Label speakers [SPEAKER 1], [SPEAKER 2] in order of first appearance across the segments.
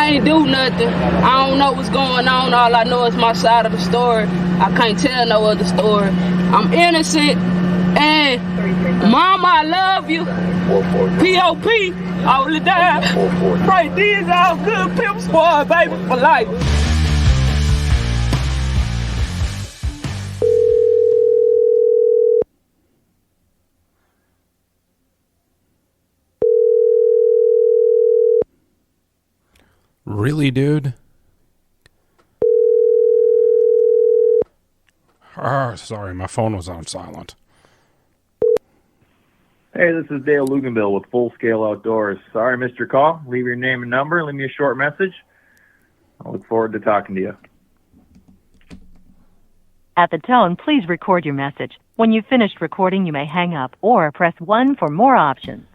[SPEAKER 1] can't do nothing. I don't know what's going on. All I know is my side of the story. I can't tell no other story. I'm innocent. And Mama, I love you. P.O.P. all the time. Right, these all good pimp squad, baby, for life.
[SPEAKER 2] Really, dude? Sorry, my phone was on silent.
[SPEAKER 3] Hey, this is Dale Luginbill with Full Scale Outdoors. Sorry I missed your call. Leave your name and number. Leave me a short message. I look forward to talking to you.
[SPEAKER 4] At the tone, please record your message. When you've finished recording, you may hang up or press 1 for more options.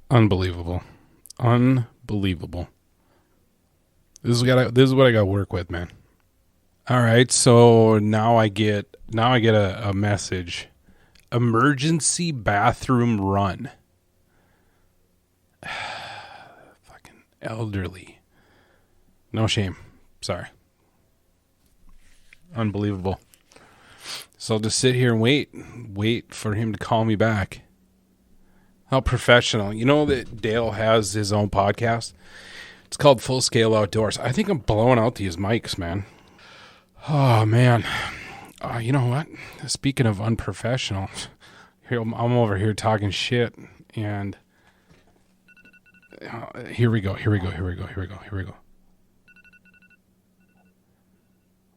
[SPEAKER 2] Unbelievable. Unbelievable. This is what I got to work with, man. All right, so now I get a message. Emergency bathroom run. Fucking elderly. No shame. Sorry. Unbelievable. So I'll just sit here and wait for him to call me back. How professional. You know that Dale has his own podcast? It's called Full Scale Outdoors. I think I'm blowing out these mics, man. Oh, man. You know what? Speaking of unprofessional, I'm over here talking shit, and here we go.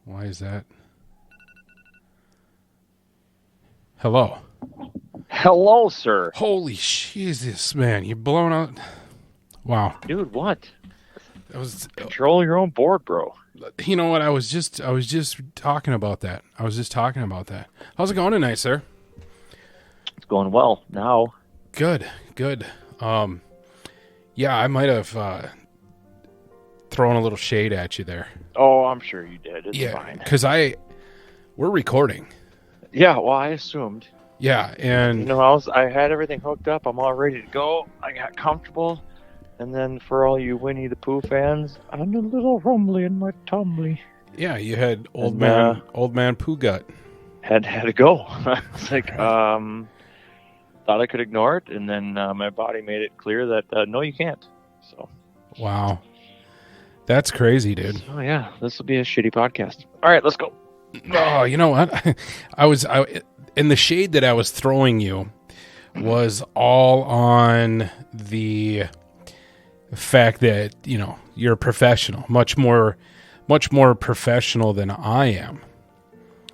[SPEAKER 2] Why is that? Hello.
[SPEAKER 5] Hello, sir.
[SPEAKER 2] Holy Jesus, man. You're blowing out. Wow.
[SPEAKER 5] Dude, what?
[SPEAKER 2] That was
[SPEAKER 5] control your own board, bro.
[SPEAKER 2] You know what? I was just talking about that. How's it going tonight, sir?
[SPEAKER 5] It's going well now.
[SPEAKER 2] Good. Yeah, I might have thrown a little shade at you there.
[SPEAKER 5] Oh, I'm sure you did. It's fine.
[SPEAKER 2] Because we're recording.
[SPEAKER 5] Yeah, well, I assumed.
[SPEAKER 2] Yeah, and
[SPEAKER 5] you know, I had everything hooked up. I'm all ready to go. I got comfortable. And then for all you Winnie the Pooh fans, I'm a little rumbly in my tumbly.
[SPEAKER 2] Yeah, you had old man Pooh gut.
[SPEAKER 5] Had to go. It's like, thought I could ignore it, and then my body made it clear that no, you can't. So.
[SPEAKER 2] Wow, that's crazy, dude.
[SPEAKER 5] Oh yeah, this will be a shitty podcast. All right, let's go.
[SPEAKER 2] Oh, you know what? I in the shade that I was throwing you was all on the fact that, you know, you're a professional, much more professional than I am.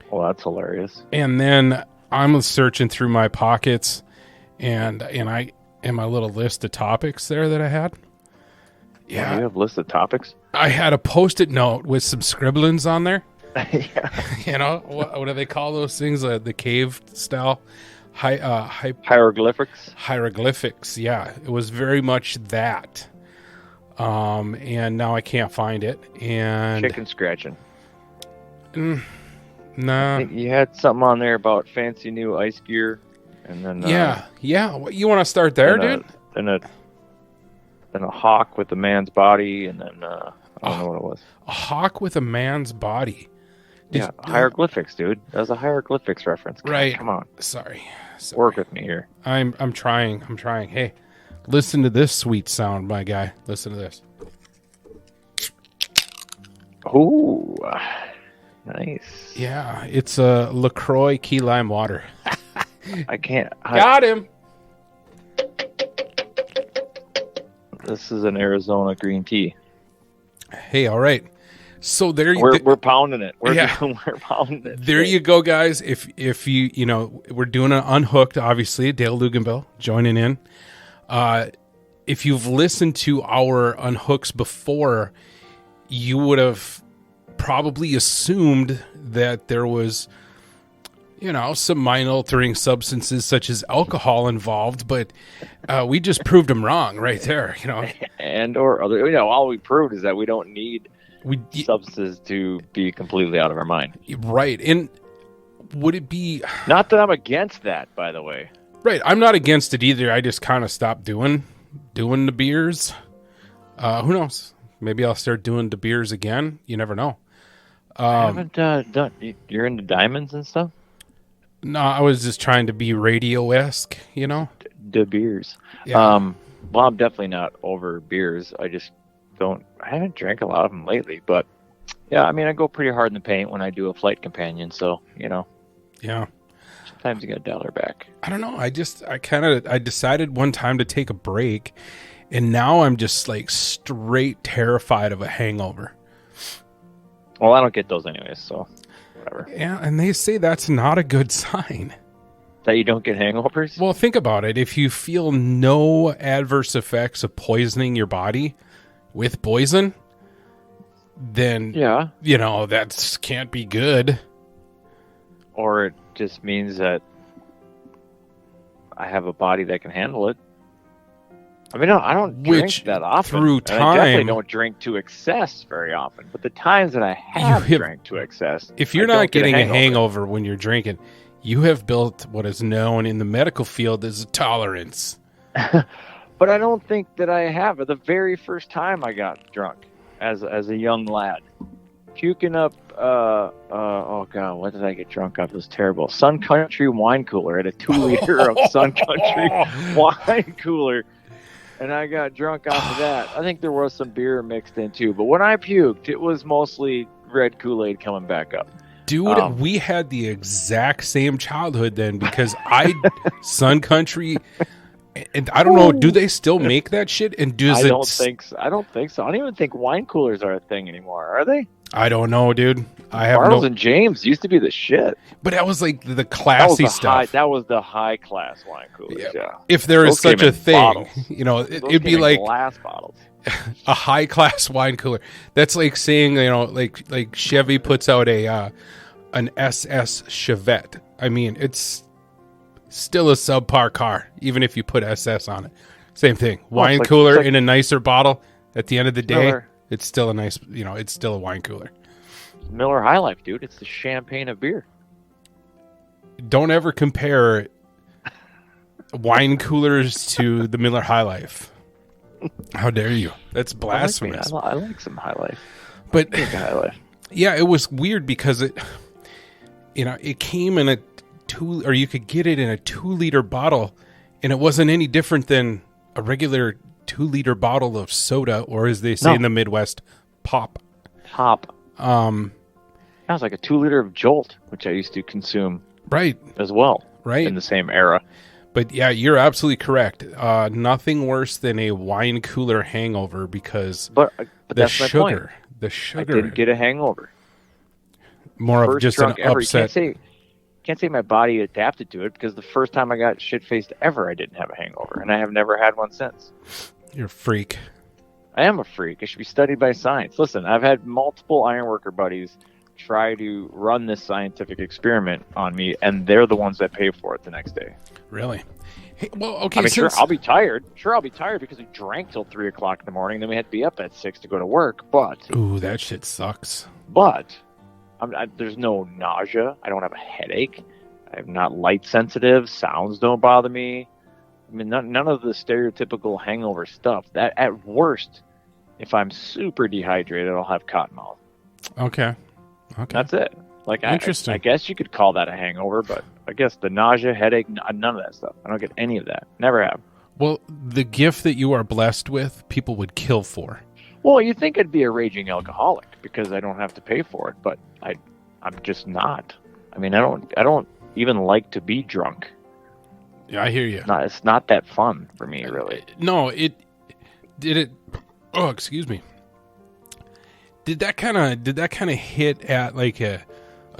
[SPEAKER 5] Well, that's hilarious.
[SPEAKER 2] And then I'm searching through my pockets and my little list of topics there that I had. Yeah.
[SPEAKER 5] You have a list of topics?
[SPEAKER 2] I had a Post-it note with some scribblings on there.
[SPEAKER 5] Yeah.
[SPEAKER 2] You know, what do they call those things? The cave style?
[SPEAKER 5] Hieroglyphics?
[SPEAKER 2] Hieroglyphics, yeah. It was very much that. And now I can't find it. And
[SPEAKER 5] chicken scratching.
[SPEAKER 2] Nah.
[SPEAKER 5] I think you had something on there about fancy new ice gear, and then
[SPEAKER 2] yeah. You want to start there, dude?
[SPEAKER 5] Then a hawk with a man's body, and then I don't know what it was.
[SPEAKER 2] A hawk with a man's body.
[SPEAKER 5] Hieroglyphics, dude. That was a hieroglyphics reference.
[SPEAKER 2] Right.
[SPEAKER 5] Come on.
[SPEAKER 2] Sorry.
[SPEAKER 5] Work with me here.
[SPEAKER 2] I'm trying. Hey, listen to this sweet sound, my guy. Listen to this.
[SPEAKER 5] Ooh, nice.
[SPEAKER 2] Yeah, it's a LaCroix key lime water.
[SPEAKER 5] Got
[SPEAKER 2] him.
[SPEAKER 5] This is an Arizona green tea.
[SPEAKER 2] Hey, all right. So there
[SPEAKER 5] we're pounding it. We're pounding it.
[SPEAKER 2] There you go, guys. If you know, we're doing an Unhooked, obviously. Dale Luginbill joining in. If you've listened to our Unhooks before, you would have probably assumed that there was, you know, some mind-altering substances such as alcohol involved, but we just proved them wrong right there, you know.
[SPEAKER 5] And or other, you know, all we proved is that we don't need substances to be completely out of our mind.
[SPEAKER 2] Right. And would it be...
[SPEAKER 5] Not that I'm against that, by the way.
[SPEAKER 2] Right. I'm not against it either. I just kind of stopped doing the beers. Who knows? Maybe I'll start doing De Beers again. You never know.
[SPEAKER 5] I haven't done. You're into diamonds and stuff.
[SPEAKER 2] No, I was just trying to be radio-esque, you know?
[SPEAKER 5] De Beers.
[SPEAKER 2] Yeah.
[SPEAKER 5] Well, I'm definitely not over beers. I just don't. I haven't drank a lot of them lately, but yeah, I mean, I go pretty hard in the paint when I do a flight companion. So
[SPEAKER 2] Yeah.
[SPEAKER 5] sometimes you got $1 back.
[SPEAKER 2] I don't know. I decided one time to take a break, and now I'm just like straight terrified of a hangover.
[SPEAKER 5] Well, I don't get those anyways, so whatever.
[SPEAKER 2] Yeah, and they say that's not a good sign.
[SPEAKER 5] That you don't get hangovers?
[SPEAKER 2] Well, think about it. If you feel no adverse effects of poisoning your body with poison, then
[SPEAKER 5] Yeah.
[SPEAKER 2] that can't be good.
[SPEAKER 5] Or it just means that I have a body that can handle it. I mean, I don't drink
[SPEAKER 2] Which,
[SPEAKER 5] that often.
[SPEAKER 2] through
[SPEAKER 5] and I definitely
[SPEAKER 2] time-
[SPEAKER 5] don't drink to excess very often. But the times that I have drank to excess,
[SPEAKER 2] If you're
[SPEAKER 5] I don't
[SPEAKER 2] not
[SPEAKER 5] get
[SPEAKER 2] getting a hangover when you're drinking, you have built what is known in the medical field as a tolerance.
[SPEAKER 5] But I don't think that I have. The very first time I got drunk as a young lad, puking up, oh God, what did I get drunk off? It was terrible. Sun Country wine cooler. I had a 2-liter of Sun Country wine cooler. And I got drunk off of that. I think there was some beer mixed in too. But when I puked, it was mostly red Kool-Aid coming back up.
[SPEAKER 2] Dude, we had the exact same childhood then because Sun Country, and I don't know, do they still make that shit? And
[SPEAKER 5] I don't think so. I don't don't even think wine coolers are a thing anymore, are they?
[SPEAKER 2] I don't know, dude. I have
[SPEAKER 5] Bartles and James used to be the shit.
[SPEAKER 2] But that was like the classy stuff.
[SPEAKER 5] That was the high class wine coolers. Yeah.
[SPEAKER 2] If there is
[SPEAKER 5] Those
[SPEAKER 2] such
[SPEAKER 5] came
[SPEAKER 2] a
[SPEAKER 5] in
[SPEAKER 2] thing,
[SPEAKER 5] bottles.
[SPEAKER 2] It'd be like
[SPEAKER 5] glass bottles.
[SPEAKER 2] a high class wine cooler. That's like saying, like Chevy puts out an SS Chevette. I mean, it's still a subpar car, even if you put SS on it. Same thing. Wine cooler in a nicer bottle. At the end of the day, it's still a nice, it's still a wine cooler.
[SPEAKER 5] Miller High Life, dude. It's the champagne of beer.
[SPEAKER 2] Don't ever compare wine coolers to the Miller High Life. How dare you? That's blasphemous.
[SPEAKER 5] I like some High Life.
[SPEAKER 2] But
[SPEAKER 5] High Life.
[SPEAKER 2] Yeah, it was weird because it came in or you could get it in a 2-liter bottle, and it wasn't any different than a regular 2-liter bottle of soda, or as they say in the Midwest, pop.
[SPEAKER 5] That was like a 2-liter of Jolt, which I used to consume as well.
[SPEAKER 2] Right.
[SPEAKER 5] In the same era.
[SPEAKER 2] But yeah, you're absolutely correct. Nothing worse than a wine cooler hangover because
[SPEAKER 5] but
[SPEAKER 2] the
[SPEAKER 5] that's my point.
[SPEAKER 2] The sugar.
[SPEAKER 5] I didn't get a hangover.
[SPEAKER 2] More of just an upset.
[SPEAKER 5] Can't say my body adapted to it because the first time I got shit-faced ever, I didn't have a hangover, and I have never had one since.
[SPEAKER 2] You're a freak.
[SPEAKER 5] I am a freak. I should be studied by science. Listen, I've had multiple ironworker buddies try to run this scientific experiment on me, and they're the ones that pay for it the next day.
[SPEAKER 2] Really? Hey, well, okay.
[SPEAKER 5] I mean, sure, I'll be tired. Sure, I'll be tired because we drank till 3 o'clock in the morning. Then we had to be up at 6 to go to work. But
[SPEAKER 2] ooh, that shit sucks.
[SPEAKER 5] But there's no nausea. I don't have a headache. I'm not light sensitive. Sounds don't bother me. I mean, none of the stereotypical hangover stuff. That at worst, if I'm super dehydrated, I'll have cotton mouth.
[SPEAKER 2] Okay.
[SPEAKER 5] That's it. Like,
[SPEAKER 2] interesting.
[SPEAKER 5] I guess you could call that a hangover, but I guess the nausea, headache, none of that stuff. I don't get any of that. Never have.
[SPEAKER 2] Well, the gift that you are blessed with, people would kill for.
[SPEAKER 5] Well, you'd think I'd be a raging alcoholic because I don't have to pay for it, but I'm just not. I mean, I don't even like to be drunk.
[SPEAKER 2] Yeah, I hear you.
[SPEAKER 5] It's not that fun for me, really.
[SPEAKER 2] No, oh, excuse me. Did that kind of hit at like a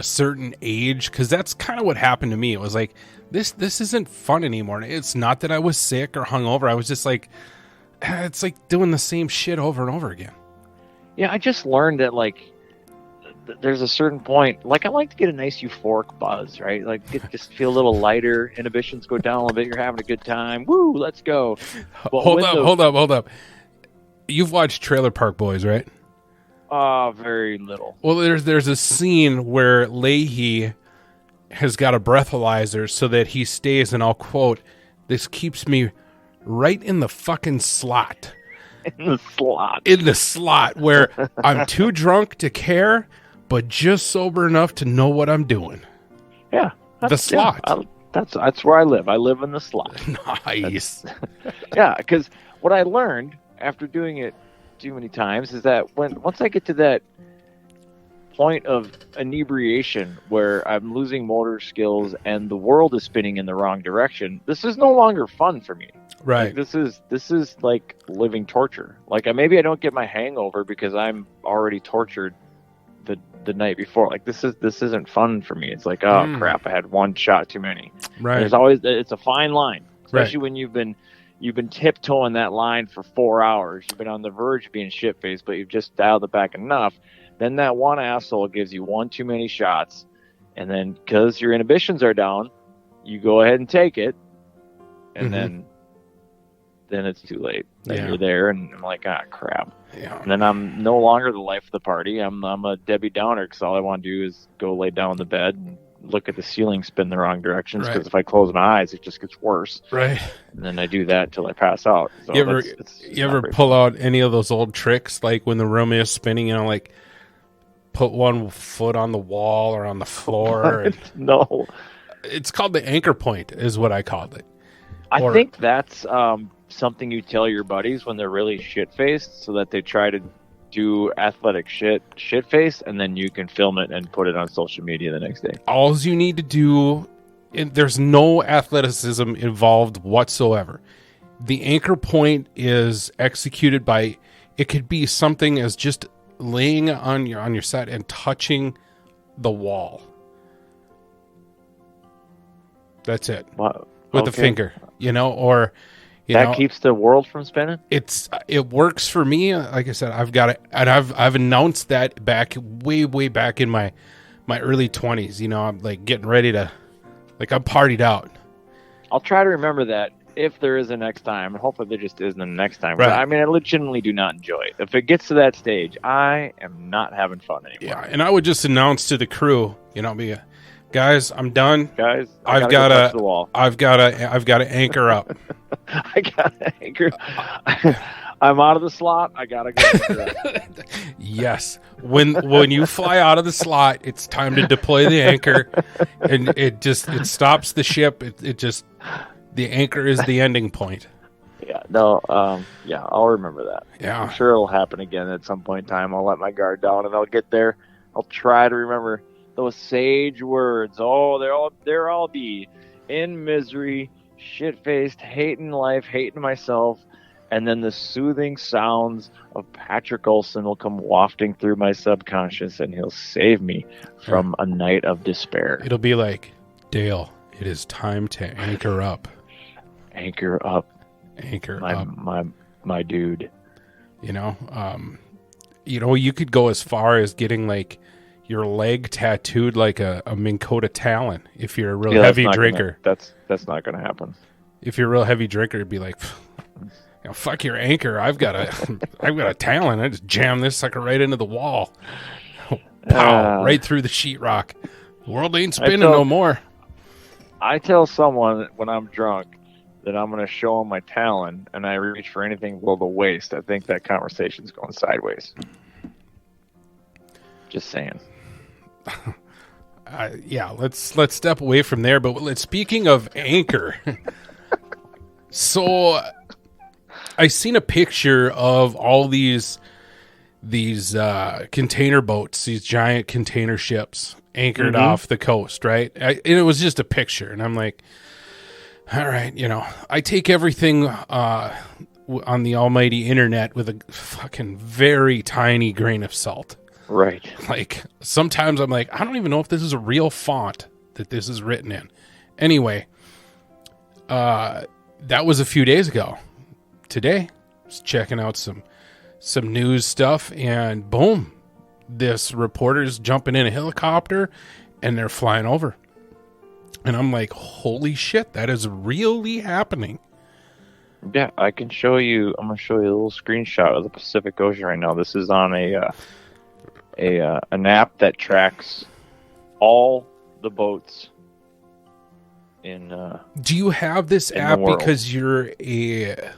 [SPEAKER 2] certain age? Because that's kind of what happened to me. It was like this isn't fun anymore. It's not that I was sick or hungover. I was just like, it's like doing the same shit over and over again.
[SPEAKER 5] Yeah, I just learned that like there's a certain point. Like I like to get a nice euphoric buzz, right? Like just feel a little lighter. Inhibitions go down a little bit. You're having a good time. Woo, let's go. But
[SPEAKER 2] hold up. You've watched Trailer Park Boys, right?
[SPEAKER 5] Very little.
[SPEAKER 2] Well, there's a scene where Leahy has got a breathalyzer so that he stays, and I'll quote, "This keeps me right in the fucking slot."
[SPEAKER 5] In the slot.
[SPEAKER 2] In the slot where I'm too drunk to care, but just sober enough to know what I'm doing.
[SPEAKER 5] Yeah.
[SPEAKER 2] The slot.
[SPEAKER 5] Yeah, that's where I live. I live in the slot.
[SPEAKER 2] Nice.
[SPEAKER 5] Yeah, because what I learned after doing it too many times is that once I get to that point of inebriation where I'm losing motor skills and the world is spinning in the wrong direction, this is no longer fun for me.
[SPEAKER 2] Right.
[SPEAKER 5] Like, this is like living torture. Like maybe I don't get my hangover because I'm already tortured the night before. Like this isn't fun for me. It's like, oh crap, I had one shot too many.
[SPEAKER 2] Right.
[SPEAKER 5] And it's a fine line, especially
[SPEAKER 2] Right.
[SPEAKER 5] when you've been tiptoeing that line for 4 hours. You've been on the verge of being shit-faced, but you've just dialed it back enough. Then that one asshole gives you one too many shots, and then because your inhibitions are down, you go ahead and take it, and then it's too late. Then you're there, and I'm like, ah, crap.
[SPEAKER 2] Yeah.
[SPEAKER 5] And then I'm no longer the life of the party. I'm a Debbie Downer because all I want to do is go lay down in the bed and look at the ceiling spin the wrong directions, because if I close my eyes, it just gets worse.
[SPEAKER 2] Right.
[SPEAKER 5] And then I do that until I pass out. So
[SPEAKER 2] You ever pull out any of those old tricks, like when the room is spinning, like put one foot on the wall or on the floor?
[SPEAKER 5] No.
[SPEAKER 2] It's called the anchor point is what I called it.
[SPEAKER 5] I think that's something you tell your buddies when they're really shit-faced, so that they try to do athletic shit-faced, and then you can film it and put it on social media the next day.
[SPEAKER 2] All you need to do, there's no athleticism involved whatsoever. The anchor point is executed by, it could be something as just laying on your side and touching the wall. That's it.
[SPEAKER 5] Wow.
[SPEAKER 2] With the finger, or
[SPEAKER 5] keeps the world from spinning.
[SPEAKER 2] It works for me. Like I said, I've got it, and I've announced that way back in my early 20s. I'm like getting ready to, like, I'm partied out.
[SPEAKER 5] I'll try to remember that if there is a next time, and hopefully there just isn't a next time.
[SPEAKER 2] Right.
[SPEAKER 5] I mean, I legitimately do not enjoy it. If it gets to that stage, I am not having fun anymore.
[SPEAKER 2] Yeah, and I would just announce to the crew, guys, I'm done.
[SPEAKER 5] Guys,
[SPEAKER 2] I've got to anchor up.
[SPEAKER 5] I got to anchor. I'm out of the slot. I got to go.
[SPEAKER 2] Yes. When you fly out of the slot, it's time to deploy the anchor, and it stops the ship. The anchor is the ending point.
[SPEAKER 5] Yeah. No. I'll remember that.
[SPEAKER 2] Yeah.
[SPEAKER 5] I'm sure it'll happen again at some point in time. I'll let my guard down, and I'll get there. I'll try to remember those sage words. Oh, there I'll be in misery, shit-faced, hating life, hating myself, and then the soothing sounds of Patrick Olson will come wafting through my subconscious, and he'll save me from a night of despair.
[SPEAKER 2] It'll be like, Dale, it is time to anchor up.
[SPEAKER 5] Anchor up.
[SPEAKER 2] Anchor
[SPEAKER 5] up. My dude.
[SPEAKER 2] You could go as far as getting like your leg tattooed like a Minn Kota Talon if you're a real heavy drinker.
[SPEAKER 5] That's not going to happen.
[SPEAKER 2] If you're a real heavy drinker, it'd be like, fuck your anchor. I've got a Talon. I just jam this sucker right into the wall. Pow! Right through the sheetrock. The world ain't spinning no more.
[SPEAKER 5] I tell someone when I'm drunk that I'm going to show them my Talon, and I reach for anything below the waist. I think that conversation's going sideways. Just saying.
[SPEAKER 2] Let's step away from there. But speaking of anchor, so I seen a picture of all these container boats, these giant container ships anchored off the coast, right? And it was just a picture, and I'm like, all right, I take everything on the almighty internet with a fucking very tiny grain of salt.
[SPEAKER 5] Right.
[SPEAKER 2] Like, sometimes I'm like, I don't even know if this is a real font that this is written in. Anyway, that was a few days ago. Today, just checking out some news stuff, and boom, this reporter's jumping in a helicopter, and they're flying over. And I'm like, holy shit, that is really happening.
[SPEAKER 5] Yeah, I can show you. I'm going to show you a little screenshot of the Pacific Ocean right now. This is on an app that tracks all the boats in
[SPEAKER 2] do you have this app because you're a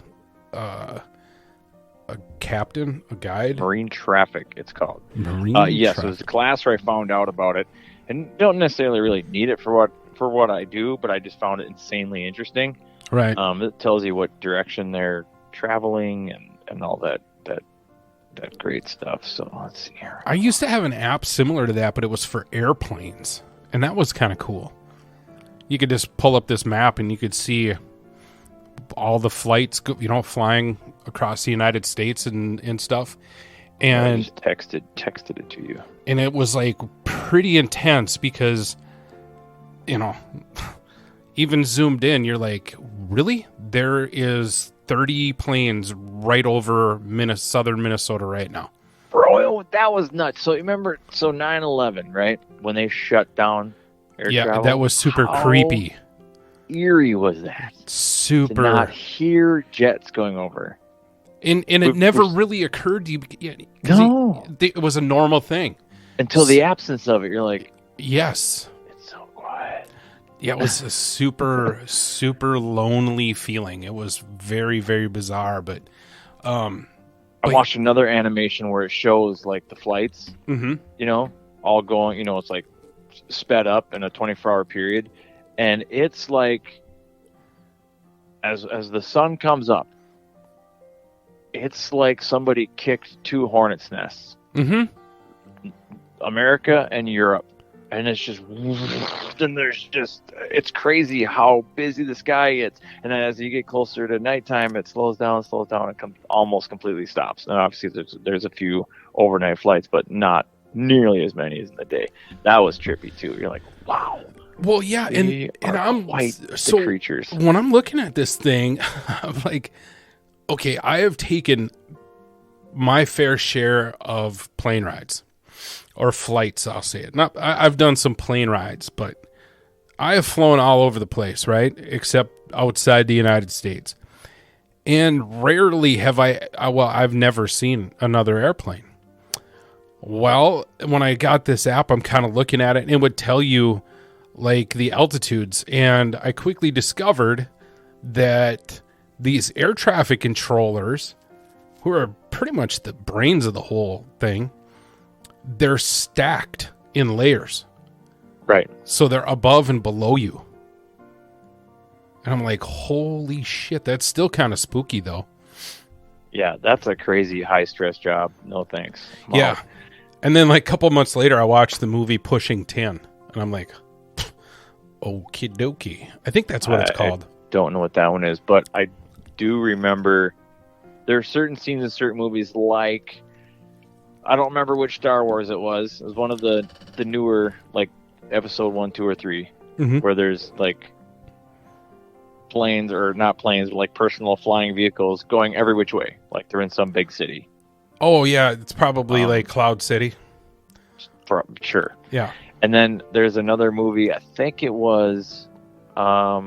[SPEAKER 2] a captain, a guide?
[SPEAKER 5] Marine traffic, it's called.
[SPEAKER 2] Marine
[SPEAKER 5] Yes,
[SPEAKER 2] traffic.
[SPEAKER 5] it was a class where I found out about it, and don't necessarily really need it for what I do, but I just found it insanely interesting.
[SPEAKER 2] Right.
[SPEAKER 5] It tells you what direction they're traveling and all that great stuff. So let's see here.
[SPEAKER 2] I used to have an app similar to that, but it was for airplanes, and that was kind of cool. You could just pull up this map, and you could see all the flights, flying across the United States and stuff. And
[SPEAKER 5] I just texted it to you.
[SPEAKER 2] And it was like pretty intense because, even zoomed in, you're like, really? There is 30 planes right over southern Minnesota right now.
[SPEAKER 5] Bro, that was nuts. So remember, 9/11, right? When they shut down air travel?
[SPEAKER 2] That was super creepy.
[SPEAKER 5] Eerie was that?
[SPEAKER 2] Super.
[SPEAKER 5] To not hear jets going over.
[SPEAKER 2] And it never really occurred to you.
[SPEAKER 5] No.
[SPEAKER 2] It was a normal thing.
[SPEAKER 5] Until the absence of it, you're like,
[SPEAKER 2] yes.
[SPEAKER 5] it's so quiet.
[SPEAKER 2] Yeah, it was a super, super lonely feeling. It was very, very bizarre. But
[SPEAKER 5] I watched another animation where it shows like the flights, all going, it's like sped up in a 24-hour period. And it's like, as the sun comes up, it's like somebody kicked 2 hornets' nests.
[SPEAKER 2] Mm-hmm.
[SPEAKER 5] America and Europe. And it's just, and it's crazy how busy the sky is. And then as you get closer to nighttime, it slows down, and almost completely stops. And obviously there's a few overnight flights, but not nearly as many as in the day. That was trippy too. You're like, wow.
[SPEAKER 2] Well, yeah, and I'm
[SPEAKER 5] quite
[SPEAKER 2] so
[SPEAKER 5] the creatures.
[SPEAKER 2] When I'm looking at this thing, I'm like, okay, I have taken my fair share of plane rides or flights. I'll say it. I've done some plane rides, but I have flown all over the place, right? Except outside the United States, and rarely have I've never seen another airplane. Well, when I got this app, I'm kind of looking at it, and it would tell you like the altitudes, and I quickly discovered that these air traffic controllers, who are pretty much the brains of the whole thing, they're stacked in layers.
[SPEAKER 5] Right.
[SPEAKER 2] So they're above and below you. And I'm like, holy shit, that's still kind of spooky though.
[SPEAKER 5] Yeah, that's a crazy high stress job. No thanks.
[SPEAKER 2] Yeah. And then like a couple months later, I watched the movie Pushing 10, and I'm like, okie dokie. I think that's what it's called.
[SPEAKER 5] I don't know what that one is, but I do remember there are certain scenes in certain movies, like I don't remember which Star Wars it was. It was one of the newer, like episode 1, 2, or 3, where there's like planes, or not planes, but like personal flying vehicles going every which way, like they're in some big city.
[SPEAKER 2] Oh yeah, it's probably like Cloud City.
[SPEAKER 5] For sure.
[SPEAKER 2] Yeah.
[SPEAKER 5] And then there's another movie, I think it was I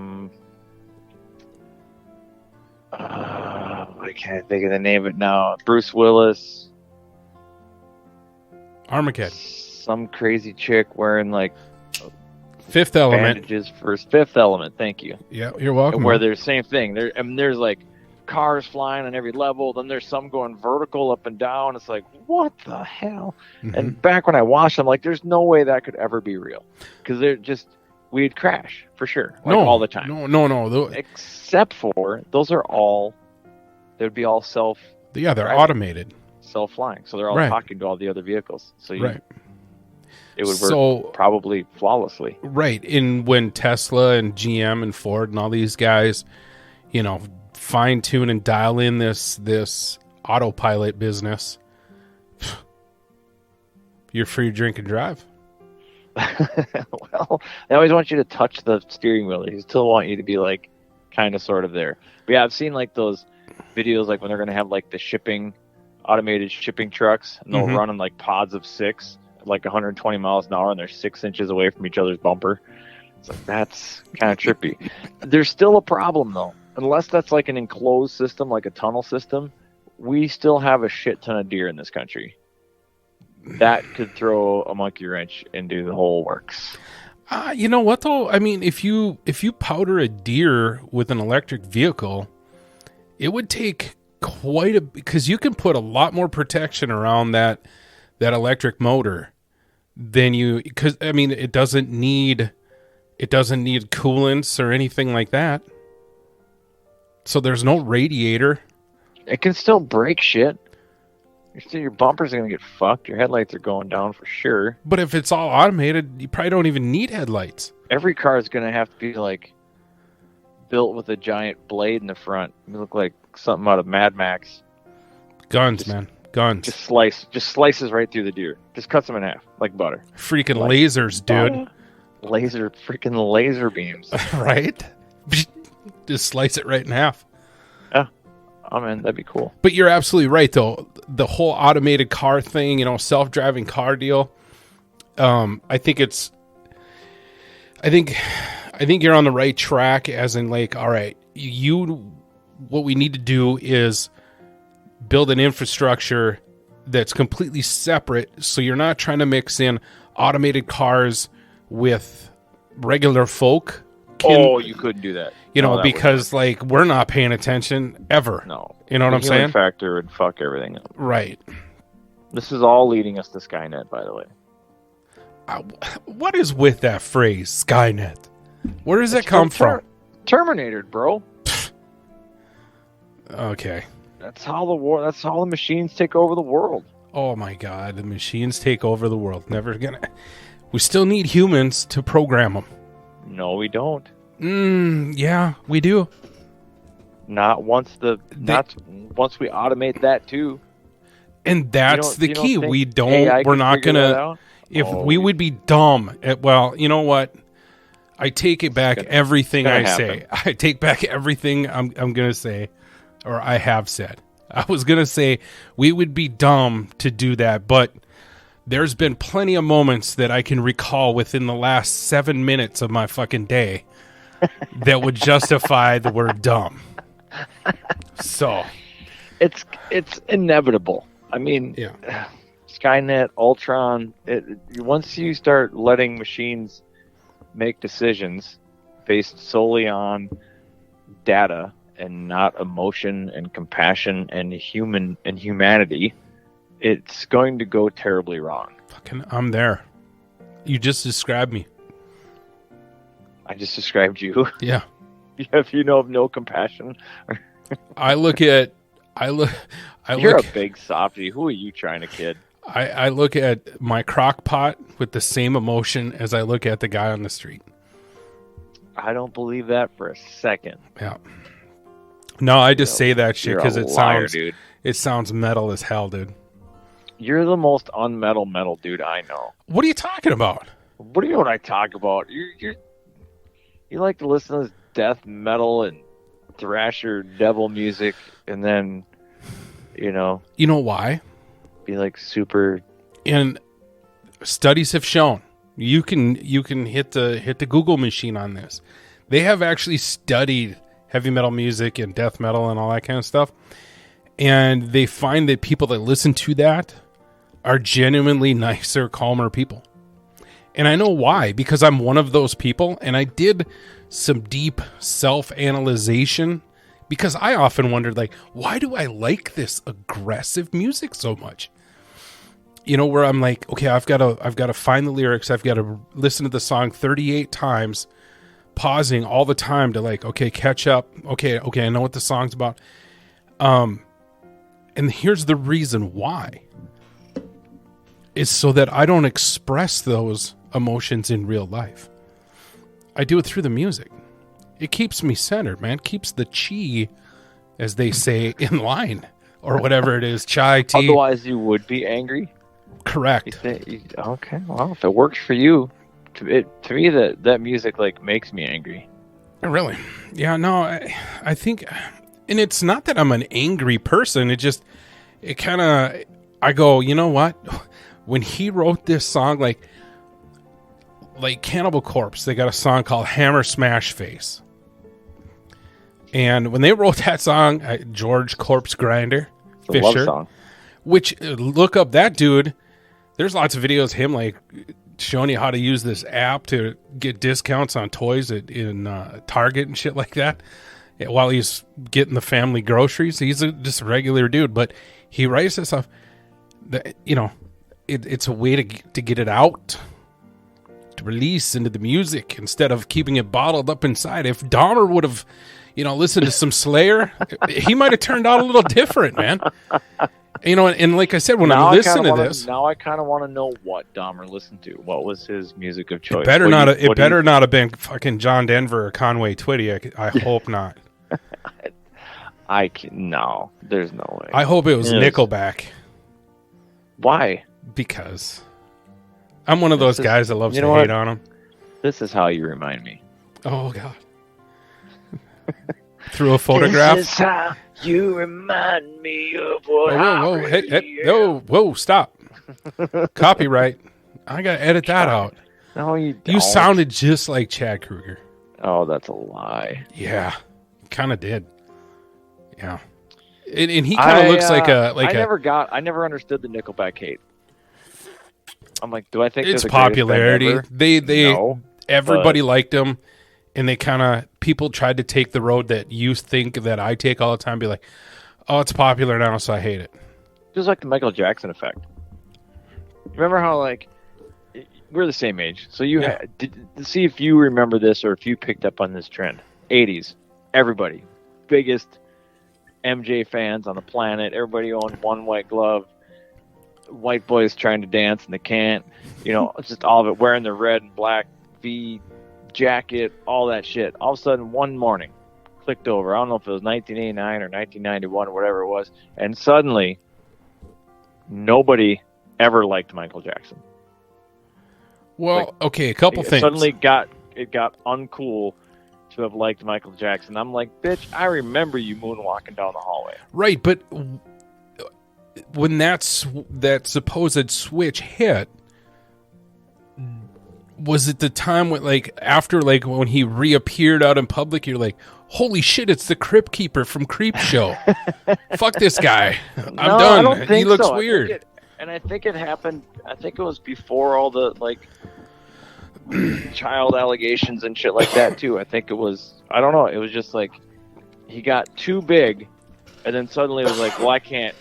[SPEAKER 5] can't think of the name of it now. Bruce Willis.
[SPEAKER 2] Armageddon.
[SPEAKER 5] Some crazy chick wearing like
[SPEAKER 2] Fifth Element.
[SPEAKER 5] bandages for Fifth Element, thank you.
[SPEAKER 2] Yeah, you're welcome.
[SPEAKER 5] Where there's same thing. There's like cars flying on every level, then there's some going vertical up and down. It's like, what the hell? And back when I watched them, like, there's no way that could ever be real, because we'd crash for sure, like, all the time.
[SPEAKER 2] No.
[SPEAKER 5] Except for they'd be all
[SPEAKER 2] they're automated,
[SPEAKER 5] self-flying, so they're all talking to all the other vehicles. So it would work probably flawlessly.
[SPEAKER 2] Right. And when Tesla and GM and Ford and all these guys, fine tune and dial in this autopilot business, you're free to drink and drive.
[SPEAKER 5] Well, they always want you to touch the steering wheel. They still want you to be like kind of sort of there. But yeah, I've seen like those videos, like when they're going to have like the automated shipping trucks, and they'll run in like pods of 6 at like 120 miles an hour, and they're 6 inches away from each other's bumper. It's like, that's kind of trippy. There's still a problem though. Unless that's like an enclosed system, like a tunnel system, we still have a shit ton of deer in this country. That could throw a monkey wrench into the whole works.
[SPEAKER 2] You know what though? I mean, if you powder a deer with an electric vehicle, it would take because you can put a lot more protection around that electric motor than because I mean it doesn't need coolants or anything like that. So there's no radiator.
[SPEAKER 5] It can still break shit. Your bumpers are going to get fucked. Your headlights are going down for sure.
[SPEAKER 2] But if it's all automated, you probably don't even need headlights.
[SPEAKER 5] Every car is going to have to be like built with a giant blade in the front. You look like something out of Mad Max.
[SPEAKER 2] Guns, man. Guns.
[SPEAKER 5] Just slices right through the deer. Just cuts them in half like butter.
[SPEAKER 2] Freaking lasers, dude.
[SPEAKER 5] Freaking laser beams.
[SPEAKER 2] Right? Just slice it right in half.
[SPEAKER 5] Yeah. Oh man, that'd be cool.
[SPEAKER 2] But you're absolutely right, though. The whole automated car thing, self-driving car deal. I think you're on the right track, as in like, all right, what we need to do is build an infrastructure that's completely separate. So you're not trying to mix in automated cars with regular folk.
[SPEAKER 5] You couldn't do that.
[SPEAKER 2] Because like we're not paying attention ever.
[SPEAKER 5] No.
[SPEAKER 2] You know what I'm saying?
[SPEAKER 5] Factor would fuck everything up.
[SPEAKER 2] Right.
[SPEAKER 5] This is all leading us to Skynet, by the way.
[SPEAKER 2] What is with that phrase, Skynet? Where does that come from?
[SPEAKER 5] Terminator, bro.
[SPEAKER 2] Okay.
[SPEAKER 5] That's how the machines take over the world.
[SPEAKER 2] Oh my God, the machines take over the world. We still need humans to program them.
[SPEAKER 5] No, we don't.
[SPEAKER 2] Yeah, we do.
[SPEAKER 5] Not once we automate that too.
[SPEAKER 2] And that's the key. We would be dumb. Well, you know what? I take it back. Everything I say. I take back everything I'm going to say, or I have said. I was going to say we would be dumb to do that, but there's been plenty of moments that I can recall within the last 7 minutes of my fucking day that would justify the word dumb. So
[SPEAKER 5] it's inevitable. I mean,
[SPEAKER 2] yeah.
[SPEAKER 5] Skynet, Ultron, once you start letting machines make decisions based solely on data and not emotion and compassion and humanity, it's going to go terribly wrong.
[SPEAKER 2] Fucking, I'm there. You just described me.
[SPEAKER 5] I just described you.
[SPEAKER 2] Yeah.
[SPEAKER 5] If you know of no compassion.
[SPEAKER 2] You're
[SPEAKER 5] a big softy. Who are you trying to kid?
[SPEAKER 2] I look at my crock pot with the same emotion as I look at the guy on the street.
[SPEAKER 5] I don't believe that for a second.
[SPEAKER 2] Yeah. No, I just say that shit because it sounds metal as hell, dude.
[SPEAKER 5] You're the most unmetal dude I know.
[SPEAKER 2] What are you talking about?
[SPEAKER 5] What do you know what I talk about? You like to listen to this death metal and thrasher devil music, and then you know
[SPEAKER 2] why?
[SPEAKER 5] Be like super.
[SPEAKER 2] And studies have shown you can hit the Google machine on this. They have actually studied heavy metal music and death metal and all that kind of stuff, and they find that people that listen to that are genuinely nicer, calmer people. And I know why, because I'm one of those people, and I did some deep self-analyzation, because I often wondered, like, why do I like this aggressive music so much? Where I'm like, okay, I've got to find the lyrics, I've got to listen to the song 38 times, pausing all the time to like, okay, catch up, okay, I know what the song's about. And here's the reason why. Is so that I don't express those emotions in real life. I do it through the music. It keeps me centered, man. Keeps the chi, as they say, in line, or whatever it is, chai tea.
[SPEAKER 5] Otherwise, you would be angry.
[SPEAKER 2] Correct.
[SPEAKER 5] Okay, well, if it works for you, to me that music like makes me angry.
[SPEAKER 2] Really? Yeah. No, I think, and it's not that I'm an angry person. It kind of, I go, you know what? When he wrote this song, like Cannibal Corpse, they got a song called Hammer Smash Face. And when they wrote that song, George Corpse Grinder Fisher,
[SPEAKER 5] love song.
[SPEAKER 2] Which, look up that dude. There's lots of videos of him like showing you how to use this app to get discounts on toys in Target and shit like that. while he's getting the family groceries. He's just a regular dude, but he writes this stuff that, you know, it's a way to get it out, to release into the music instead of keeping it bottled up inside. If Dahmer would have, you know, listened to some Slayer, he might have turned out a little different, man. You know, and like I said, when I listen to this,
[SPEAKER 5] now I kind of want to know what Dahmer listened to. What was his music of choice?
[SPEAKER 2] It better not have been fucking John Denver or Conway Twitty. I hope not.
[SPEAKER 5] No, there's no way.
[SPEAKER 2] I hope it was Nickelback.
[SPEAKER 5] Why?
[SPEAKER 2] Because I'm one of those guys that loves to hate on them.
[SPEAKER 5] This is how you remind me.
[SPEAKER 2] Oh, God. Through a photograph?
[SPEAKER 5] This is how you remind me of what
[SPEAKER 2] whoa, stop. Copyright. I got to edit that out.
[SPEAKER 5] No, you don't.
[SPEAKER 2] You sounded just like Chad Kruger.
[SPEAKER 5] Oh, that's a lie.
[SPEAKER 2] Yeah, kind of did. Yeah. And he kind of looks like a...
[SPEAKER 5] I never understood the Nickelback hate. I'm like, do I think
[SPEAKER 2] it's popularity? Everybody liked him, and they kind of people tried to take the road that you think that I take all the time. Be like, oh, it's popular now, so I hate it.
[SPEAKER 5] Just like the Michael Jackson effect. Remember how like we're the same age, so you see if you remember this or if you picked up on this trend. 80s, everybody, biggest MJ fans on the planet. Everybody owned one white glove. White boys trying to dance and they can't, you know, just all of it, wearing the red and black V jacket, all that shit. All of a sudden, one morning, clicked over. I don't know if it was 1989 or 1991 or whatever it was, and suddenly, nobody ever liked Michael Jackson.
[SPEAKER 2] Well, okay, a couple things.
[SPEAKER 5] Suddenly it got uncool to have liked Michael Jackson. I'm like, bitch, I remember you moonwalking down the hallway.
[SPEAKER 2] Right, but when that supposed switch hit, was it the time when, like, after, like, when he reappeared out in public, you're like, holy shit, it's the Crypt Keeper from Creep Show. Fuck this guy. I'm done.
[SPEAKER 5] I don't think
[SPEAKER 2] he looks
[SPEAKER 5] so.
[SPEAKER 2] weird.
[SPEAKER 5] I think it happened, I think it was before all the, like, child allegations and shit like that, too. I think it was, I don't know, it was just like, he got too big, and then suddenly it was like, well, I can't,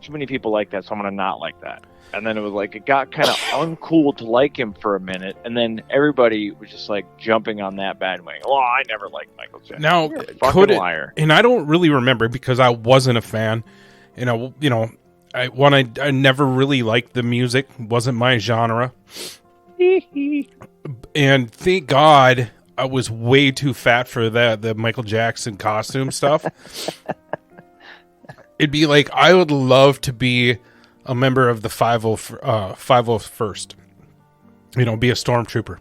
[SPEAKER 5] too many people like that, so I'm going to not like that. And then it was like, it got kind of uncool to like him for a minute, and then everybody was just like jumping on that bandwagon. Oh, I never liked Michael Jackson.
[SPEAKER 2] Now,
[SPEAKER 5] fucking liar.
[SPEAKER 2] And I don't really remember because I wasn't a fan. I never really liked the music. Wasn't my genre. And thank God I was way too fat for the Michael Jackson costume stuff. It'd be like, I would love to be a member of the 501st. You know, be a stormtrooper.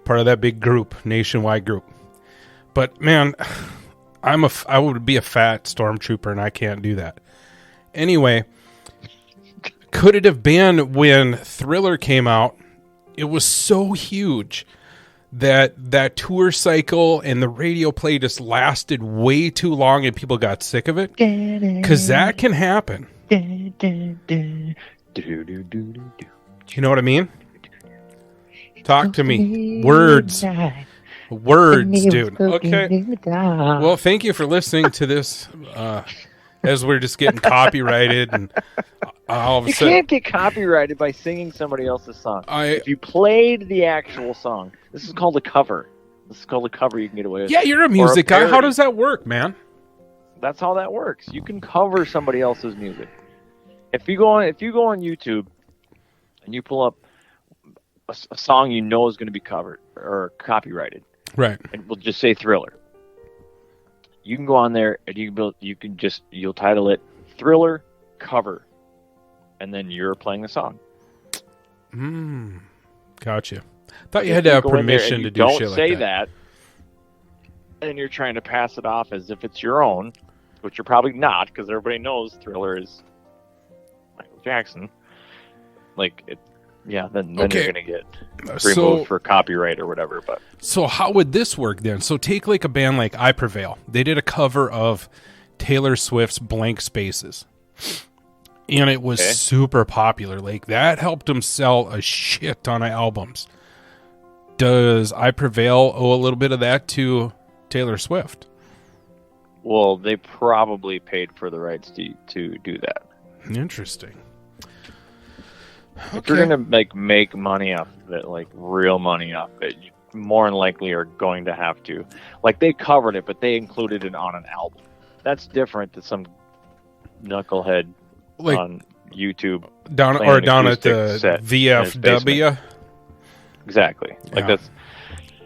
[SPEAKER 2] Part of that big group, nationwide group. But, man, I would be a fat stormtrooper, and I can't do that. Anyway, could it have been when Thriller came out, it was so huge that tour cycle and the radio play just lasted way too long and people got sick of it? Because that can happen. You know what I mean? Talk to me. Words, dude. Okay. Well, thank you for listening to this as we're just getting copyrighted and all of a sudden...
[SPEAKER 5] You can't get copyrighted by singing somebody else's song. If you played the actual song, this is called a cover. You can get away with.
[SPEAKER 2] Yeah, you're a music guy. How does that work, man?
[SPEAKER 5] That's how that works. You can cover somebody else's music. If you go on YouTube and you pull up a song you know is going to be covered or copyrighted,
[SPEAKER 2] right?
[SPEAKER 5] And we'll just say Thriller. You can go on there and you'll title it Thriller Cover, and then you're playing the song.
[SPEAKER 2] Gotcha. Thought you had to have permission to do shit like that.
[SPEAKER 5] Don't say that, and you're trying to pass it off as if it's your own, which you're probably not, because everybody knows Thriller is Michael Jackson. Then you're gonna get removed for copyright or whatever. But
[SPEAKER 2] so how would this work then? So take like a band like I Prevail. They did a cover of Taylor Swift's Blank Spaces, and it was super popular. Like, that helped them sell a shit ton of albums. Does I Prevail owe a little bit of that to Taylor Swift?
[SPEAKER 5] Well, they probably paid for the rights to do that.
[SPEAKER 2] Interesting.
[SPEAKER 5] If you're gonna make money off of it, like real money off of it, you more than likely are going to have to. Like, they covered it, but they included it on an album. That's different than some knucklehead
[SPEAKER 2] Like
[SPEAKER 5] on YouTube
[SPEAKER 2] down at the VFW.
[SPEAKER 5] Exactly. Like, that's,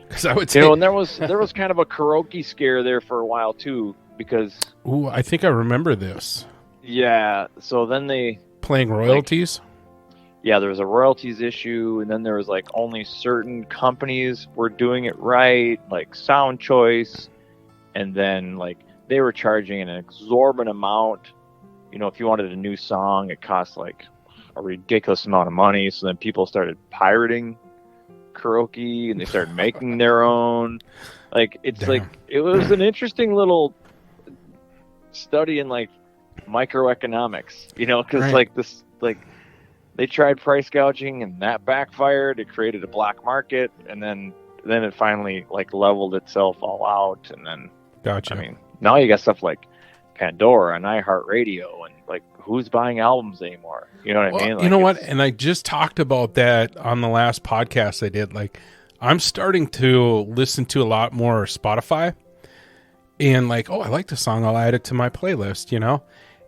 [SPEAKER 2] because I would say,
[SPEAKER 5] and there was kind of a karaoke scare there for a while too, because
[SPEAKER 2] I think I remember this.
[SPEAKER 5] Yeah. So then they
[SPEAKER 2] playing royalties.
[SPEAKER 5] There was a royalties issue, and then there was like only certain companies were doing it right, like Sound Choice, and then like they were charging an exorbitant amount. You know, if you wanted a new song, it cost like a ridiculous amount of money. So then people started pirating karaoke, and they started making their own. Like, it's
[SPEAKER 2] Damn.
[SPEAKER 5] like, it was an interesting little study in like microeconomics, you know, because
[SPEAKER 2] Right.
[SPEAKER 5] like this, like they tried price gouging and that backfired. It created a black market, and then it finally like leveled itself all out. And then,
[SPEAKER 2] Gotcha.
[SPEAKER 5] I mean, now you got stuff like Pandora and iHeartRadio, and like, who's buying albums anymore? You know what I mean? Like,
[SPEAKER 2] you know what? And I just talked about that on the last podcast I did. Like, I'm starting to listen to a lot more Spotify, and like, oh, I like the song, I'll add it to my playlist, you know?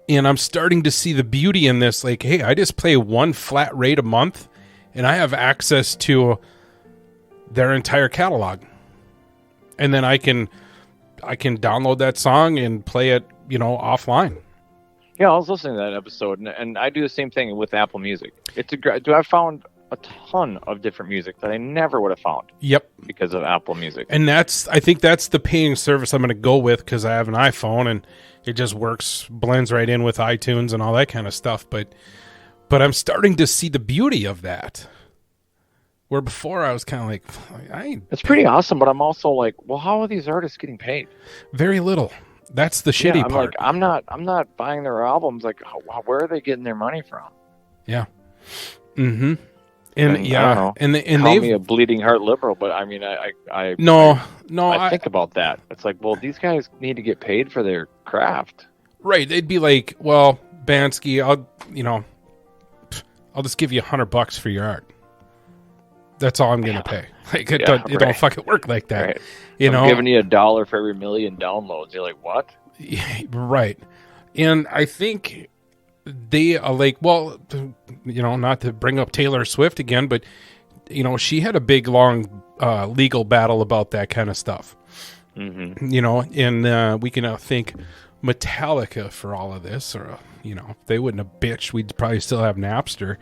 [SPEAKER 2] And I'm starting to see the beauty in this. Like, hey, I just pay one flat rate a month, and I have access to their entire catalog. And then I can download that song and play it, you know, offline.
[SPEAKER 5] Yeah, I was listening to that episode, and I do the same thing with Apple Music. I've found a ton of different music that I never would have found.
[SPEAKER 2] Yep.
[SPEAKER 5] Because of Apple Music.
[SPEAKER 2] And I think that's the paying service I'm going to go with, because I have an iPhone and it just works, blends right in with iTunes and all that kind of stuff. But I'm starting to see the beauty of that. Where before I was kind of like,
[SPEAKER 5] it's pretty awesome, but I'm also like, well, how are these artists getting paid?
[SPEAKER 2] Very little. That's the shitty
[SPEAKER 5] I'm
[SPEAKER 2] part.
[SPEAKER 5] Like, I'm not buying their albums. Like, where are they getting their money from?
[SPEAKER 2] Yeah. Mm-hmm. And
[SPEAKER 5] I don't know,
[SPEAKER 2] and
[SPEAKER 5] call
[SPEAKER 2] they've
[SPEAKER 5] me a bleeding heart liberal, but I mean, I think about that. It's like, well, these guys need to get paid for their craft.
[SPEAKER 2] Right. They'd be like, well, Bansky, I'll just give you $100 for your art. That's all I'm going to pay. Like, it don't fucking work like that.
[SPEAKER 5] Right.
[SPEAKER 2] You know,
[SPEAKER 5] I'm giving you $1 for every million downloads. You're like, what?
[SPEAKER 2] Right. And I think they are like, well, you know, not to bring up Taylor Swift again, but, you know, she had a big, long legal battle about that kind of stuff.
[SPEAKER 5] Mm-hmm.
[SPEAKER 2] You know, and we can thank Metallica for all of this, or, you know, if they wouldn't have bitched, we'd probably still have Napster.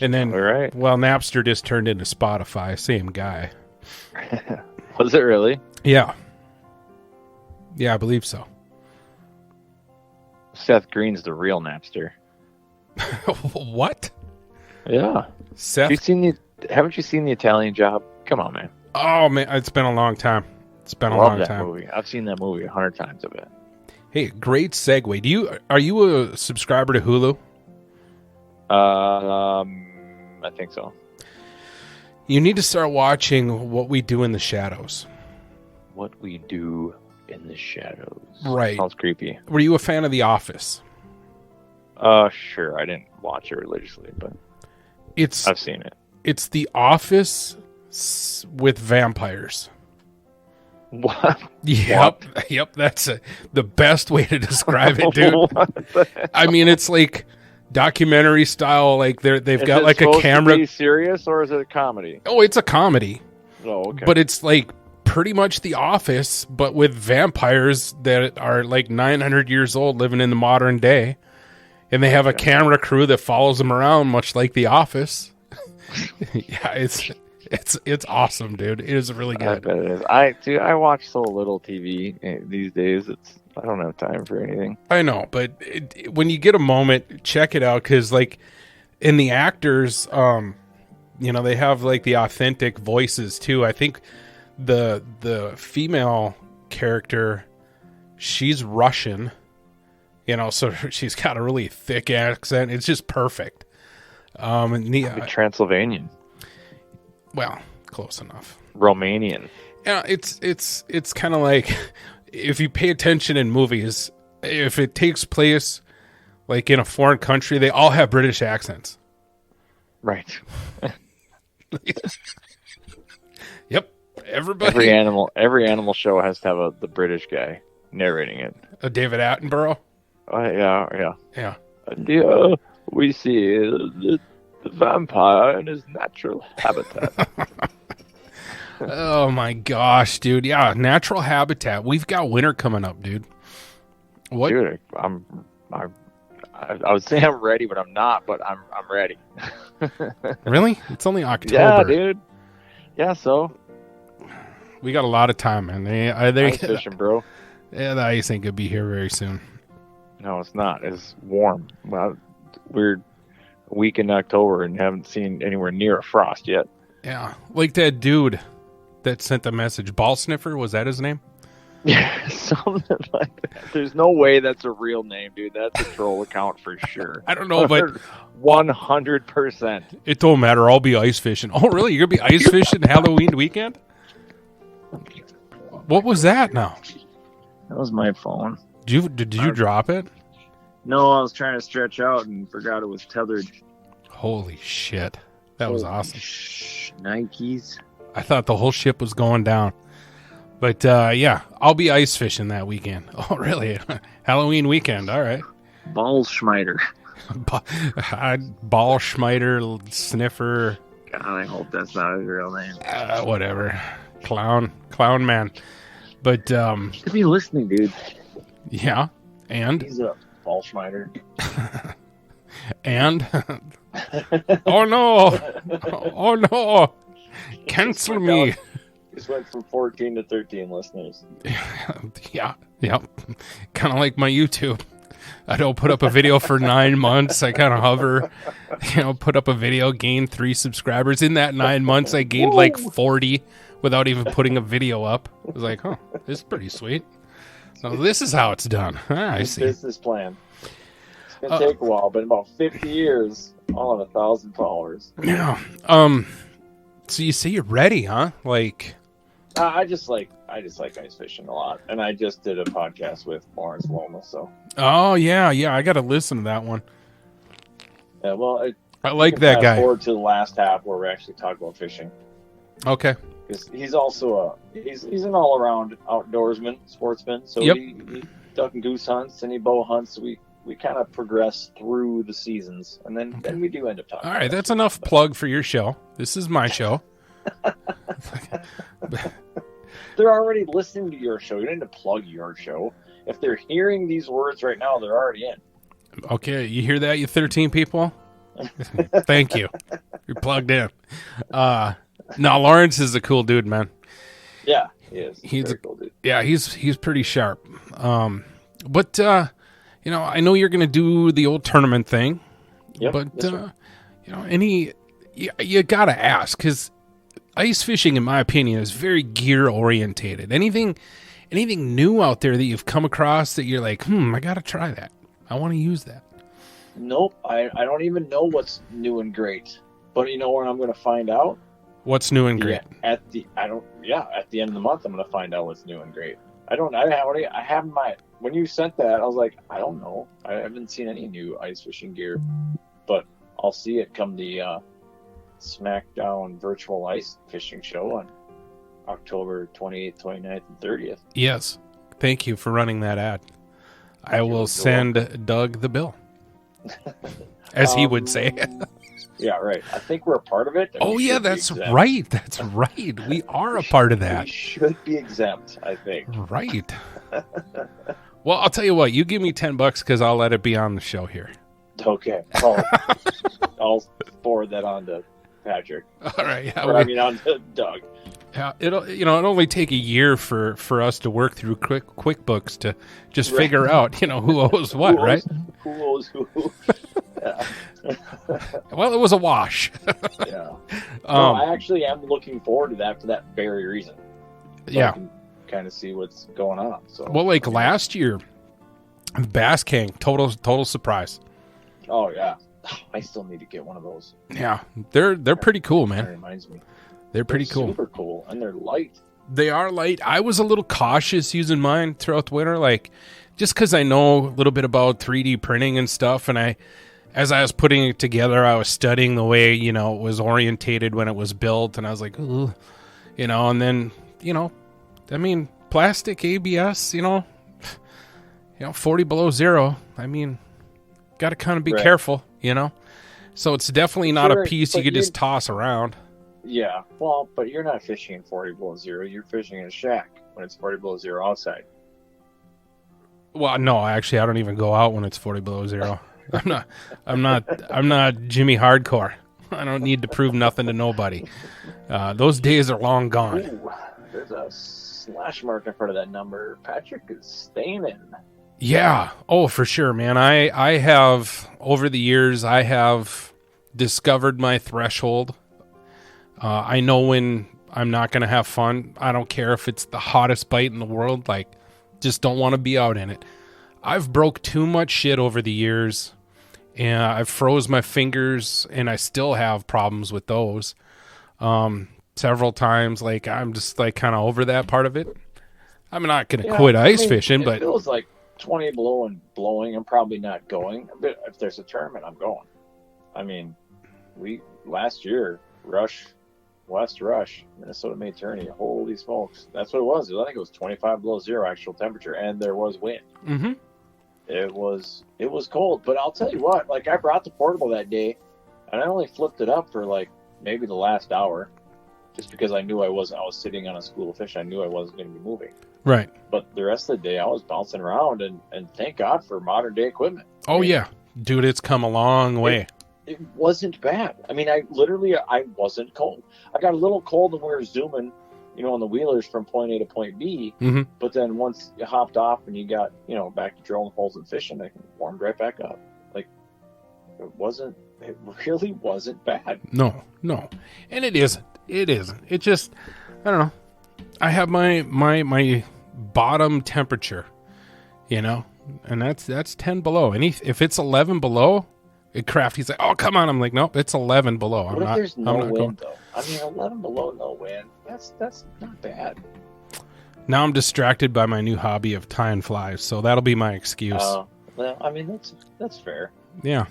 [SPEAKER 2] And then, well, Napster just turned into Spotify, same guy.
[SPEAKER 5] Was it really?
[SPEAKER 2] Yeah. Yeah, I believe so.
[SPEAKER 5] Seth Green's the real Napster.
[SPEAKER 2] What?
[SPEAKER 5] Yeah.
[SPEAKER 2] Seth?
[SPEAKER 5] Haven't you seen The Italian Job? Come on, man.
[SPEAKER 2] Oh, man, it's been a long time.
[SPEAKER 5] I love that movie. I've seen that movie 100 times of it.
[SPEAKER 2] Hey, great segue. Are you a subscriber to Hulu?
[SPEAKER 5] I think so.
[SPEAKER 2] You need to start watching What We Do in the Shadows.
[SPEAKER 5] What We Do in the Shadows.
[SPEAKER 2] Right.
[SPEAKER 5] Sounds creepy.
[SPEAKER 2] Were you a fan of The Office?
[SPEAKER 5] Sure. I didn't watch it religiously, but I've seen it.
[SPEAKER 2] It's The Office with vampires.
[SPEAKER 5] What?
[SPEAKER 2] Yep.
[SPEAKER 5] What?
[SPEAKER 2] Yep. That's the best way to describe it, dude. I mean, it's like documentary style. Like they've got like a camera.
[SPEAKER 5] To be serious, or is it a comedy?
[SPEAKER 2] Oh, it's a comedy.
[SPEAKER 5] Oh, okay.
[SPEAKER 2] But it's like pretty much The Office, but with vampires that are like 900 years old, living in the modern day, and they have a camera crew that follows them around, much like The Office. Yeah, it's awesome, dude. It is really good.
[SPEAKER 5] I bet it is. I watch so little TV these days. I don't have time for anything.
[SPEAKER 2] I know, but when you get a moment, check it out, because like in the actors, you know, they have like the authentic voices too. I think the female character, she's Russian, you know, so she's got a really thick accent. It's just perfect.
[SPEAKER 5] Transylvanian.
[SPEAKER 2] Well, close enough.
[SPEAKER 5] Romanian.
[SPEAKER 2] Yeah, it's kind of like if you pay attention in movies, if it takes place like in a foreign country, they all have British accents.
[SPEAKER 5] Right.
[SPEAKER 2] Yep. Everybody.
[SPEAKER 5] Every animal show has to have the British guy narrating it.
[SPEAKER 2] David Attenborough.
[SPEAKER 5] Yeah.
[SPEAKER 2] Yeah.
[SPEAKER 5] We see the vampire in his natural habitat.
[SPEAKER 2] Oh my gosh, dude. Yeah, natural habitat. We've got winter coming up, dude. What?
[SPEAKER 5] Dude, I would say I'm ready, but I'm not. But I'm ready.
[SPEAKER 2] Really? It's only October.
[SPEAKER 5] Yeah, dude. Yeah, so
[SPEAKER 2] we got a lot of time, man. They
[SPEAKER 5] ice fishing, bro.
[SPEAKER 2] Yeah, the ice ain't gonna be here very soon.
[SPEAKER 5] No, it's not. It's warm. Well, we're a week in October and haven't seen anywhere near a frost yet.
[SPEAKER 2] Yeah, like that dude that sent the message. Ball Sniffer, was that his name?
[SPEAKER 5] Yeah, something like that. There's no way that's a real name, dude. That's a troll account for sure.
[SPEAKER 2] I don't know, but
[SPEAKER 5] 100%.
[SPEAKER 2] It don't matter. I'll be ice fishing. Oh, really? You're gonna be ice fishing Halloween weekend? What was that now?
[SPEAKER 5] That was my phone.
[SPEAKER 2] Did you drop it?
[SPEAKER 5] No, I was trying to stretch out and forgot it was tethered.
[SPEAKER 2] Holy shit. That was awesome.
[SPEAKER 5] Nikes.
[SPEAKER 2] I thought the whole ship was going down. But yeah, I'll be ice fishing that weekend. Oh, really? Halloween weekend. All right.
[SPEAKER 5] Ballschmider.
[SPEAKER 2] Ballschmider, Sniffer.
[SPEAKER 5] God, I hope that's not his real name.
[SPEAKER 2] Whatever. Clown man. But
[SPEAKER 5] could be listening, dude.
[SPEAKER 2] Yeah. And
[SPEAKER 5] he's a Ballschmider.
[SPEAKER 2] And oh no. Cancel me.
[SPEAKER 5] Just went from 14 to 13 listeners.
[SPEAKER 2] Yeah. Kind of like my YouTube. I don't put up a video for 9 months. I kind of hover, put up a video, gain 3 subscribers. In that 9 months, I gained like 40 without even putting a video up. I was like, oh, this is pretty sweet. So this is how it's done. I see.
[SPEAKER 5] Business plan. It's going to take a while, but in about 50 years, I'll have 1,000 followers.
[SPEAKER 2] Yeah. So you say you're ready, huh? Like...
[SPEAKER 5] I just like ice fishing a lot, and I just did a podcast with Lawrence Loma. So.
[SPEAKER 2] Oh yeah, I got to listen to that one.
[SPEAKER 5] Yeah, well,
[SPEAKER 2] I like that guy.
[SPEAKER 5] Forward to the last half where we actually talk about fishing.
[SPEAKER 2] Okay.
[SPEAKER 5] Because he's also he's an all around outdoorsman, sportsman. So he duck and goose hunts and he bow hunts. We kind of progress through the seasons, and then we do end up talking.
[SPEAKER 2] All right, that's enough plug for your show. This is my show.
[SPEAKER 5] They're already listening to your show. You don't need to plug your show. If they're hearing these words right now, they're already in. Okay, you hear that, you 13 people? Thank you. You're plugged in. No, Lawrence is a cool dude, man. Yeah, he is. He's a cool dude. Yeah, he's pretty sharp. But I know you're gonna do the old tournament thing. Yep, but you gotta ask, because ice fishing, in my opinion, is very gear orientated. Anything new out there that you've come across that you're like, I gotta try that. I want to use that. Nope, I don't even know what's new and great. But you know where I'm going to find out? What's new and great? At the end of the month, I'm going to find out what's new and great. I have my, when you sent that, I was like, I don't know. I haven't seen any new ice fishing gear, but I'll see it come the SmackDown virtual ice fishing show on October 28th, 29th, and 30th. Yes. Thank you for running that ad. I will send Doug the bill, as he would say. Yeah, right. I think we're a part of it. Oh, yeah, that's right. That's right. We are a part of that. We should be exempt, I think. Right. Well, I'll tell you what. You give me $10 because I'll let it be on the show here. Okay. I'll forward that on to Patrick. All right. Yeah, on to Doug. Yeah, it'll only take a year for us to work through QuickBooks to just figure out who owes what, right? Who owes who? Yeah. Well, it was a wash. Yeah. I actually am looking forward to that for that very reason. So I can kind of see what's going on. So like last year, Bass King, total surprise. Oh yeah, I still need to get one of those. Yeah, they're pretty cool, man. That reminds me. They're pretty cool. Super cool, and they're light.
[SPEAKER 2] They are light. I was a little cautious using mine throughout the winter, like just because I know a little bit about 3D printing and stuff. And as I was putting it together, I was studying the way, it was orientated when it was built. And I was like, ooh, and then, I mean, plastic ABS, 40 below zero. I mean, got to kind of be careful, So it's definitely not a piece you could just toss around.
[SPEAKER 5] Yeah, well, but you're not fishing in 40 below zero. You're fishing in a shack when it's 40 below zero outside.
[SPEAKER 2] Well, no, I don't even go out when it's 40 below zero. I'm not Jimmy Hardcore. I don't need to prove nothing to nobody. Those days are long gone.
[SPEAKER 5] Ooh, there's a slash mark in front of that number. Patrick is staying in.
[SPEAKER 2] Yeah. Oh, for sure, man. I have, over the years, I have discovered my threshold. I know when I'm not going to have fun. I don't care if it's the hottest bite in the world. Like, just don't want to be out in it. I've broke too much shit over the years, and I've froze my fingers, and I still have problems with those. Several times, like, I'm just, like, kind of over that part of it. I'm not going to quit ice fishing, but...
[SPEAKER 5] It feels like 20 below and blowing. I'm probably not going. But if there's a tournament, I'm going. I mean, last year, West Rush, Minnesota May Tourney, holy smokes. That's what it was. I think it was 25 below zero actual temperature, and there was wind.
[SPEAKER 2] Mm-hmm.
[SPEAKER 5] It was cold, but I'll tell you what, like, I brought the portable that day, and I only flipped it up for, like, maybe the last hour, just because I knew I was sitting on a school of fish. I knew I wasn't going to be moving.
[SPEAKER 2] Right.
[SPEAKER 5] But the rest of the day, I was bouncing around, and thank God for modern day equipment.
[SPEAKER 2] Oh, yeah. Dude, it's come a long way.
[SPEAKER 5] It wasn't bad. I mean, I wasn't cold. I got a little cold when we were zooming, on the wheelers from point A to point B.
[SPEAKER 2] Mm-hmm.
[SPEAKER 5] But then once you hopped off and you got, back to drilling holes and fishing, I warmed right back up. Like, it really wasn't bad. No.
[SPEAKER 2] And it isn't. It just, I don't know. I have my bottom temperature, and that's 10 below. And if it's 11 below, Crafty's like, oh, come on. I'm like, nope, it's 11 below.
[SPEAKER 5] What if there's no wind, though? I mean, 11 below, no wind. That's not bad.
[SPEAKER 2] Now I'm distracted by my new hobby of tying flies, so that'll be my excuse.
[SPEAKER 5] Well, I mean, that's fair.
[SPEAKER 2] Yeah.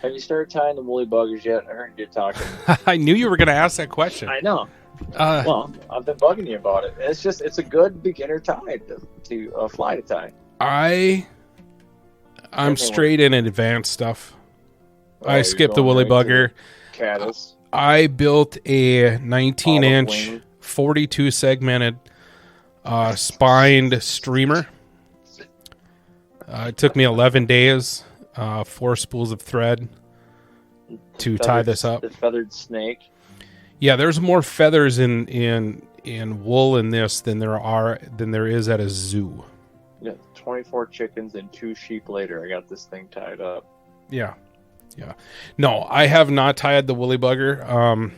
[SPEAKER 5] Have you started tying the woolly buggers yet? I heard you talking.
[SPEAKER 2] I knew you were going to ask that question.
[SPEAKER 5] I know. Well, I've been bugging you about it. It's a good beginner tie to fly to tie. I'm straight in advanced stuff. I skipped the woolly bugger. Caddis.
[SPEAKER 2] I built a 19-inch, 42 segmented spined streamer. It took me 11 days, 4 spools of thread to tie this up.
[SPEAKER 5] The feathered snake.
[SPEAKER 2] Yeah, there's more feathers in wool in this than there is at a zoo.
[SPEAKER 5] Yeah, 24 chickens and 2 sheep later, I got this thing tied up.
[SPEAKER 2] Yeah. No, I have not tied the woolly bugger.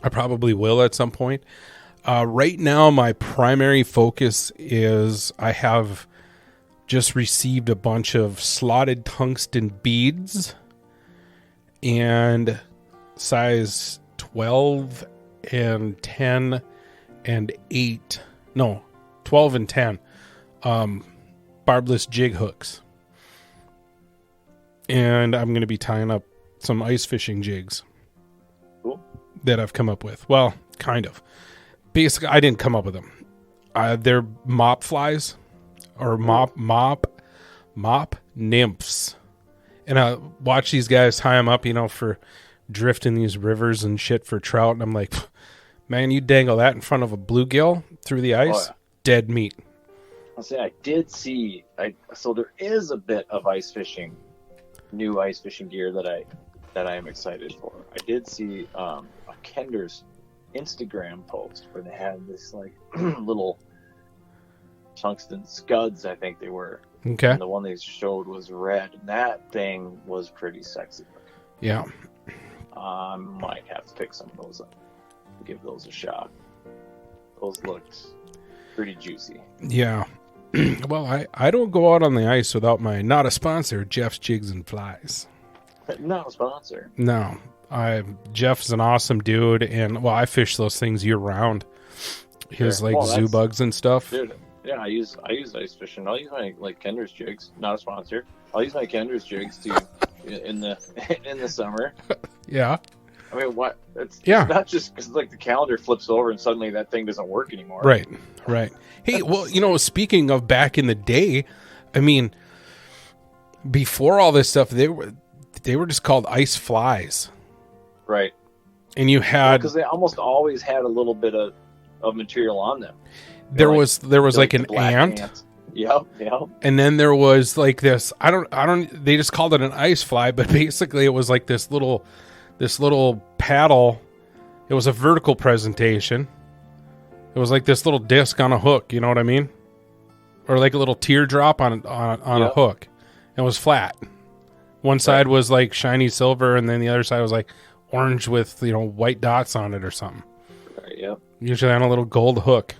[SPEAKER 2] I probably will at some point. Right now, my primary focus is I have just received a bunch of slotted tungsten beads and size 12 and 10 and 8. No, 12 and 10 barbless jig hooks. And I'm going to be tying up some ice fishing jigs.
[SPEAKER 5] Cool. That
[SPEAKER 2] I've come up with. Well, kind of. Basically, I didn't come up with them. They're mop flies or mop nymphs. And I watch these guys tie them up, for drifting these rivers and shit for trout. And I'm like, man, you dangle that in front of a bluegill through the ice, dead meat.
[SPEAKER 5] I'll say I did see. So there is a bit of new ice fishing gear that I am excited for. I did see a Kender's Instagram post where they had this like little tungsten scuds, I think they were.
[SPEAKER 2] Okay.
[SPEAKER 5] And the one they showed was red, and that thing was pretty sexy.
[SPEAKER 2] Yeah.
[SPEAKER 5] I might have to pick some of those up, give those a shot. Those looked pretty juicy.
[SPEAKER 2] Yeah. Well, I don't go out on the ice without my, not a sponsor, Jeff's Jigs and Flies.
[SPEAKER 5] Not a sponsor.
[SPEAKER 2] No. Jeff's an awesome dude, and, I fish those things year-round. his
[SPEAKER 5] Sure.
[SPEAKER 2] like
[SPEAKER 5] Well,
[SPEAKER 2] zoo
[SPEAKER 5] that's-
[SPEAKER 2] bugs and stuff.
[SPEAKER 5] Dude, yeah, I use ice fishing. I'll use my like Kender's jigs. Not a sponsor. I'll use my Kender's jigs to in the summer.
[SPEAKER 2] Yeah.
[SPEAKER 5] I mean, what? It's
[SPEAKER 2] Yeah.
[SPEAKER 5] not just because like the calendar flips over and suddenly that thing doesn't work anymore.
[SPEAKER 2] Right. Hey, well, speaking of back in the day, I mean, before all this stuff, they were just called ice flies,
[SPEAKER 5] Right.
[SPEAKER 2] and you had
[SPEAKER 5] Because they almost always had a little bit of material on them.
[SPEAKER 2] there
[SPEAKER 5] like-
[SPEAKER 2] was like
[SPEAKER 5] the
[SPEAKER 2] an
[SPEAKER 5] black
[SPEAKER 2] ant.
[SPEAKER 5] Yep.
[SPEAKER 2] And then there was like this. I don't. They just called it an ice fly, but basically it was like this little paddle. It was a vertical presentation. It was like this little disc on a hook. You know what I mean? Or like a little teardrop on a hook. It was flat. One side was like shiny silver, and then the other side was like orange with white dots on it or something.
[SPEAKER 5] Right. Yep.
[SPEAKER 2] Usually on a little gold hook.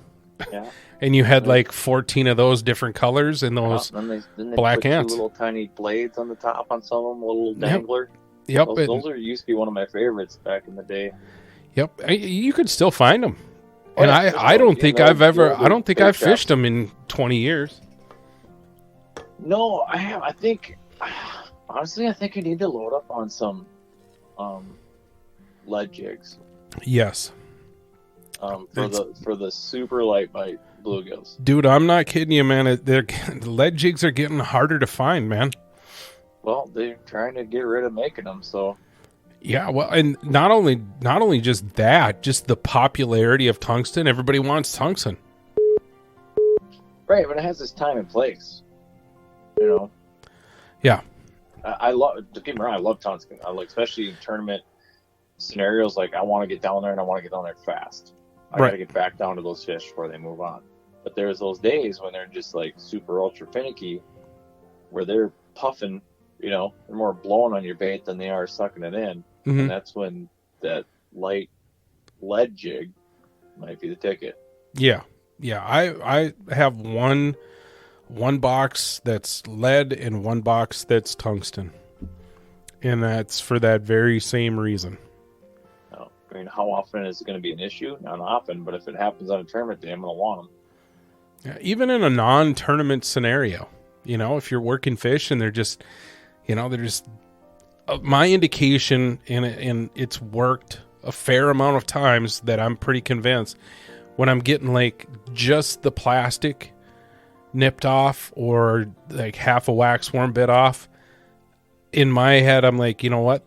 [SPEAKER 5] Yeah.
[SPEAKER 2] And you had like 14 of those different colors and those
[SPEAKER 5] Then they
[SPEAKER 2] black
[SPEAKER 5] put two
[SPEAKER 2] ants.
[SPEAKER 5] little tiny blades on the top on some of them, a little dangler.
[SPEAKER 2] Yep.
[SPEAKER 5] Those used to be one of my favorites back in the day.
[SPEAKER 2] Yep. You could still find them.
[SPEAKER 5] Oh,
[SPEAKER 2] And
[SPEAKER 5] yeah,
[SPEAKER 2] I don't think I've ever, I don't think
[SPEAKER 5] big
[SPEAKER 2] I've
[SPEAKER 5] shops.
[SPEAKER 2] fished them in 20 years.
[SPEAKER 5] No, I have. I think, honestly, I think I need to load up on some lead jigs
[SPEAKER 2] Yes.
[SPEAKER 5] for the super light bite bluegills.
[SPEAKER 2] Dude, I'm not kidding you, man. The lead jigs are getting harder to find, man.
[SPEAKER 5] Well, they're trying to get rid of making them, so
[SPEAKER 2] Yeah, well, and not only just that, just the popularity of tungsten. Everybody wants tungsten.
[SPEAKER 5] right. But it has this time and place,
[SPEAKER 2] Yeah.
[SPEAKER 5] I love. Don't get me wrong, I love tungsten. I like, especially in tournament scenarios. Like, I want to get down there and I want to get down there fast. I got to get back down to those fish before they move on. But there's those days when they're just like super ultra finicky, where they're puffing. They're more blowing on your bait than they are sucking it in,
[SPEAKER 2] Mhm.
[SPEAKER 5] and that's when that light lead jig might be the ticket.
[SPEAKER 2] Yeah. I have one box that's lead and one box that's tungsten, and that's for that very same reason.
[SPEAKER 5] No, I mean, how often is it going to be an issue? Not often, but if it happens on a tournament day, I'm going to want them.
[SPEAKER 2] Yeah, even in a non-tournament scenario, if you're working fish and they're just my indication, and it's worked a fair amount of times, that I'm pretty convinced when I'm getting like just the plastic nipped off or like half a wax worm bit off, in my head I'm like, you know what,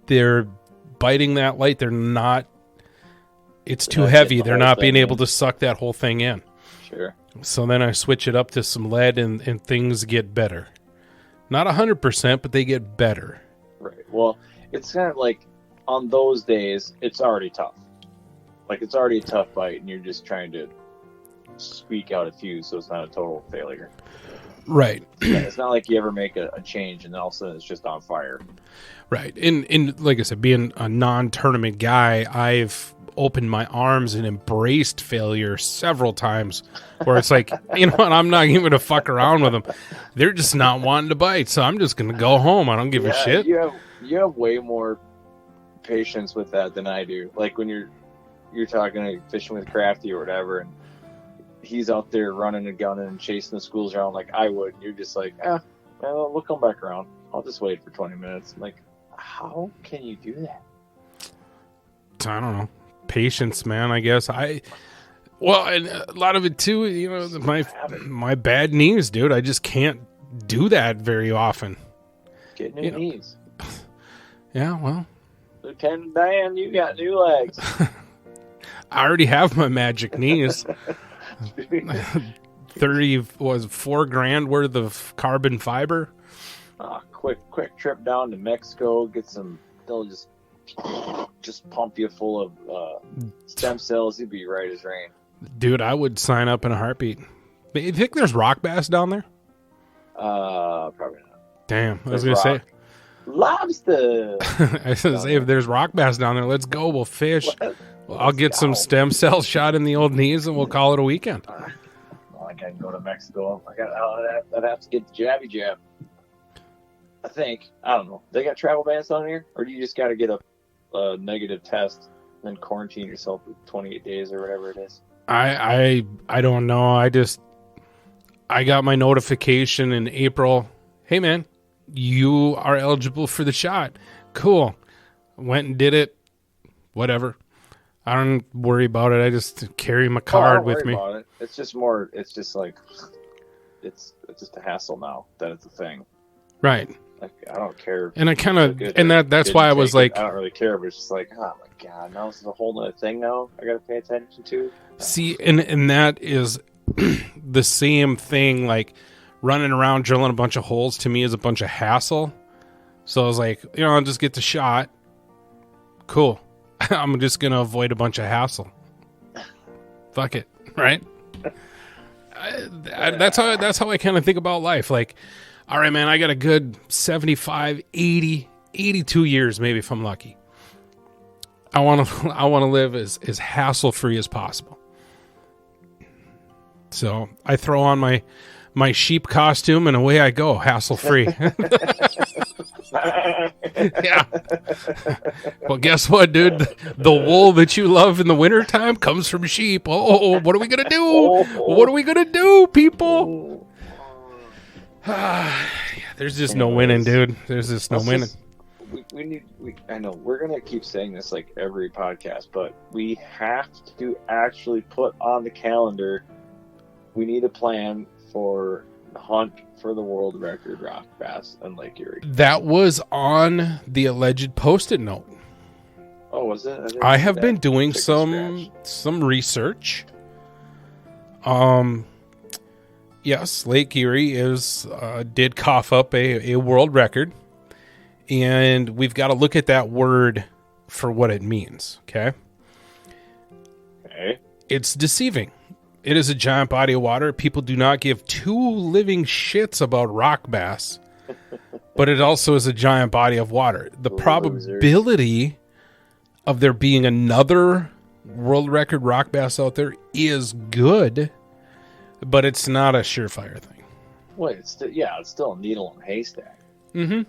[SPEAKER 2] they're biting that light, they're not, it's too
[SPEAKER 5] not
[SPEAKER 2] heavy,
[SPEAKER 5] getting the
[SPEAKER 2] they're
[SPEAKER 5] whole
[SPEAKER 2] not being
[SPEAKER 5] thing
[SPEAKER 2] able
[SPEAKER 5] in.
[SPEAKER 2] to suck that whole thing in.
[SPEAKER 5] Sure.
[SPEAKER 2] So then I switch it up to some lead, and things get better. Not 100%, but they get better.
[SPEAKER 5] Right. Well, it's kind of like on those days, it's already tough. Like, it's already a tough bite, and you're just trying to squeak out a few, so it's not a total failure.
[SPEAKER 2] Right.
[SPEAKER 5] It's not like you ever make a change and then all of a sudden it's just on fire.
[SPEAKER 2] Right. And like I said, being a non-tournament guy, I've opened my arms and embraced failure several times, where it's like, you know what, I'm not even going to fuck around with them. They're just not wanting to bite, so I'm just going to go home. I don't give a shit.
[SPEAKER 5] You have way more patience with that than I do. Like when you're talking like, fishing with Crafty or whatever, and he's out there running and gunning and chasing the schools around like I would. You're just like, well, we'll come back around. I'll just wait for 20 minutes. I'm like, how can you do that?
[SPEAKER 2] I don't know. Patience, man, I guess. And a lot of it too, my bad knees, dude. I just can't do that very often.
[SPEAKER 5] Get new knees.
[SPEAKER 2] Yeah, well.
[SPEAKER 5] Lieutenant Dan, you got new legs.
[SPEAKER 2] I already have my magic knees. 4 grand worth of carbon fiber.
[SPEAKER 5] Quick trip down to Mexico, get some, they'll just pump you full of stem cells. You'd be right as rain.
[SPEAKER 2] Dude, I would sign up in a heartbeat. You think there's rock bass down there?
[SPEAKER 5] Probably not.
[SPEAKER 2] Damn, I was going to say.
[SPEAKER 5] Lobster!
[SPEAKER 2] I was going to say, if there's rock bass down there, let's go. We'll fish. I'll get some stem cells shot in the old knees, and we'll call it a weekend.
[SPEAKER 5] I can go to Mexico. I'd have to get the jabby jab. I think. I don't know. They got travel bans on here? Or do you just got to get a negative test and then quarantine yourself for 28 days or whatever it is?
[SPEAKER 2] I don't know. I got my notification in April. Hey man, you are eligible for the shot. Cool. Went and did it. Whatever. I don't worry about it. I just carry my card with me.
[SPEAKER 5] About it. It's just more. It's just like it's just a hassle now that it's a thing.
[SPEAKER 2] Right.
[SPEAKER 5] Like I don't care.
[SPEAKER 2] And I kind of that's why I was like,
[SPEAKER 5] I don't really care. But it's just like, oh my god, now this is a whole other thing. Now I got to pay attention to.
[SPEAKER 2] See, and that is the same thing. Like running around drilling a bunch of holes to me is a bunch of hassle. So I was like, I'll just get the shot. Cool. I'm just gonna avoid a bunch of hassle. Fuck it, right? That's how I kind of think about life. Like, all right, man, I got a good 75, 80, 82 years, maybe if I'm lucky. I want to live as hassle free as possible. So I throw on my sheep costume and away I go, hassle free. Yeah. Well, guess what, dude? The wool that you love in the wintertime comes from sheep. Oh, what are we gonna do? What are we gonna do, people? There's just no winning, dude. There's just no winning.
[SPEAKER 5] I know we're gonna keep saying this like every podcast, but we have to actually put on the calendar. We need a plan for the hunt for the world record rock bass in Lake Erie.
[SPEAKER 2] That was on the alleged Post-it note.
[SPEAKER 5] Oh, was it?
[SPEAKER 2] I have been doing some research. Yes, Lake Erie did cough up a world record, and we've got to look at that word for what it means. Okay. It's deceiving. It is a giant body of water. People do not give two living shits about rock bass, but it also is a giant body of water. The probability of there being another world record rock bass out there is good, but it's not a surefire thing.
[SPEAKER 5] Well, it's still a needle in a haystack.
[SPEAKER 2] Mm-hmm.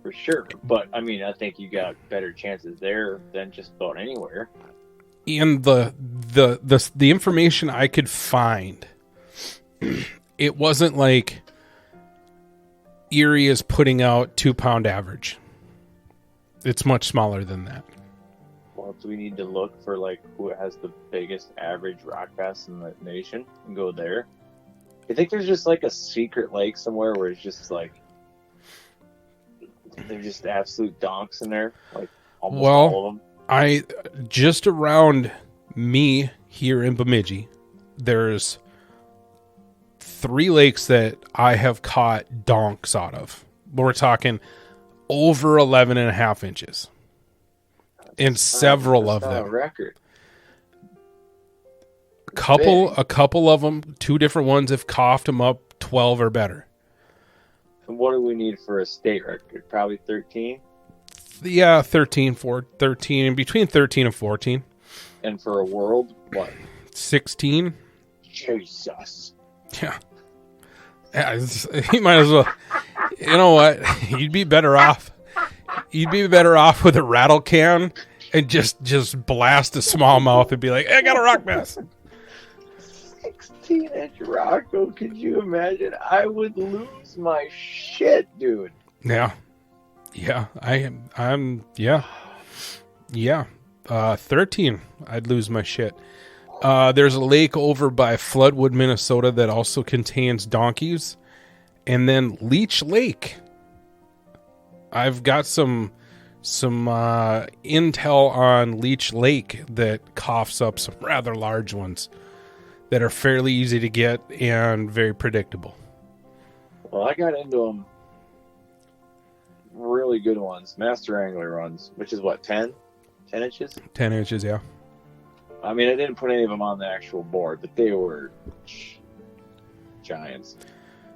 [SPEAKER 5] For sure. But, I mean, I think you got better chances there than just about anywhere.
[SPEAKER 2] And the information I could find, it wasn't like Erie is putting out 2 pound average. It's much smaller than that.
[SPEAKER 5] Well, do we need to look for like who has the biggest average rock bass in the nation and go there? I think there's just like a secret lake somewhere where it's just like they're just absolute donks in there, like almost all of them.
[SPEAKER 2] Just around me here in Bemidji, there's 3 lakes that I have caught donks out of. We're talking over 11 and a half inches. And several of them.
[SPEAKER 5] Record.
[SPEAKER 2] A couple of them, 2 different ones have coughed them up 12 or better.
[SPEAKER 5] And what do we need for a state record? Probably 13?
[SPEAKER 2] Yeah, 13, and between 13 and 14.
[SPEAKER 5] And for a world, what?
[SPEAKER 2] 16.
[SPEAKER 5] Jesus.
[SPEAKER 2] Yeah. You might as well. You know what? You'd be better off. You'd be better off with a rattle can and just blast a smallmouth and be like, hey, I got a rock bass.
[SPEAKER 5] 16-inch Rocco, could you imagine? I would lose my shit, dude.
[SPEAKER 2] Yeah. Yeah, yeah. 13, I'd lose my shit. There's a lake over by Floodwood, Minnesota that also contains donkeys. And then Leech Lake. I've got some intel on Leech Lake that coughs up some rather large ones that are fairly easy to get and very predictable.
[SPEAKER 5] Well, I got into them. Really good ones, master angler ones, which is what, 10 inches?
[SPEAKER 2] 10 inches, yeah.
[SPEAKER 5] I mean, I didn't put any of them on the actual board, but they were giants.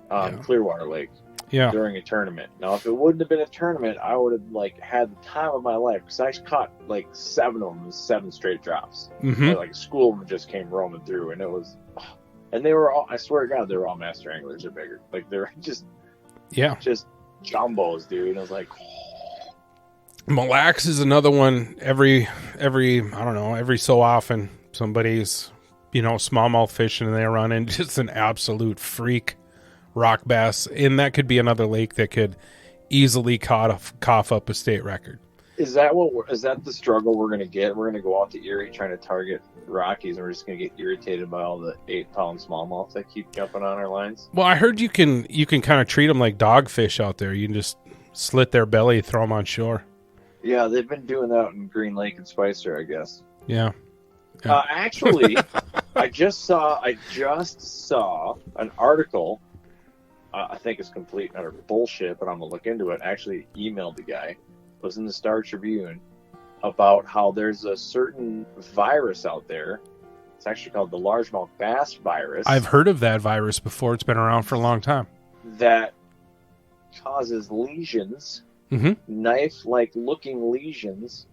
[SPEAKER 5] Clearwater Lake.
[SPEAKER 2] Yeah.
[SPEAKER 5] During a tournament. Now, if it wouldn't have been a tournament, I would have had the time of my life because I caught 7 of them in 7 straight drops.
[SPEAKER 2] Mm-hmm.
[SPEAKER 5] A school of them just came roaming through, and it was, and they were all. I swear to God, they were all master anglers or bigger. They're just jumbos, dude. I was like,
[SPEAKER 2] Mille Lacs is another one every I don't know, every so often somebody's, smallmouth fishing and they run into just an absolute freak rock bass, and that could be another lake that could easily cough up a state record.
[SPEAKER 5] Is that the struggle we're going to get? We're going to go out to Erie trying to target Rockies, and we're just going to get irritated by all the 8-pound smallmouth that keep jumping on our lines?
[SPEAKER 2] Well, I heard you can kind of treat them like dogfish out there. You can just slit their belly, throw them on shore.
[SPEAKER 5] Yeah, they've been doing that in Green Lake and Spicer, I guess.
[SPEAKER 2] Yeah.
[SPEAKER 5] Actually, I just saw an article. I think it's complete utter bullshit, but I'm gonna look into it. I actually emailed the guy. It was in the Star Tribune about how there's a certain virus out there. It's actually called the largemouth bass virus.
[SPEAKER 2] I've heard of that virus before. It's been around for a long time.
[SPEAKER 5] That causes lesions, knife-like looking lesions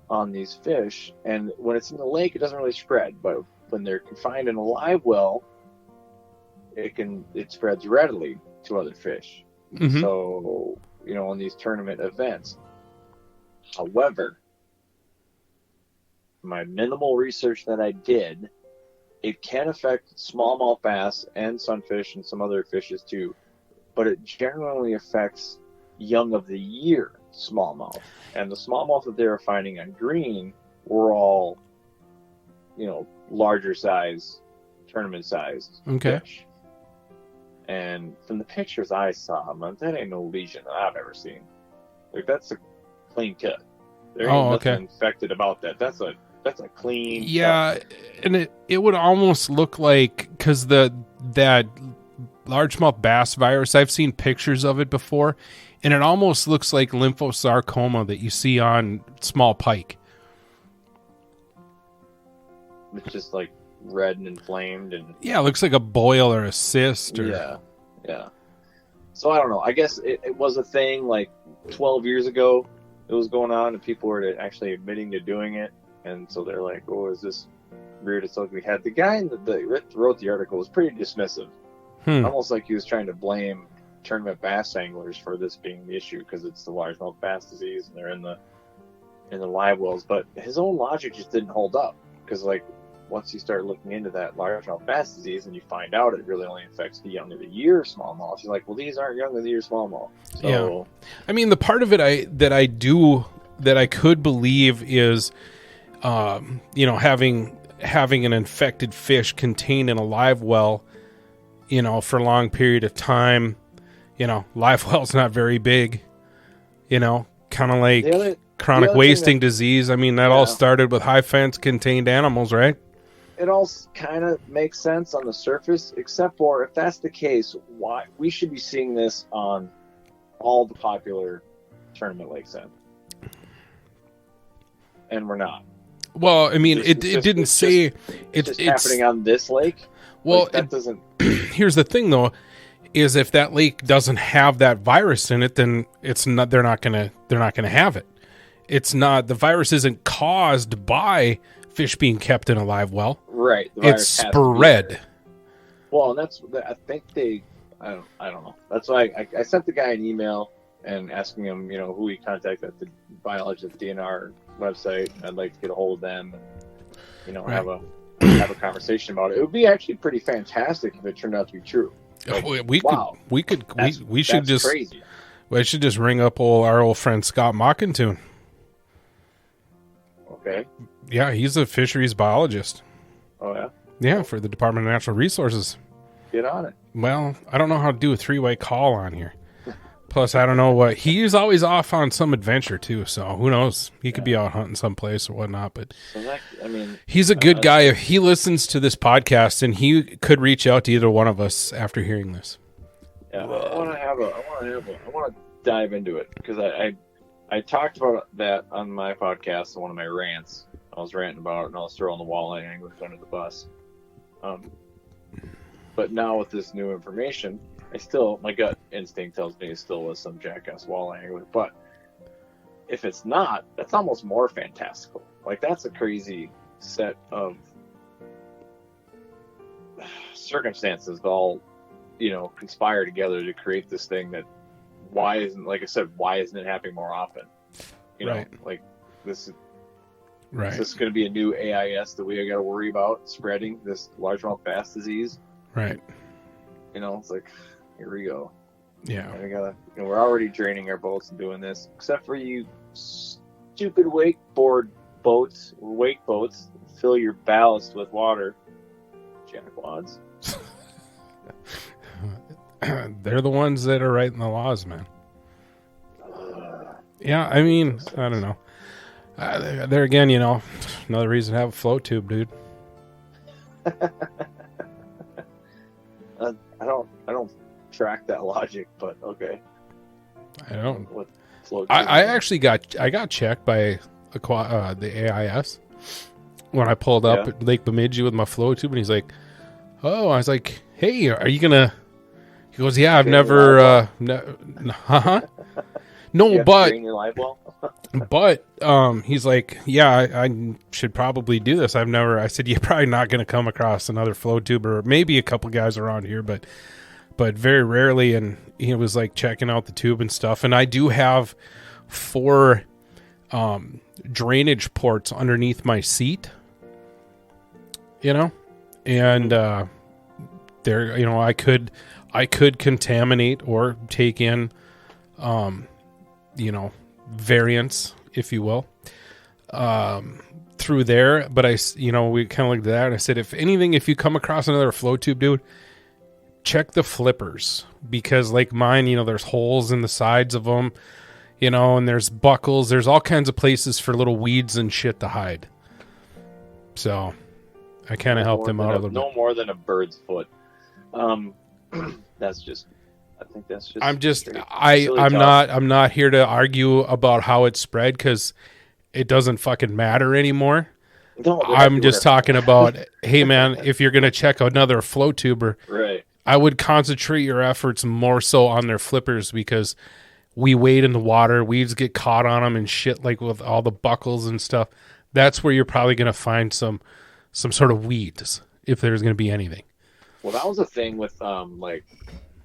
[SPEAKER 5] on these fish. And when it's in the lake, it doesn't really spread. But when they're confined in a live well, it spreads readily to other fish. So, in these tournament events. However, my minimal research that I did, it can affect smallmouth bass and sunfish and some other fishes too, but it generally affects young of the year smallmouth. And the smallmouth that they were finding on green were all, larger size, tournament sized fish. And from the pictures I saw, that ain't no lesion that I've ever seen. Like, that's a clean cut. There ain't nothing infected about that. That's a clean cut.
[SPEAKER 2] And it would almost look like, because that largemouth bass virus, I've seen pictures of it before, and it almost looks like lymphosarcoma that you see on small pike.
[SPEAKER 5] It's just like red and inflamed, and
[SPEAKER 2] it looks like a boil or a cyst. Or...
[SPEAKER 5] Yeah. So I don't know. I guess it was a thing like 12 years ago. It was going on, and people were actually admitting to doing it, and so they're like, "Oh, is this weirdest look we had?" The guy that wrote the article was pretty dismissive, almost like he was trying to blame tournament bass anglers for this being the issue because it's the largemouth bass disease and they're in the live wells. But his own logic just didn't hold up, because once you start looking into that largemouth bass disease and you find out it really only affects the young of the year smallmouth, you're like, well, these aren't young of the year smallmouth. So,
[SPEAKER 2] I mean, the part of it that I could believe is, having an infected fish contained in a live well, for a long period of time. Live well's not very big. Kind of like chronic wasting disease. I mean, that all started with high fence contained animals, right?
[SPEAKER 5] It all kind of makes sense on the surface, except for if that's the case, why we should be seeing this on all the popular tournament lakes then. And we're not.
[SPEAKER 2] Well, I mean, it didn't say
[SPEAKER 5] it's happening on this lake.
[SPEAKER 2] Well,
[SPEAKER 5] that doesn't.
[SPEAKER 2] Here's the thing, though, is if that lake doesn't have that virus in it, then it's not. They're not gonna have it. It's not. The virus isn't caused by fish being kept in a live well.
[SPEAKER 5] Right.
[SPEAKER 2] It's spread.
[SPEAKER 5] Well, and I think I don't know. That's why I sent the guy an email and asking him, who he contacted at the biology at the DNR website. I'd like to get a hold of them and, have a conversation about it. It would be actually pretty fantastic if it turned out to be true. Like,
[SPEAKER 2] we should just
[SPEAKER 5] crazy.
[SPEAKER 2] We should just ring up our old friend Scott Mockington.
[SPEAKER 5] Okay.
[SPEAKER 2] Yeah, he's a fisheries biologist.
[SPEAKER 5] Oh yeah.
[SPEAKER 2] Yeah, for the Department of Natural Resources.
[SPEAKER 5] Get on it.
[SPEAKER 2] Well, I don't know how to do a 3-way call on here. Plus, I don't know what he's always off on some adventure too. So who knows? He could be out hunting someplace or whatnot. But he's a good guy. If he listens to this podcast, and he could reach out to either one of us after hearing this.
[SPEAKER 5] Yeah, I want to dive into it because I talked about that on my podcast, one of my rants. I was ranting about it, and I was throwing the walleye anglers under the bus. But now with this new information, my gut instinct tells me it still was some jackass walleye angler. But if it's not, that's almost more fantastical. Like, that's a crazy set of circumstances that all, conspire together to create this thing that, why isn't it happening more often?
[SPEAKER 2] Right.
[SPEAKER 5] Like, this is,
[SPEAKER 2] Right.
[SPEAKER 5] Is this going to be a new AIS that we got to worry about spreading this largemouth bass disease?
[SPEAKER 2] Right.
[SPEAKER 5] It's like, here we go.
[SPEAKER 2] Yeah.
[SPEAKER 5] And we gotta, we're already draining our boats and doing this, except for you stupid wake boats, fill your ballast with water, jackwads.
[SPEAKER 2] They're the ones that are writing the laws, man. Yeah, I mean, I don't know. There again, another reason to have a float tube, dude.
[SPEAKER 5] I don't track that logic, but okay.
[SPEAKER 2] I don't.
[SPEAKER 5] What float tube?
[SPEAKER 2] I actually got checked by the AIS when I pulled up at Lake Bemidji with my float tube, and he's like, "Oh," I was like, "Hey, are you gonna?" He goes, "Yeah, I've never." No, but he's like, "Yeah, I should probably do this. I've never." I said, "You're probably not going to come across another float tube, or maybe a couple guys around here, but very rarely." And he was like checking out the tube and stuff. And I do have 4 drainage ports underneath my seat, and there, I could contaminate or take in, variants, if you will, through there. But we kind of looked at that and I said, if anything, if you come across another float tube, dude, check the flippers, because like mine, there's holes in the sides of them, and there's buckles, there's all kinds of places for little weeds and shit to hide. So I kind of helped them out a little bit.
[SPEAKER 5] No more than a bird's foot. That's just, I think that's just.
[SPEAKER 2] I'm not here to argue about how it's spread, because it doesn't fucking matter anymore.
[SPEAKER 5] No,
[SPEAKER 2] I'm just talking about, hey man, if you're gonna check another float tuber,
[SPEAKER 5] right,
[SPEAKER 2] I would concentrate your efforts more so on their flippers, because we wade in the water, weeds get caught on them and shit, like with all the buckles and stuff. That's where you're probably gonna find some sort of weeds, if there's gonna be anything.
[SPEAKER 5] Well, that was a thing with like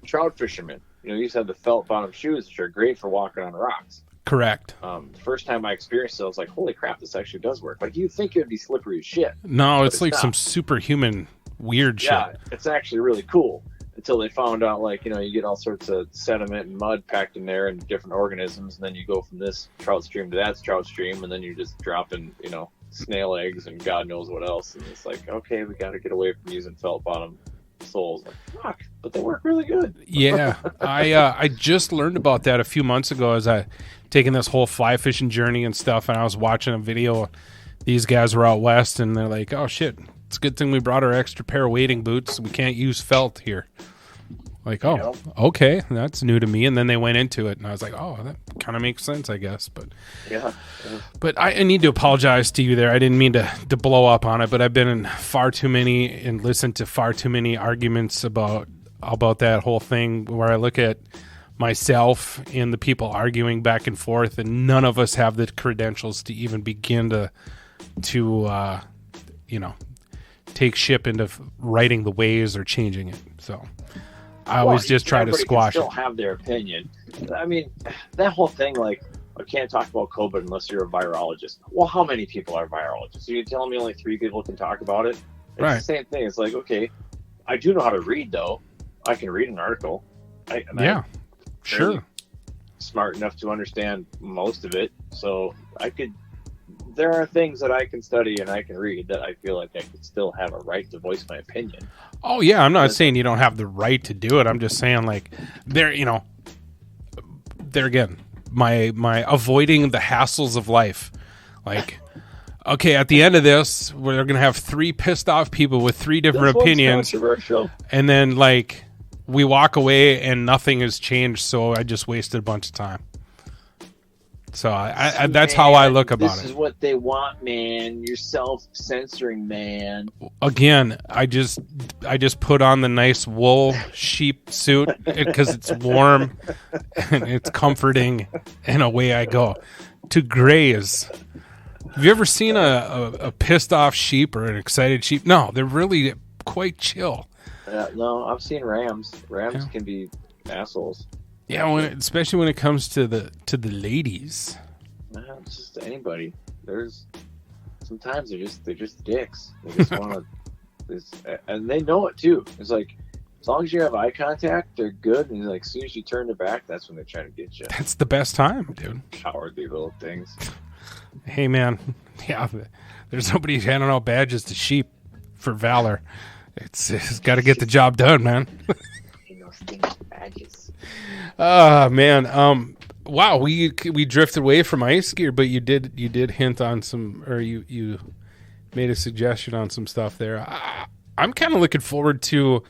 [SPEAKER 5] trout fishermen. You used to have the felt bottom shoes, which are great for walking on rocks.
[SPEAKER 2] Correct.
[SPEAKER 5] The first time I experienced it, I was like, holy crap, this actually does work. Like, you'd think it would be slippery as shit.
[SPEAKER 2] No, it's like some superhuman weird shit.
[SPEAKER 5] Yeah, it's actually really cool. Until they found out, like, you get all sorts of sediment and mud packed in there and different organisms, and then you go from this trout stream to that trout stream, and then you're just dropping, snail eggs and God knows what else. And it's like, okay, we got to get away from using felt bottom soles. Like, fuck, but they work really good.
[SPEAKER 2] Yeah, I just learned about that a few months ago as I taking this whole fly fishing journey and stuff, and I was watching a video. These guys were out west, and they're like, "Oh shit, it's a good thing we brought our extra pair of wading boots. We can't use felt here." Like, oh, okay, that's new to me. And then they went into it, and I was like, oh, that kind of makes sense, I guess. But
[SPEAKER 5] yeah.
[SPEAKER 2] But I need to apologize to you there. I didn't mean to blow up on it, but I've been in far too many and listened to far too many arguments about that whole thing, where I look at myself and the people arguing back and forth, and none of us have the credentials to even begin to take ship into writing the ways or changing it. So I always just try to squash it.
[SPEAKER 5] Still have their opinion. I mean, that whole thing, like, I can't talk about COVID unless you're a virologist. Well, how many people are virologists? Are you telling me only 3 people can talk about it? It's
[SPEAKER 2] right.
[SPEAKER 5] The same thing. It's like, okay, I do know how to read, though. I can read an article. I'm
[SPEAKER 2] sure.
[SPEAKER 5] Smart enough to understand most of it. So there are things that I can study and I can read that I feel like I could still have a right to voice my opinion.
[SPEAKER 2] Oh yeah, I'm not saying you don't have the right to do it. I'm just saying, like, there again, my avoiding the hassles of life. Like, okay, at the end of this, we're gonna have 3 pissed off people with 3 different opinions,
[SPEAKER 5] controversial.
[SPEAKER 2] And then like we walk away and nothing has changed. So I just wasted a bunch of time. So that's how I look about it.
[SPEAKER 5] This is what they want, man. You're self-censoring, man.
[SPEAKER 2] Again, I just put on the nice wool sheep suit because it's warm and it's comforting, and away I go to graze. Have you ever seen a pissed off sheep or an excited sheep? No, they're really quite chill.
[SPEAKER 5] No, I've seen rams. Rams can be assholes.
[SPEAKER 2] Yeah, especially when it comes to the ladies.
[SPEAKER 5] It's just anybody. There's sometimes they're just dicks. They just want to, and they know it too. It's like, as long as you have eye contact, they're good. And like, as soon as you turn their back, that's when they're trying to get you.
[SPEAKER 2] That's the best time, dude.
[SPEAKER 5] Cowardly little things.
[SPEAKER 2] Hey, man. Yeah, there's nobody handing out badges to sheep for valor. It's got to get the job done, man.
[SPEAKER 5] Badges.
[SPEAKER 2] Man. Wow, we drifted away from ice gear, but you did hint on some, or you made a suggestion on some stuff there. I'm kind of looking forward to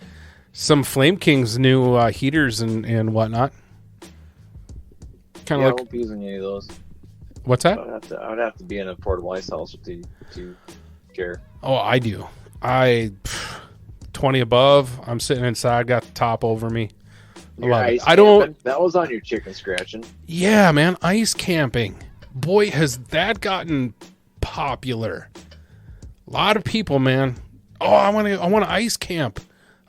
[SPEAKER 2] some Flame King's new heaters and whatnot.
[SPEAKER 5] I won't be using any of those.
[SPEAKER 2] What's that?
[SPEAKER 5] I would have to be in a portable ice house to share.
[SPEAKER 2] Oh, I do. 20 above. I'm sitting inside, got the top over me. I don't.
[SPEAKER 5] That was on your chicken scratching.
[SPEAKER 2] Yeah, man, ice camping. Boy, has that gotten popular. A lot of people, man. Oh, I want to ice camp.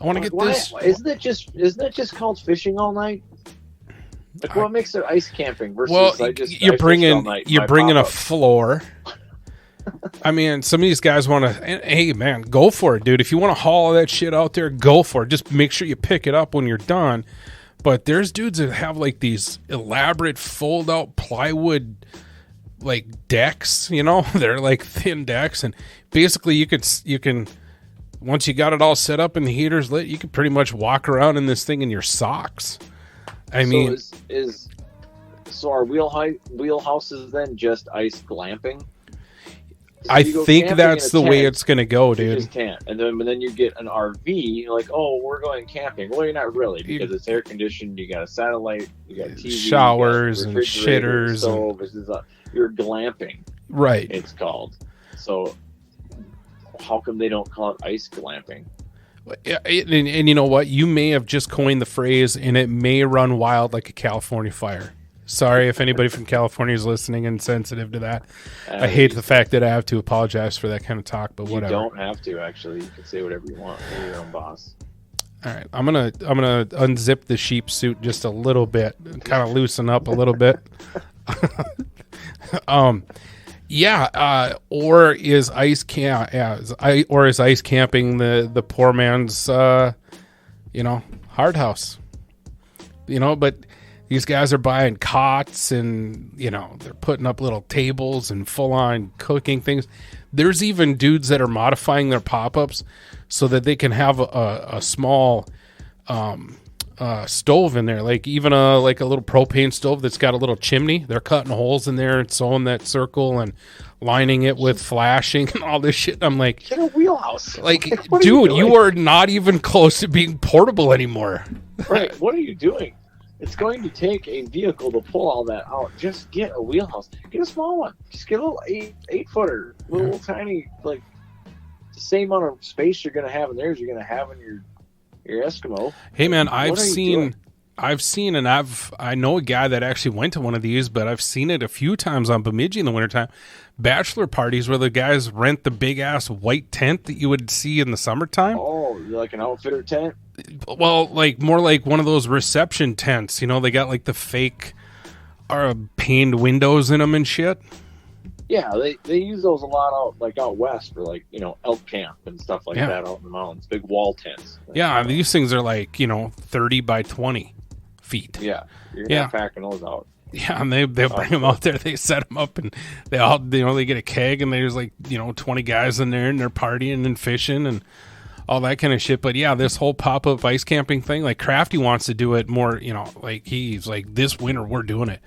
[SPEAKER 2] I want to get this.
[SPEAKER 5] Isn't it just called fishing all night? Like, what makes it ice camping versus
[SPEAKER 2] you're bringing a floor. I mean, some of these guys want to. Hey, man, go for it, dude. If you want to haul all that shit out there, go for it. Just make sure you pick it up when you're done. But there's dudes that have like these elaborate fold-out plywood like decks. You know, they're like thin decks, and basically you can. Once you got it all set up and the heater's lit, you can pretty much walk around in this thing in your socks. I mean,
[SPEAKER 5] so are wheelhouses then just ice glamping? So
[SPEAKER 2] I think that's the way it's going to go, dude.
[SPEAKER 5] You just tent. And then you get an RV, you're like, oh, we're going camping. Well, you're not really, because it's air conditioned, you got a satellite, you got TV,
[SPEAKER 2] showers and shitters.
[SPEAKER 5] You're glamping.
[SPEAKER 2] Right.
[SPEAKER 5] It's called. So how come they don't call it ice glamping?
[SPEAKER 2] And you know what? You may have just coined the phrase, and it may run wild like a California fire. Sorry if anybody from California is listening and sensitive to that. I hate the fact that I have to apologize for that kind of talk, but whatever.
[SPEAKER 5] You don't have to, actually. You can say whatever you want. You're your own boss.
[SPEAKER 2] All right, I'm gonna unzip the sheep suit just a little bit, kind of loosen up a little bit. Or is ice camping the poor man's hard house? But these guys are buying cots and they're putting up little tables and full on cooking things. There's even dudes that are modifying their pop-ups so that they can have a small stove in there, like even a little propane stove that's got a little chimney. They're cutting holes in there and sewing that circle and lining it with flashing and all this shit. I'm like,
[SPEAKER 5] get a wheelhouse.
[SPEAKER 2] Like, dude, you are not even close to being portable anymore.
[SPEAKER 5] Right. What are you doing? It's going to take a vehicle to pull all that out. Just get a wheelhouse. Get a small one. Just get a little 8-footer, little tiny, like the same amount of space you're going to have in theirs. You're going to have in your Eskimo. Hey man, I know a guy that actually went to one of these, but I've seen it a few times on Bemidji in the wintertime. Bachelor parties where the guys rent the big ass white tent that you would see in the summertime. Oh, like an outfitter tent?
[SPEAKER 2] Well, like more like one of those reception tents. They got like the fake paned windows in them and shit.
[SPEAKER 5] Yeah, they use those a lot out west for elk camp and stuff like that out in the mountains. Big wall tents.
[SPEAKER 2] Yeah, these things are like 30 by 20 feet.
[SPEAKER 5] Yeah, you're not packing those out.
[SPEAKER 2] Yeah, and they bring them out there. They set them up, and they all they get a keg, and there's 20 guys in there, and they're partying and fishing and all that kind of shit. But yeah, this whole pop-up ice camping thing, like Crafty wants to do it more. He's like, this winter we're doing it.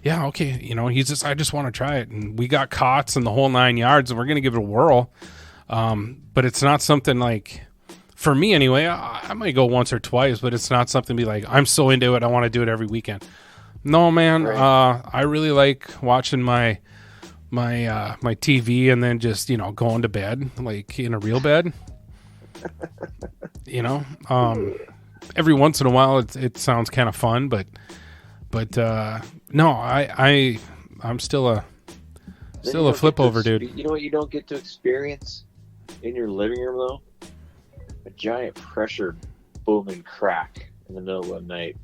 [SPEAKER 2] Yeah, okay. I just want to try it. And we got cots and the whole 9 yards, and we're going to give it a whirl. But it's not something for me anyway, I might go once or twice, but it's not something to be like, I'm so into it, I want to do it every weekend. No, man. Right. I really like watching my TV and then just, going to bed, like in a real bed. Every once in a while it sounds kind of fun, but no, I'm still a flip over, dude.
[SPEAKER 5] You know what you don't get to experience in your living room though? A giant pressure booming crack in the middle of the night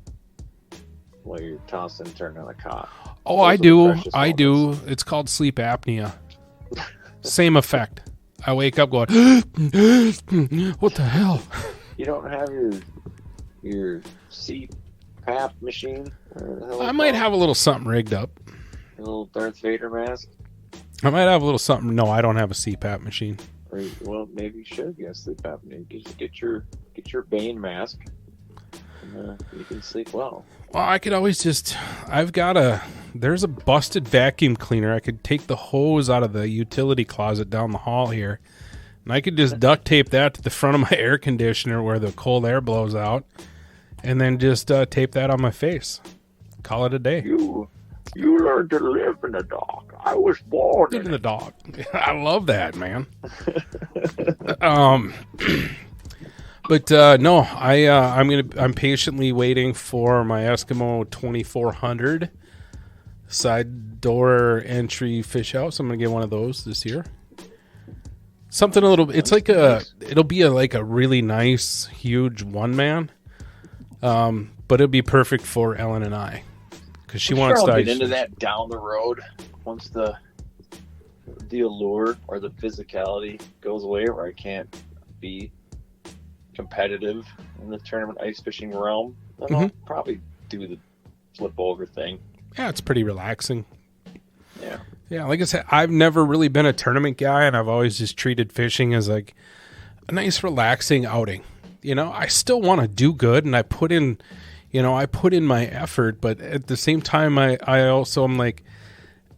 [SPEAKER 5] while you're tossing and turning on a cot.
[SPEAKER 2] Oh, I do. It's called sleep apnea. Same effect. I wake up going, what the hell?
[SPEAKER 5] You don't have your CPAP machine?
[SPEAKER 2] I might have a little something rigged up.
[SPEAKER 5] A little Darth Vader mask?
[SPEAKER 2] I might have a little something. No, I don't have a CPAP machine.
[SPEAKER 5] Or, well, maybe you should get a CPAP machine. Just get your Bane mask, and you can sleep well.
[SPEAKER 2] Well, I could always just... There's a busted vacuum cleaner. I could take the hose out of the utility closet down the hall here, and I could just duct tape that to the front of my air conditioner where the cold air blows out, and then just tape that on my face. Call it a day.
[SPEAKER 5] You learned to live in the dark. I was born
[SPEAKER 2] in the dark. I love that, man. But no, I'm patiently waiting for my Eskimo 2400 side door entry fish house. I'm gonna get one of those this year. Something a little. It's like it'll be like a really nice, huge one man. But it'll be perfect for Ellen and I because she wants to
[SPEAKER 5] get into that down the road once the allure or the physicality goes away, where I can't be competitive in the tournament ice fishing realm. Then I'll probably do the flip over thing.
[SPEAKER 2] Yeah, it's pretty relaxing.
[SPEAKER 5] Yeah,
[SPEAKER 2] like I said, I've never really been a tournament guy, and I've always just treated fishing as like a nice relaxing outing. You know, I still want to do good, and I put in my effort, but at the same time I also am like,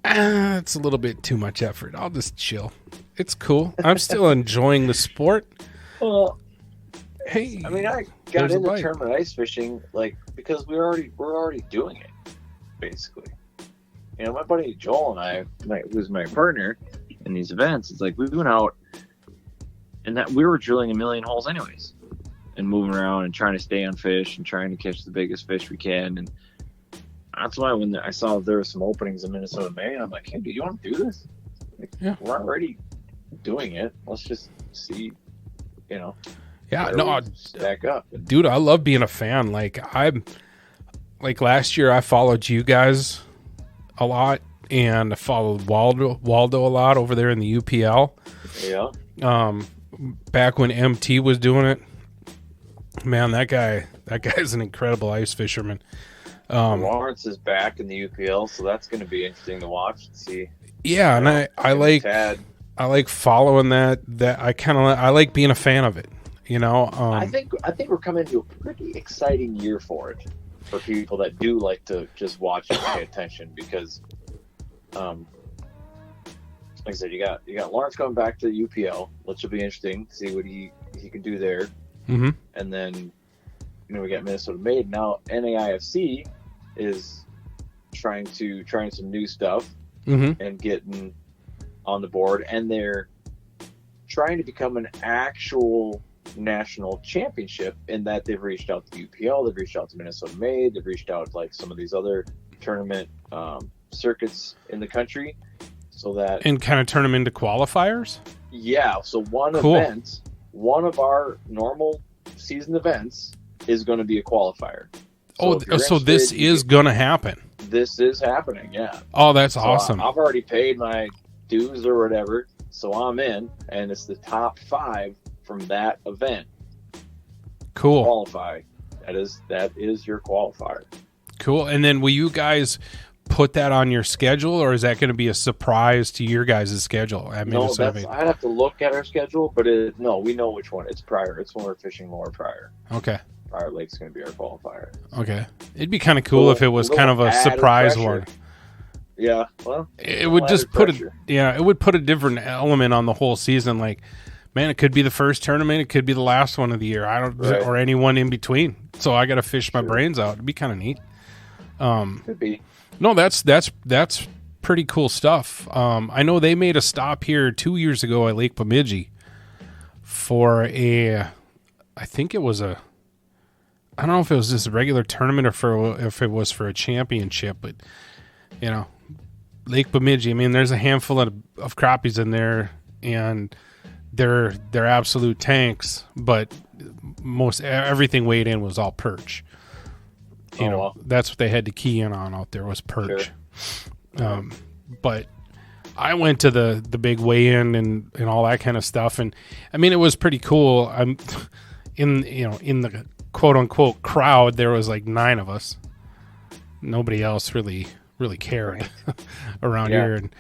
[SPEAKER 2] it's a little bit too much effort. I'll just chill. It's cool. I'm still enjoying the sport.
[SPEAKER 5] Well,
[SPEAKER 2] hey,
[SPEAKER 5] I mean, I got into tournament ice fishing like because we're already doing it, basically. You know, my buddy Joel and I, who's my partner in these events, it's like we went out and that we were drilling a million holes anyways, and moving around and trying to stay on fish and trying to catch the biggest fish we can. And that's why when I saw there were some openings in Minnesota May, I'm like, hey, do you want to do this? Like,
[SPEAKER 2] yeah,
[SPEAKER 5] we're already doing it. Let's just see, you know.
[SPEAKER 2] Yeah, no,
[SPEAKER 5] stack up,
[SPEAKER 2] dude. I love being a fan. Like last year, I followed you guys a lot, and I followed Waldo a lot over there in the UPL.
[SPEAKER 5] Yeah.
[SPEAKER 2] Back when MT was doing it, man, that guy's an incredible ice fisherman.
[SPEAKER 5] Lawrence is back in the UPL, so that's going to be interesting to watch and see.
[SPEAKER 2] Yeah, and I like following that. I like being a fan of it. You know,
[SPEAKER 5] I think we're coming into a pretty exciting year for it, for people that do like to just watch and pay attention, because, like I said, you got Lawrence coming back to the UPL, which will be interesting to see what he can do there.
[SPEAKER 2] Mm-hmm.
[SPEAKER 5] And then, you know, we got Minnesota Made now. NAIFC is trying some new stuff and getting on the board, and they're trying to become an actual national championship in that they've reached out to UPL, they've reached out to Minnesota Made, they've reached out to like some of these other tournament circuits in the country, so that
[SPEAKER 2] and kind of turn them into qualifiers.
[SPEAKER 5] Yeah, so one of our normal season events is going to be a qualifier.
[SPEAKER 2] So this is going to happen.
[SPEAKER 5] This is happening, yeah.
[SPEAKER 2] Oh, that's awesome.
[SPEAKER 5] I've already paid my dues or whatever, so I'm in, and it's the top 5 from that event.
[SPEAKER 2] Cool.
[SPEAKER 5] Qualify. That is your qualifier.
[SPEAKER 2] Cool. And then will you guys put that on your schedule, or is that going to be a surprise to your guys' schedule? I'd
[SPEAKER 5] have to look at our schedule, but we know which one. It's Pryor. It's when we're fishing Lower Pryor.
[SPEAKER 2] Okay.
[SPEAKER 5] Pryor Lake's going to be our qualifier.
[SPEAKER 2] Okay. It'd be kind of cool if it was kind of a surprise one.
[SPEAKER 5] Yeah. Well,
[SPEAKER 2] it would just put a different element on the whole season. Like, man, it could be the first tournament, it could be the last one of the year. Or anyone in between. So I got to fish my brains out. It'd be kind of neat.
[SPEAKER 5] Could be.
[SPEAKER 2] No, that's pretty cool stuff. I know they made a stop here 2 years ago at Lake Bemidji for I don't know if it was just a regular tournament or if it was for a championship, but you know, Lake Bemidji, I mean, there's a handful of crappies in there, and they're absolute tanks, but most everything weighed in was all perch. You know, that's what they had to key in on out there was perch.
[SPEAKER 5] Sure.
[SPEAKER 2] But I went to the big weigh-in and all that kind of stuff, and I mean it was pretty cool. I'm in the quote unquote crowd. There was like 9 of us. Nobody else really cared around here,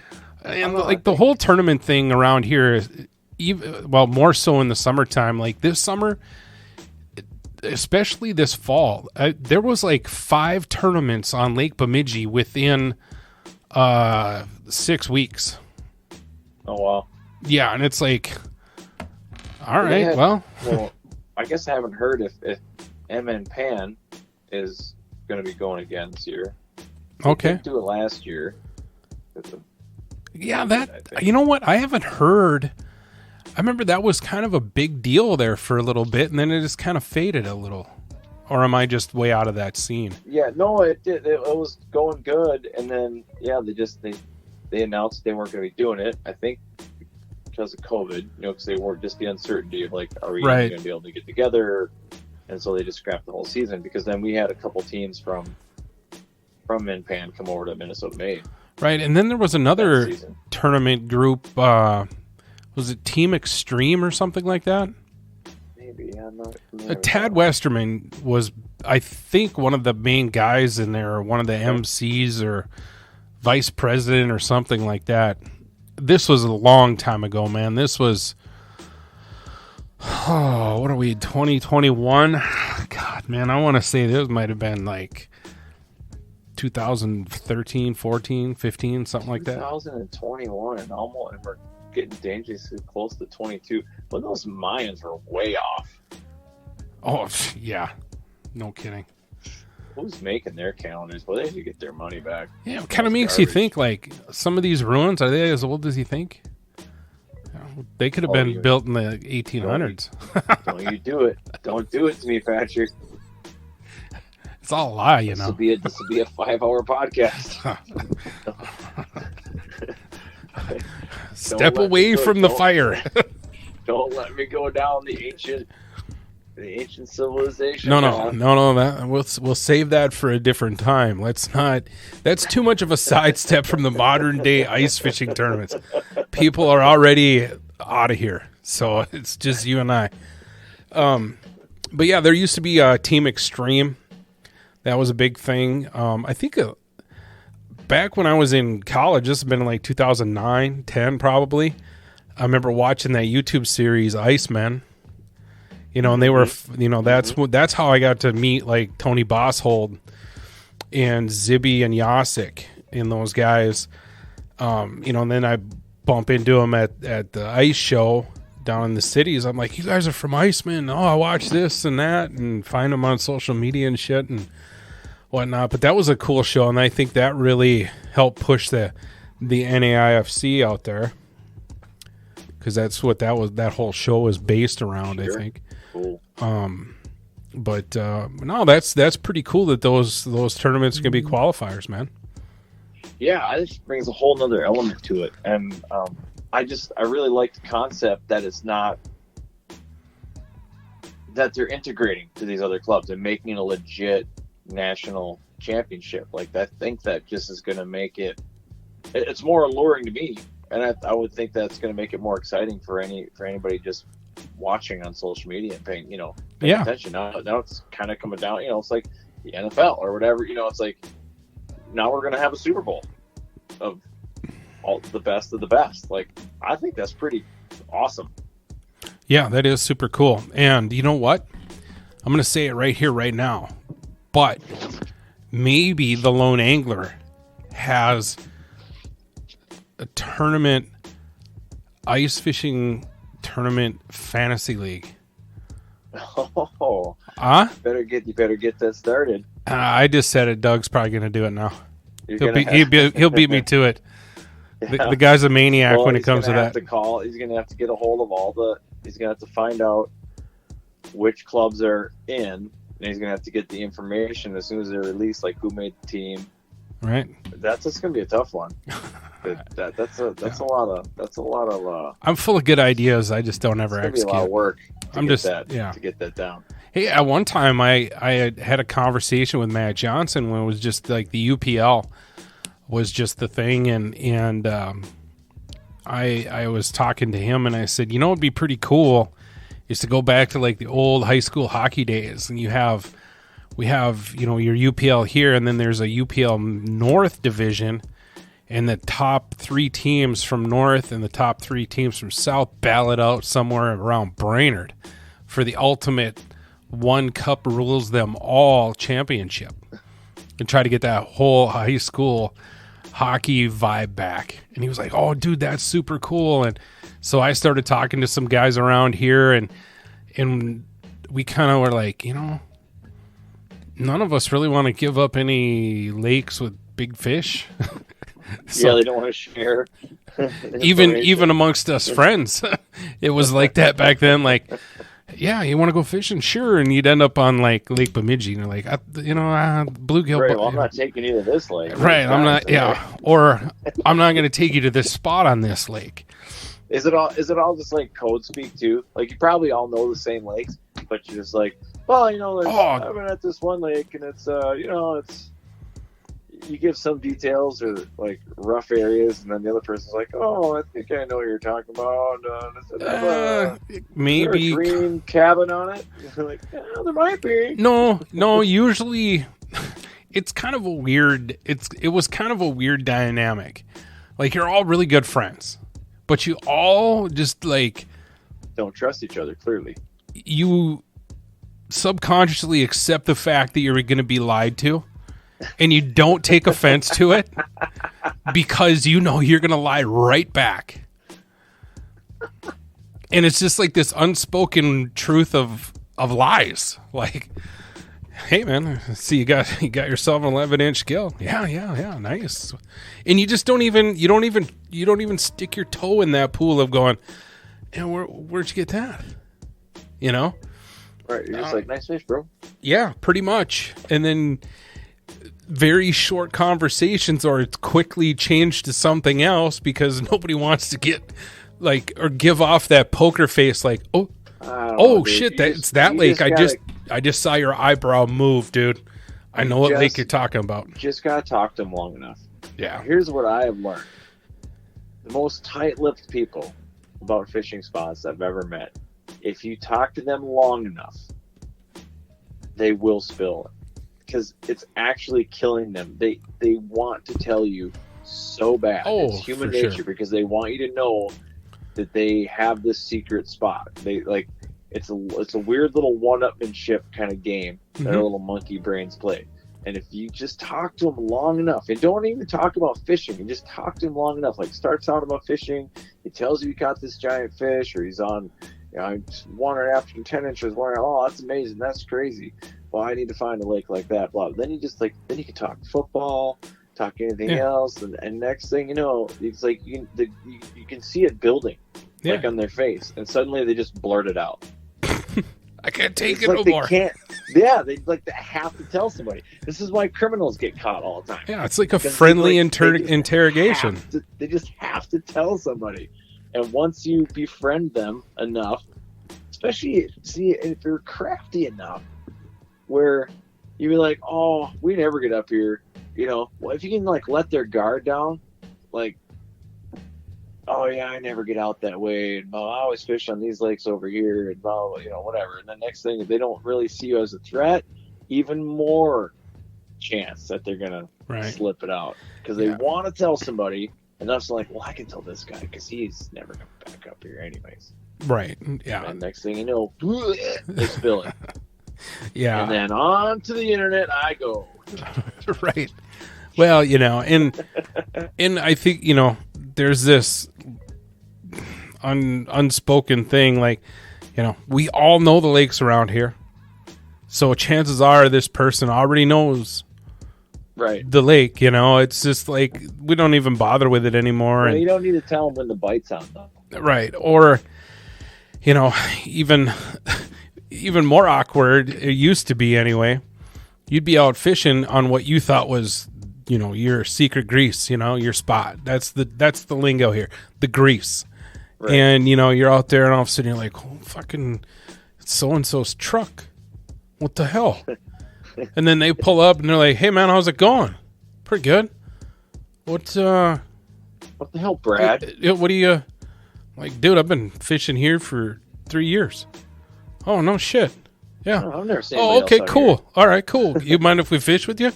[SPEAKER 2] and like the whole tournament thing around here is more so in the summertime. Like this summer, especially this fall, there was like 5 tournaments on Lake Bemidji within 6 weeks.
[SPEAKER 5] Oh wow!
[SPEAKER 2] Yeah, and it's like, all right, well,
[SPEAKER 5] I guess I haven't heard if MN Pan is going to be going again this year.
[SPEAKER 2] Okay.
[SPEAKER 5] They did do it last year.
[SPEAKER 2] Yeah, you know what? I haven't heard. I remember that was kind of a big deal there for a little bit, and then it just kind of faded a little. Or am I just way out of that scene?
[SPEAKER 5] Yeah, no, it did. It was going good, and then they announced they weren't going to be doing it. I think because of COVID, because they were just the uncertainty of like, are we going to be able to get together? And so they just scrapped the whole season, because then we had a couple teams from MinPan come over to Minnesota Made.
[SPEAKER 2] Right, and then there was another tournament group. Was it Team Extreme or something like that?
[SPEAKER 5] Maybe, yeah, I'm not familiar.
[SPEAKER 2] Tad Westerman was, I think, one of the main guys in there, or one of the MCs or vice president or something like that. This was a long time ago, man. This was, what are we, 2021? God, man, I want to say this might have been like 2013, 14, 15, something like that.
[SPEAKER 5] 2021, and we're getting dangerously close to 22. But those Mayans were way off.
[SPEAKER 2] Oh, yeah. No kidding.
[SPEAKER 5] Who's making their calendars? Well, they need to get their money back.
[SPEAKER 2] Yeah, it kind of makes you think, like, some of these ruins, are they as old as you think? They could have been built in the 1800s.
[SPEAKER 5] Don't you do it. Don't do it to me, Patrick.
[SPEAKER 2] It's all a lie, you know.
[SPEAKER 5] This will be a 5-hour podcast.
[SPEAKER 2] Step away from the fire.
[SPEAKER 5] Don't let me go down the ancient civilization.
[SPEAKER 2] No. We'll save that for a different time. Let's not. That's too much of a sidestep from the modern day ice fishing tournaments. People are already out of here, so it's just you and I. But yeah, there used to be a Team Extreme. That was a big thing. I think back when I was in college, this has been like 2009, 10 probably. I remember watching that YouTube series Icemen. And they were, that's how I got to meet like Tony Bosshold and Zibby and Yasik and those guys. And then I bump into them at the ice show down in the cities. I'm like, you guys are from Iceman. Oh, I watch this and that, and find them on social media and shit and whatnot. But that was a cool show, and I think that really helped push the NAIFC out there, because that's what that whole show was based around. Sure. I think.
[SPEAKER 5] Cool.
[SPEAKER 2] But no, that's pretty cool that those tournaments can be qualifiers, man.
[SPEAKER 5] Yeah, it just brings a whole nother element to it, and I really like the concept that it's not that they're integrating to these other clubs and making it a legit national championship. Like, I think that just is going to make it's more alluring to me, and I would think that's going to make it more exciting for anybody just watching on social media and paying attention. Now it's kind of coming down, it's like the NFL or whatever, it's like now we're going to have a Super Bowl of all the best of the best. Like, I think that's pretty awesome.
[SPEAKER 2] Yeah, that is super cool. And you know what? I'm going to say it right here, right now. But maybe the Lone Angler has a tournament, ice fishing tournament fantasy league.
[SPEAKER 5] Oh, you better get that started.
[SPEAKER 2] I just said it. Doug's probably going to do it now. He'll beat me to it. Yeah. The guy's a maniac when it comes to that.
[SPEAKER 5] He's going to have to get a hold of he's going to have to find out which clubs are in, and he's going to have to get the information as soon as they're released, like who made the team.
[SPEAKER 2] Right.
[SPEAKER 5] That's going to be a tough one. That's a lot of.
[SPEAKER 2] I'm full of good ideas. I just don't ever execute.
[SPEAKER 5] Be a lot of work. To get that down.
[SPEAKER 2] Hey, at one time I had a conversation with Matt Johnson when it was just like the UPL was just the thing, and I was talking to him and I said, you know, it'd be pretty cool is to go back to like the old high school hockey days, and we have, you know, your UPL here, and then there's a UPL North division, and the top 3 teams from North and the top 3 teams from South ballot out somewhere around Brainerd for the ultimate one cup rules them all championship, and try to get that whole high school hockey vibe back. And he was like, oh dude, that's super cool. And so I started talking to some guys around here, and we kind of were like, you know, none of us really want to give up any lakes with big fish. So,
[SPEAKER 5] yeah, they don't want to share.
[SPEAKER 2] even amongst us friends, it was like that back then. Like, yeah, you want to go fishing? Sure. And you'd end up on like Lake Bemidji, and you're like, bluegill.
[SPEAKER 5] Right, well, I'm not taking you to this lake.
[SPEAKER 2] Right, I'm not. Yeah, or I'm not going to take you to this spot on this lake.
[SPEAKER 5] Is it all just like code speak too? Like, you probably all know the same lakes, but you're just like, well, you know, I've been at this one lake, and it's you know, it's, you give some details or like rough areas, and then the other person's like, oh, I think I know what you're talking about. Does it
[SPEAKER 2] maybe
[SPEAKER 5] is there a green cabin on it? You're like, yeah, there might be.
[SPEAKER 2] No. Usually, it's kind of a weird. It was kind of a weird dynamic. Like, you're all really good friends, but you all just like
[SPEAKER 5] don't trust each other. Clearly,
[SPEAKER 2] you subconsciously accept the fact that you're going to be lied to. And you don't take offense to it because you know you're going to lie right back. And it's just like this unspoken truth of lies. Like, hey man, see you got yourself an 11-inch gill. Yeah, nice. And you just don't even stick your toe in that pool of going, and where'd you get that? You know?
[SPEAKER 5] Right, you're just like, nice fish, bro.
[SPEAKER 2] Yeah, pretty much. And then very short conversations, or it's quickly changed to something else because nobody wants to get like or give off that poker face like, oh shit, it's that lake. I just saw your eyebrow move, dude. I know what lake you're talking about.
[SPEAKER 5] Just gotta talk to them long enough.
[SPEAKER 2] Yeah.
[SPEAKER 5] Here's what I have learned: the most tight-lipped people about fishing spots I've ever met, if you talk to them long enough, they will spill it. Because it's actually killing them. They want to tell you so bad. It's human nature, sure. Because they want you to know that they have this secret spot. They like it's a weird little one-upmanship kind of game that our little monkey brains play. And if you just talk to them long enough, and don't even talk about fishing, and just talk to him long enough, like start talking about fishing, he tells you he caught this giant fish, or he's on, you know, one or after 10 inches, one, oh, that's amazing, that's crazy. Well, I need to find a lake like that, blah. Then you just like, then you can talk football, talk anything else, and next thing you know, it's like you can see it building, like on their face, and suddenly they just blurt it out.
[SPEAKER 2] I can't take it
[SPEAKER 5] like
[SPEAKER 2] no more.
[SPEAKER 5] They have to tell somebody. This is why criminals get caught all the time.
[SPEAKER 2] Yeah, it's like a friendly interrogation.
[SPEAKER 5] They just have to tell somebody, and once you befriend them enough, especially if you're crafty enough, where you're like, oh, we never get up here, you know. Well, if you can like let their guard down, like, oh yeah, I never get out that way, and I always fish on these lakes over here, and blah, you know, whatever. And the next thing, if they don't really see you as a threat, even more chance that they're gonna slip it out because they want to tell somebody, and that's like, well, I can tell this guy because he's never gonna back up here anyways.
[SPEAKER 2] Right. Yeah.
[SPEAKER 5] And next thing you know, they spill it.
[SPEAKER 2] Yeah.
[SPEAKER 5] And then on to the internet I go.
[SPEAKER 2] Right. Well, you know, and I think, you know, there's this unspoken thing, like, you know, we all know the lakes around here. So chances are this person already knows the lake, you know. It's just like we don't even bother with it anymore.
[SPEAKER 5] Well, you don't need to tell them when the bite's on, though.
[SPEAKER 2] Right. Or, you know, even more awkward, it used to be anyway, you'd be out fishing on what you thought was, you know, your secret grease, you know, your spot. That's the lingo here, the grease. Right. And, you know, you're out there and all of a sudden you're like, oh, fucking so-and-so's truck. What the hell? And then they pull up and they're like, hey man, how's it going? Pretty good. What
[SPEAKER 5] What the hell, Brad?
[SPEAKER 2] What do you like, dude? I've been fishing here for 3 years. Oh no, shit. Yeah.
[SPEAKER 5] I've never seen
[SPEAKER 2] Oh,
[SPEAKER 5] anybody
[SPEAKER 2] okay,
[SPEAKER 5] else out
[SPEAKER 2] cool.
[SPEAKER 5] here.
[SPEAKER 2] All right, cool. You mind if we fish with you?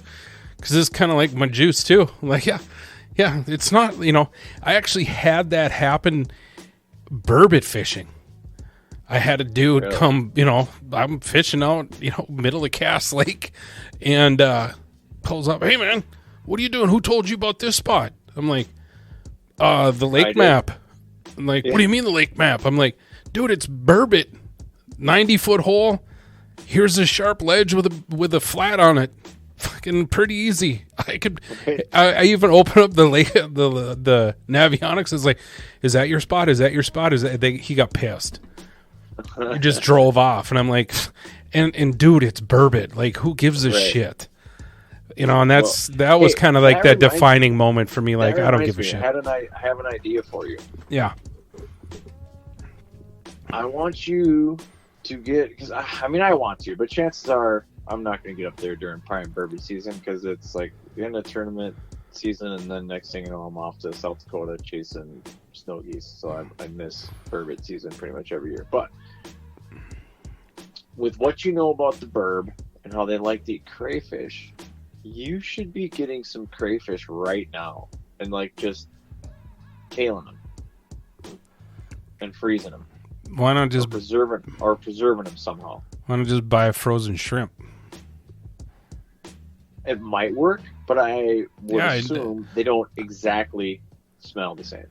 [SPEAKER 2] Because this is kind of like my juice too. Like, yeah. It's not. I actually had that happen. Burbot fishing. I had a dude come. I'm fishing out. Middle of Cass Lake, and pulls up. Hey man, what are you doing? Who told you about this spot? I'm like, the lake map. I'm like, what do you mean the lake map? I'm like, dude, it's burbot, 90-foot hole. Here's a sharp ledge with a flat on it. Fucking pretty easy. I even open up the lake, the Navionics. Is like, is that your spot? Is that your spot? He got pissed. He just drove off, and I'm like, and dude, it's burbot. Like, who gives a shit? And that was kind of like that defining moment for me. Like, I don't give a shit.
[SPEAKER 5] I have an idea for you.
[SPEAKER 2] Yeah.
[SPEAKER 5] I want you to get, because I want to, but chances are I'm not going to get up there during prime burbot season because it's like the end of tournament season, and then next thing you know, I'm off to South Dakota chasing snow geese. So I miss burbot season pretty much every year. But with what you know about the burb and how they like to eat crayfish, you should be getting some crayfish right now and like just tailing them and freezing them.
[SPEAKER 2] Why not just
[SPEAKER 5] preserving them somehow?
[SPEAKER 2] Why not just buy a frozen shrimp?
[SPEAKER 5] It might work, but I would assume they don't exactly smell the same.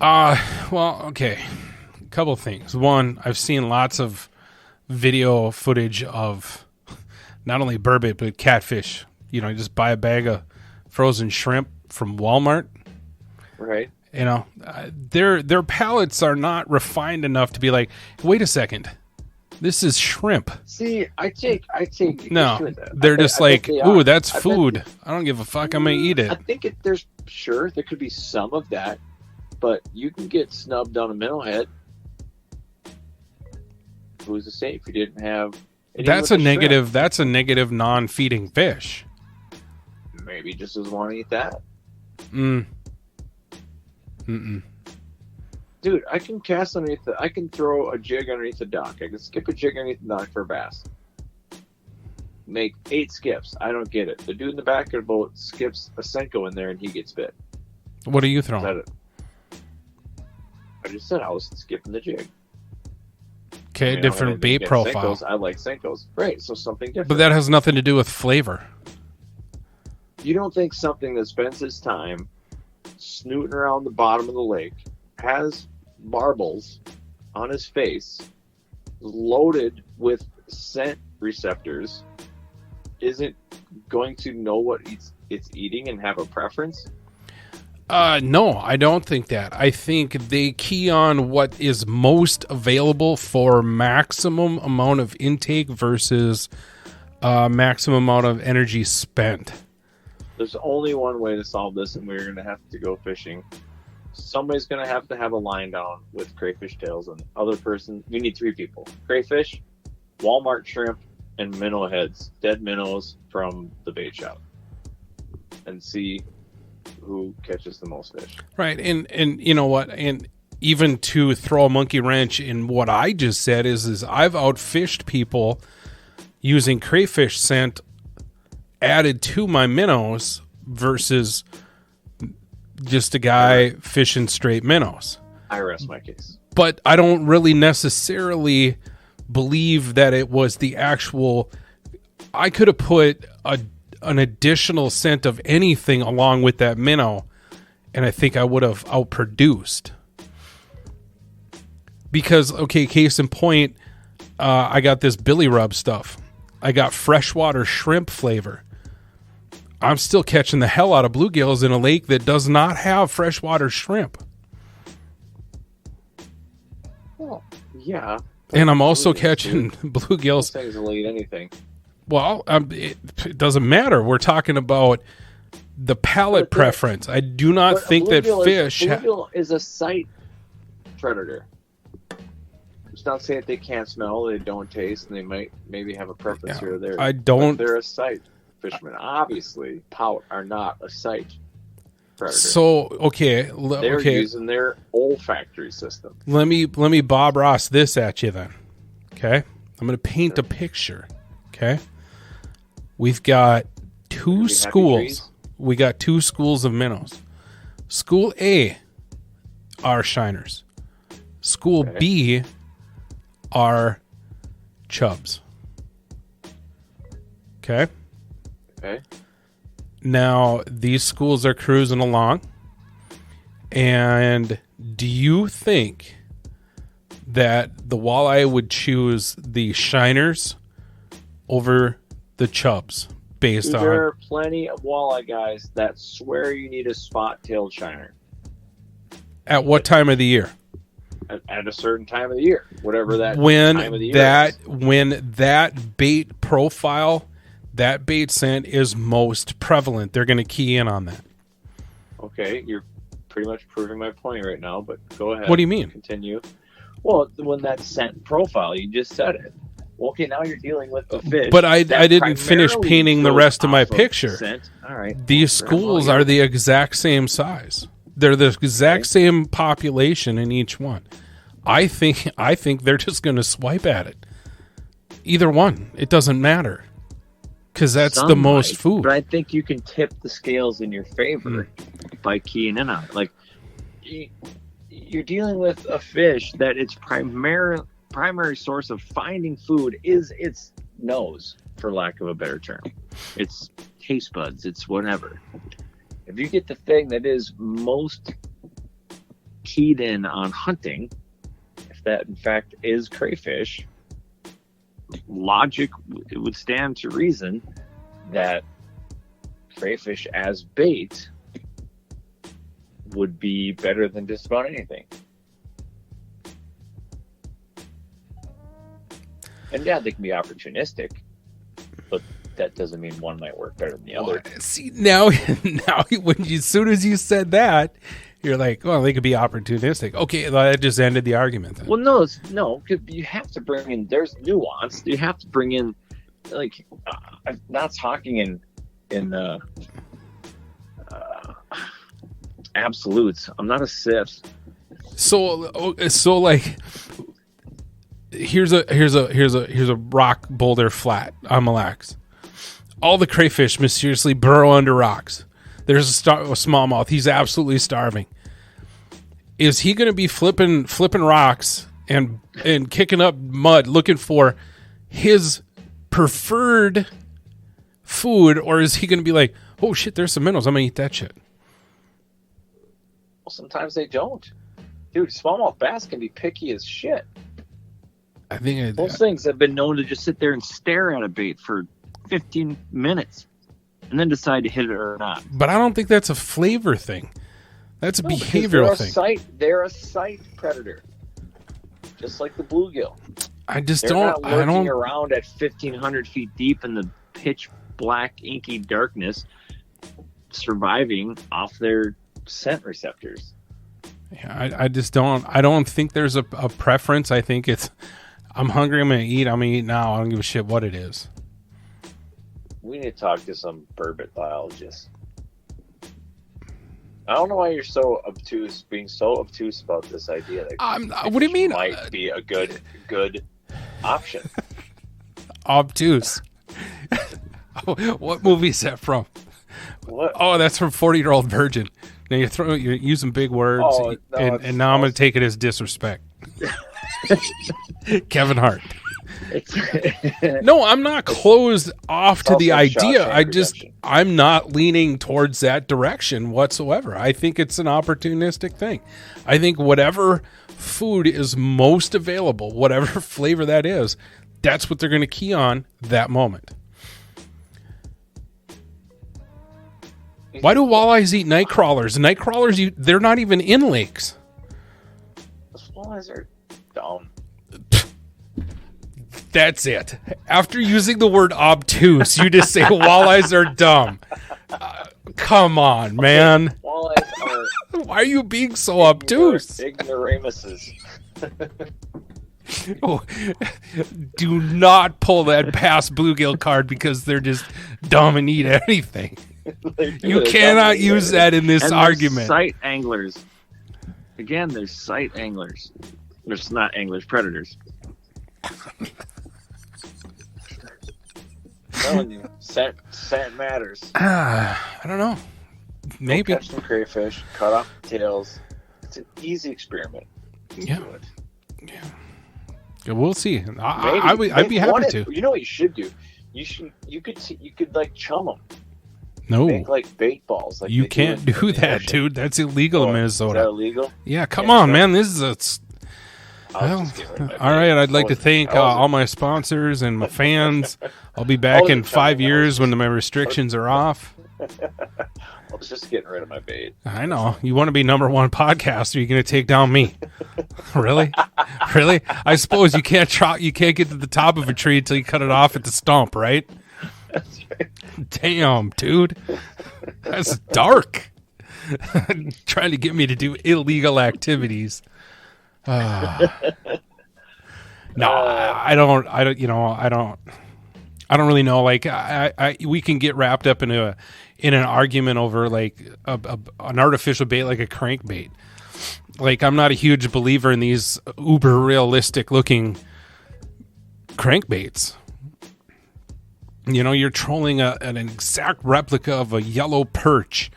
[SPEAKER 2] Well, okay. A couple things. One, I've seen lots of video footage of not only burbot but catfish. You just buy a bag of frozen shrimp from Walmart.
[SPEAKER 5] Right.
[SPEAKER 2] Their palates are not refined enough to be like, wait a second, this is shrimp.
[SPEAKER 5] See, I take
[SPEAKER 2] no, they're just like, ooh, that's food. I don't give a fuck. I'm gonna eat it.
[SPEAKER 5] I think there could be some of that, but you can get snubbed on a minnow head. Who's to say if you didn't have?
[SPEAKER 2] That's a negative. Shrimp? That's a negative non-feeding fish.
[SPEAKER 5] Maybe just doesn't want to eat that. Dude, I can cast underneath I can throw a jig underneath the dock. I can skip a jig underneath the dock for a bass. Make 8 skips. I don't get it. The dude in the back of the boat skips a Senko in there and he gets bit.
[SPEAKER 2] What are you throwing?
[SPEAKER 5] I just said I was skipping the jig.
[SPEAKER 2] Okay, different bait profile.
[SPEAKER 5] Senkos. I like Senkos. Right, so something different.
[SPEAKER 2] But that has nothing to do with flavor.
[SPEAKER 5] You don't think something that spends its time snooting around the bottom of the lake, has marbles on his face, loaded with scent receptors, isn't going to know what it's eating and have a preference?
[SPEAKER 2] No, I don't think that. I think they key on what is most available for maximum amount of intake versus maximum amount of energy spent.
[SPEAKER 5] There's only one way to solve this, and we're going to have to go fishing. Somebody's going to have a line down with crayfish tails, and the other person, we need 3 people. Crayfish, Walmart shrimp, and minnow heads, dead minnows from the bait shop, and see who catches the most fish.
[SPEAKER 2] Right, and you know what, and even to throw a monkey wrench in what I just said is I've outfished people using crayfish scent added to my minnows versus just a guy fishing straight minnows.
[SPEAKER 5] I rest my case.
[SPEAKER 2] But I don't really necessarily believe that it was the actual... I could have put an additional scent of anything along with that minnow, and I think I would have outproduced. Because, okay, case in point, I got this Billy Rub stuff. I got freshwater shrimp flavor. I'm still catching the hell out of bluegills in a lake that does not have freshwater shrimp.
[SPEAKER 5] Well, yeah.
[SPEAKER 2] And I'm also catching bluegills.
[SPEAKER 5] Things will eat anything.
[SPEAKER 2] Well, it doesn't matter. We're talking about the palate preference. I do not think that fish...
[SPEAKER 5] Bluegill is a sight predator. It's not saying that they can't smell, they don't taste, and they might maybe have a preference here or there.
[SPEAKER 2] I don't...
[SPEAKER 5] But they're a sight. Fishermen, obviously, pout are not a sight. predator.
[SPEAKER 2] So
[SPEAKER 5] They're using their olfactory system.
[SPEAKER 2] Let me Bob Ross this at you then. Okay, I'm going to paint a picture. Okay, we've got two schools. We got two schools of minnows. School A are shiners. School B are chubs. Okay.
[SPEAKER 5] Okay.
[SPEAKER 2] Now, these schools are cruising along. And do you think that the walleye would choose the shiners over the chubs based on...
[SPEAKER 5] There are plenty of walleye guys that swear you need a spot-tailed shiner.
[SPEAKER 2] At what time of the year?
[SPEAKER 5] At a certain time of the year. Whatever that
[SPEAKER 2] when
[SPEAKER 5] time of the year
[SPEAKER 2] that
[SPEAKER 5] is.
[SPEAKER 2] When that bait profile, that bait scent is most prevalent, they're going to key in on that.
[SPEAKER 5] Okay, you're pretty much proving my point right now, but go ahead.
[SPEAKER 2] What do you mean?
[SPEAKER 5] Continue. Well, when that scent profile, you just said it. Okay, now you're dealing with a fish.
[SPEAKER 2] But I didn't finish painting the rest of my picture.
[SPEAKER 5] Scent. All right.
[SPEAKER 2] These schools are the exact same size. They're the exact same population in each one. I think they're just going to swipe at it. Either one, it doesn't matter, because that's the most food.
[SPEAKER 5] But I think you can tip the scales in your favor by keying in on it. Like you're dealing with a fish that its primary source of finding food is its nose, for lack of a better term. It's taste buds. It's whatever. If you get the thing that is most keyed in on hunting, if that in fact is crayfish, logic, it would stand to reason that crayfish as bait would be better than just about anything. And yeah, they can be opportunistic, but that doesn't mean one might work better than the other.
[SPEAKER 2] See, now as soon as you said that, you're like, well, they could be opportunistic. Okay, that just ended the argument then.
[SPEAKER 5] Well, no, because you have to bring in, there's nuance. You have to bring in, like, I'm not talking in absolutes. I'm not a Sith.
[SPEAKER 2] So like, here's a rock boulder flat on Mille Lacs. All the crayfish mysteriously burrow under rocks. There's a smallmouth. He's absolutely starving. Is he going to be flipping rocks and kicking up mud looking for his preferred food, or is he going to be like, oh shit, there's some minnows, I'm going to eat that shit?
[SPEAKER 5] Well, sometimes they don't. Dude, smallmouth bass can be picky as shit.
[SPEAKER 2] I think
[SPEAKER 5] those things have been known to just sit there and stare at a bait for 15 minutes and then decide to hit it or not.
[SPEAKER 2] But I don't think that's a flavor thing. That's a behavioral thing.
[SPEAKER 5] They're a sight predator, just like the bluegill.
[SPEAKER 2] They're
[SPEAKER 5] not lurking around at 1,500 feet deep in the pitch black, inky darkness, surviving off their scent receptors.
[SPEAKER 2] Yeah, I just don't. I don't think there's a preference. I think it's, I'm hungry, I'm gonna eat now. I don't give a shit what it is.
[SPEAKER 5] We need to talk to some burbot biologists. I don't know why you're so obtuse, being so obtuse about this idea. That
[SPEAKER 2] what do you mean?
[SPEAKER 5] Might be a good option.
[SPEAKER 2] Obtuse. What movie is that from?
[SPEAKER 5] What?
[SPEAKER 2] Oh, that's from 40-Year-Old Virgin. Now you're using big words, and now I'm going to take it as disrespect. Kevin Hart. No, I'm not closed off to the idea. I'm not leaning towards that direction whatsoever. I think it's an opportunistic thing. I think whatever food is most available, whatever flavor that is, that's what they're going to key on that moment. Why do walleyes eat night crawlers? Night crawlers, they're not even in lakes.
[SPEAKER 5] Those walleyes are dumb.
[SPEAKER 2] That's it. After using the word obtuse, you just say walleyes are dumb. Come on, man.
[SPEAKER 5] Walleyes are...
[SPEAKER 2] Why are you being so obtuse?
[SPEAKER 5] Ignoramuses.
[SPEAKER 2] Oh, do not pull that past bluegill card because they're just dumb and eat anything. You cannot use that in this
[SPEAKER 5] and
[SPEAKER 2] argument.
[SPEAKER 5] Sight anglers. Again, there's sight anglers. There's not anglers, predators. Telling you, scent matters.
[SPEAKER 2] I don't know. Maybe.
[SPEAKER 5] Go catch some crayfish, cut off the tails. It's an easy experiment.
[SPEAKER 2] Yeah.
[SPEAKER 5] Do it.
[SPEAKER 2] Yeah, we'll see. I'd be happy to.
[SPEAKER 5] You know what you should do? You could like chum them.
[SPEAKER 2] No.
[SPEAKER 5] Make like bait balls. Like
[SPEAKER 2] you can't do that, dude. That's illegal in Minnesota.
[SPEAKER 5] Is that illegal?
[SPEAKER 2] Yeah, come on, man. This is a... Well, all right. I'd like to thank all my sponsors and my fans. I'll be back in 5 years when my restrictions are off.
[SPEAKER 5] I was just getting rid of my bait.
[SPEAKER 2] I know. You want to be number one podcaster, you're going to take down me. Really? Really? I suppose you can't get to the top of a tree until you cut it off at the stump, right?
[SPEAKER 5] That's right.
[SPEAKER 2] Damn, dude. That's dark. Trying to get me to do illegal activities. No, I don't. You know, I don't really know. Like, we can get wrapped up in an argument over like an artificial bait, like a crankbait. Like, I'm not a huge believer in these uber realistic looking crankbaits. You know, you're trolling an exact replica of a yellow perch,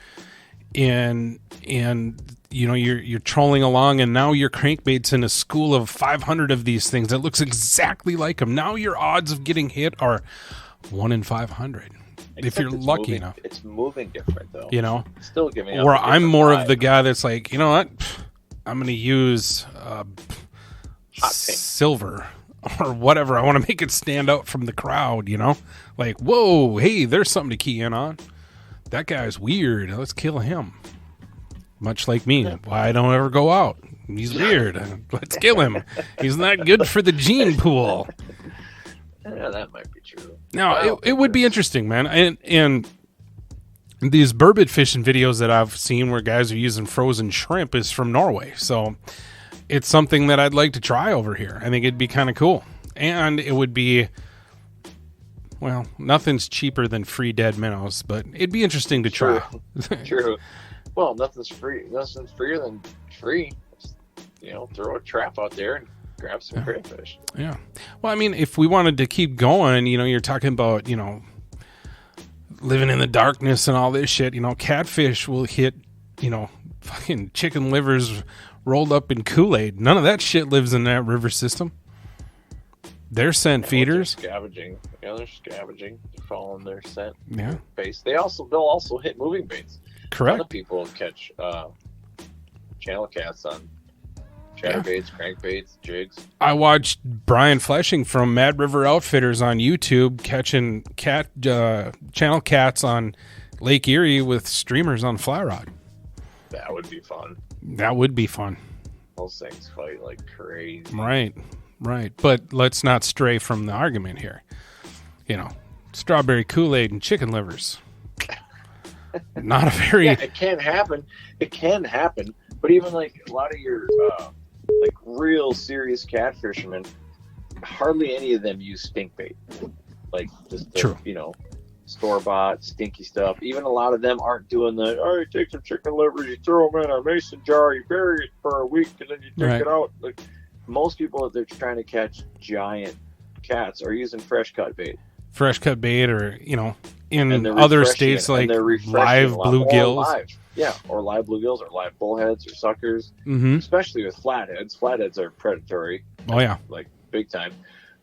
[SPEAKER 2] and you know, you're trolling along, and now your crankbait's in a school of 500 of these things that looks exactly like them. Now your odds of getting hit are 1 in 500. If you're lucky enough.
[SPEAKER 5] It's moving different, though.
[SPEAKER 2] You know?
[SPEAKER 5] It's still giving
[SPEAKER 2] Or I'm more of the guy that's like, you know what? I'm going to use silver or whatever. I want to make it stand out from the crowd, you know? Like, whoa, hey, there's something to key in on. That guy's weird. Let's kill him. Much like me. Why I don't ever go out. He's weird. Let's kill him. He's not good for the gene pool.
[SPEAKER 5] Yeah, that might be true.
[SPEAKER 2] No, it would be interesting, man. And these burbot fishing videos that I've seen where guys are using frozen shrimp is from Norway. So it's something that I'd like to try over here. I think it'd be kind of cool. And it would be, well, nothing's cheaper than free dead minnows, but it'd be interesting to try.
[SPEAKER 5] True. Well, nothing's free. Nothing's freer than free. Just, you know, throw a trap out there and grab some crayfish.
[SPEAKER 2] Yeah. Well, I mean, if we wanted to keep going, you know, you're talking about, you know, living in the darkness and all this shit. You know, catfish will hit, you know, fucking chicken livers rolled up in Kool-Aid. None of that shit lives in that river system. They're scent feeders.
[SPEAKER 5] They're scavenging. Yeah, they're scavenging. They're following their scent base. They'll also hit moving baits.
[SPEAKER 2] Correct.
[SPEAKER 5] A lot of people catch channel cats on chatterbaits, crankbaits, jigs. I
[SPEAKER 2] watched Brian Fleshing from Mad River Outfitters on YouTube catching channel cats on Lake Erie with streamers on fly rod.
[SPEAKER 5] That would be fun.
[SPEAKER 2] That would be fun.
[SPEAKER 5] Those things fight like crazy.
[SPEAKER 2] Right. But let's not stray from the argument here. You know, strawberry Kool-Aid and chicken livers. Not a very...
[SPEAKER 5] Yeah, it can happen. It can happen. But even like a lot of your like real serious cat fishermen, hardly any of them use stink bait. Like just the, you know, store-bought stinky stuff. Even a lot of them aren't doing the, you take some chicken livers, you throw them in a mason jar, you bury it for a week, and then you take it out. Like most people, if they're trying to catch giant cats, are using fresh cut bait. Fresh cut bait,
[SPEAKER 2] or, you know, in other states like live bluegills.
[SPEAKER 5] Or live bluegills or live bullheads or suckers, especially with flatheads. Flatheads are predatory.
[SPEAKER 2] Oh, yeah.
[SPEAKER 5] Like big time.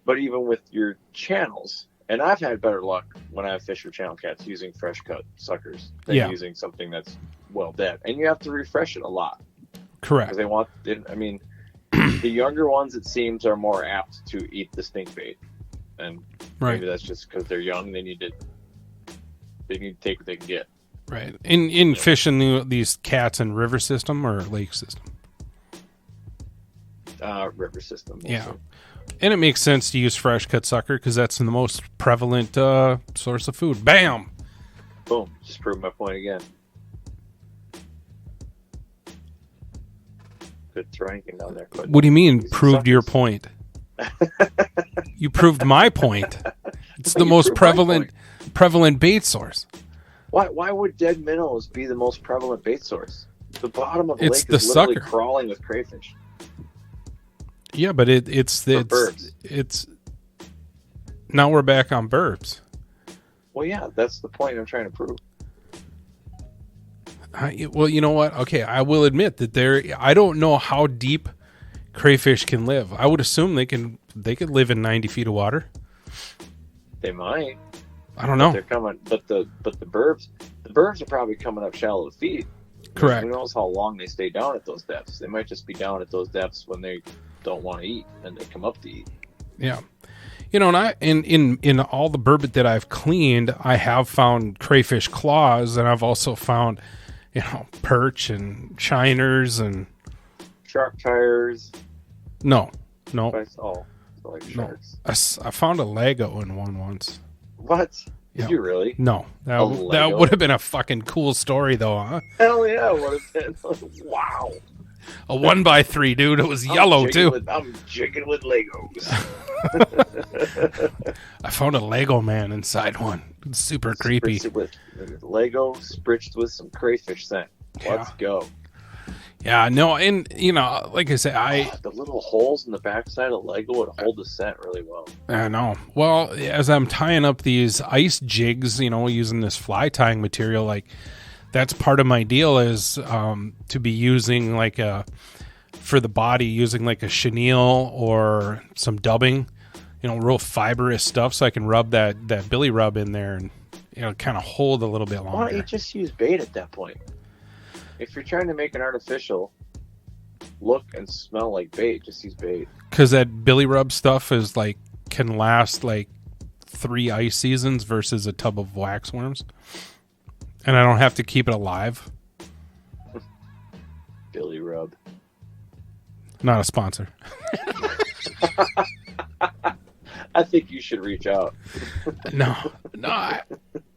[SPEAKER 5] But even with your channels, and I've had better luck when I've fished for channel cats using fresh cut suckers than using something that's well dead. And you have to refresh it a lot.
[SPEAKER 2] Correct.
[SPEAKER 5] Because the younger ones, it seems, are more apt to eat the stink bait. And maybe that's just because they're young. They need to take what they can get.
[SPEAKER 2] Right. In fishing these cats in river system or lake system?
[SPEAKER 5] River system. Also.
[SPEAKER 2] Yeah. And it makes sense to use fresh cut sucker because that's the most prevalent source of food. Bam!
[SPEAKER 5] Boom. Just proved my point again. Good throwing down there.
[SPEAKER 2] What do you mean, proved your point? You proved my point. It's the most prevalent bait source.
[SPEAKER 5] Why would dead minnows be the most prevalent bait source? The bottom of the
[SPEAKER 2] It's
[SPEAKER 5] lake
[SPEAKER 2] the
[SPEAKER 5] is literally
[SPEAKER 2] sucker.
[SPEAKER 5] crawling with crayfish.
[SPEAKER 2] Yeah, but it's now we're back on burbs.
[SPEAKER 5] Well, yeah, that's the point I'm trying to prove.
[SPEAKER 2] Well, you know what? Okay, I will admit that I don't know how deep crayfish can live. I would assume they could live in 90 feet of water.
[SPEAKER 5] They might.
[SPEAKER 2] I don't know.
[SPEAKER 5] They're coming, but the burbs are probably coming up shallow to feed.
[SPEAKER 2] Correct.
[SPEAKER 5] Who knows how long they stay down at those depths? They might just be down at those depths when they don't want to eat, and they come up to eat.
[SPEAKER 2] Yeah. You know, and in all the burbot that I've cleaned, I have found crayfish claws, and I've also found, perch and shiners and
[SPEAKER 5] Shark tires.
[SPEAKER 2] no.
[SPEAKER 5] So like sharks.
[SPEAKER 2] I found a Lego in one once.
[SPEAKER 5] What?
[SPEAKER 2] Yeah.
[SPEAKER 5] Did you really?
[SPEAKER 2] No, that
[SPEAKER 5] Lego?
[SPEAKER 2] would have been a fucking cool story, though, huh?
[SPEAKER 5] Hell yeah, it would have been. Wow.
[SPEAKER 2] A 1x3, dude. It was yellow too.
[SPEAKER 5] I'm jigging with Legos.
[SPEAKER 2] I found a Lego man inside one. It's super creepy.
[SPEAKER 5] With Lego spritched with some crayfish scent. Let's go.
[SPEAKER 2] Yeah, no, and like I said,
[SPEAKER 5] the little holes in the backside of Lego would hold the scent really well.
[SPEAKER 2] I know. Well, as I'm tying up these ice jigs, using this fly tying material, like that's part of my deal is to be using for the body, using like a chenille or some dubbing, real fibrous stuff, so I can rub that billy rub in there and kind of hold a little bit longer.
[SPEAKER 5] Why don't you just use bait at that point? If you're trying to make an artificial look and smell like bait, just use bait.
[SPEAKER 2] Because that billy rub stuff is can last 3 ice seasons versus a tub of waxworms, and I don't have to keep it alive.
[SPEAKER 5] Billy rub.
[SPEAKER 2] Not a sponsor.
[SPEAKER 5] I think you should reach out.
[SPEAKER 2] No.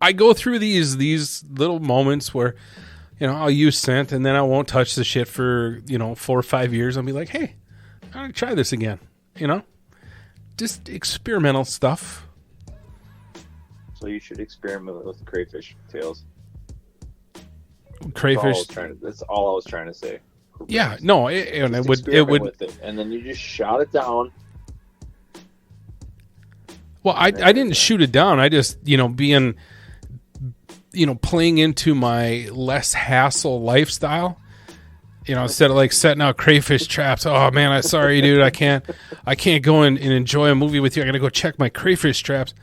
[SPEAKER 2] I go through these little moments where, I'll use scent and then I won't touch the shit for, 4 or 5 years. I'll be like, hey, I'm going to try this again. Just experimental stuff.
[SPEAKER 5] So you should experiment with crayfish tails.
[SPEAKER 2] Crayfish.
[SPEAKER 5] That's all I was trying to say.
[SPEAKER 2] Yeah, no, it would
[SPEAKER 5] with it, and then you just shot it down.
[SPEAKER 2] Well, I didn't shoot it down. I just, being, playing into my less hassle lifestyle, instead of setting out crayfish traps. Oh man, I'm sorry, dude. I can't go and enjoy a movie with you. I got to go check my crayfish traps.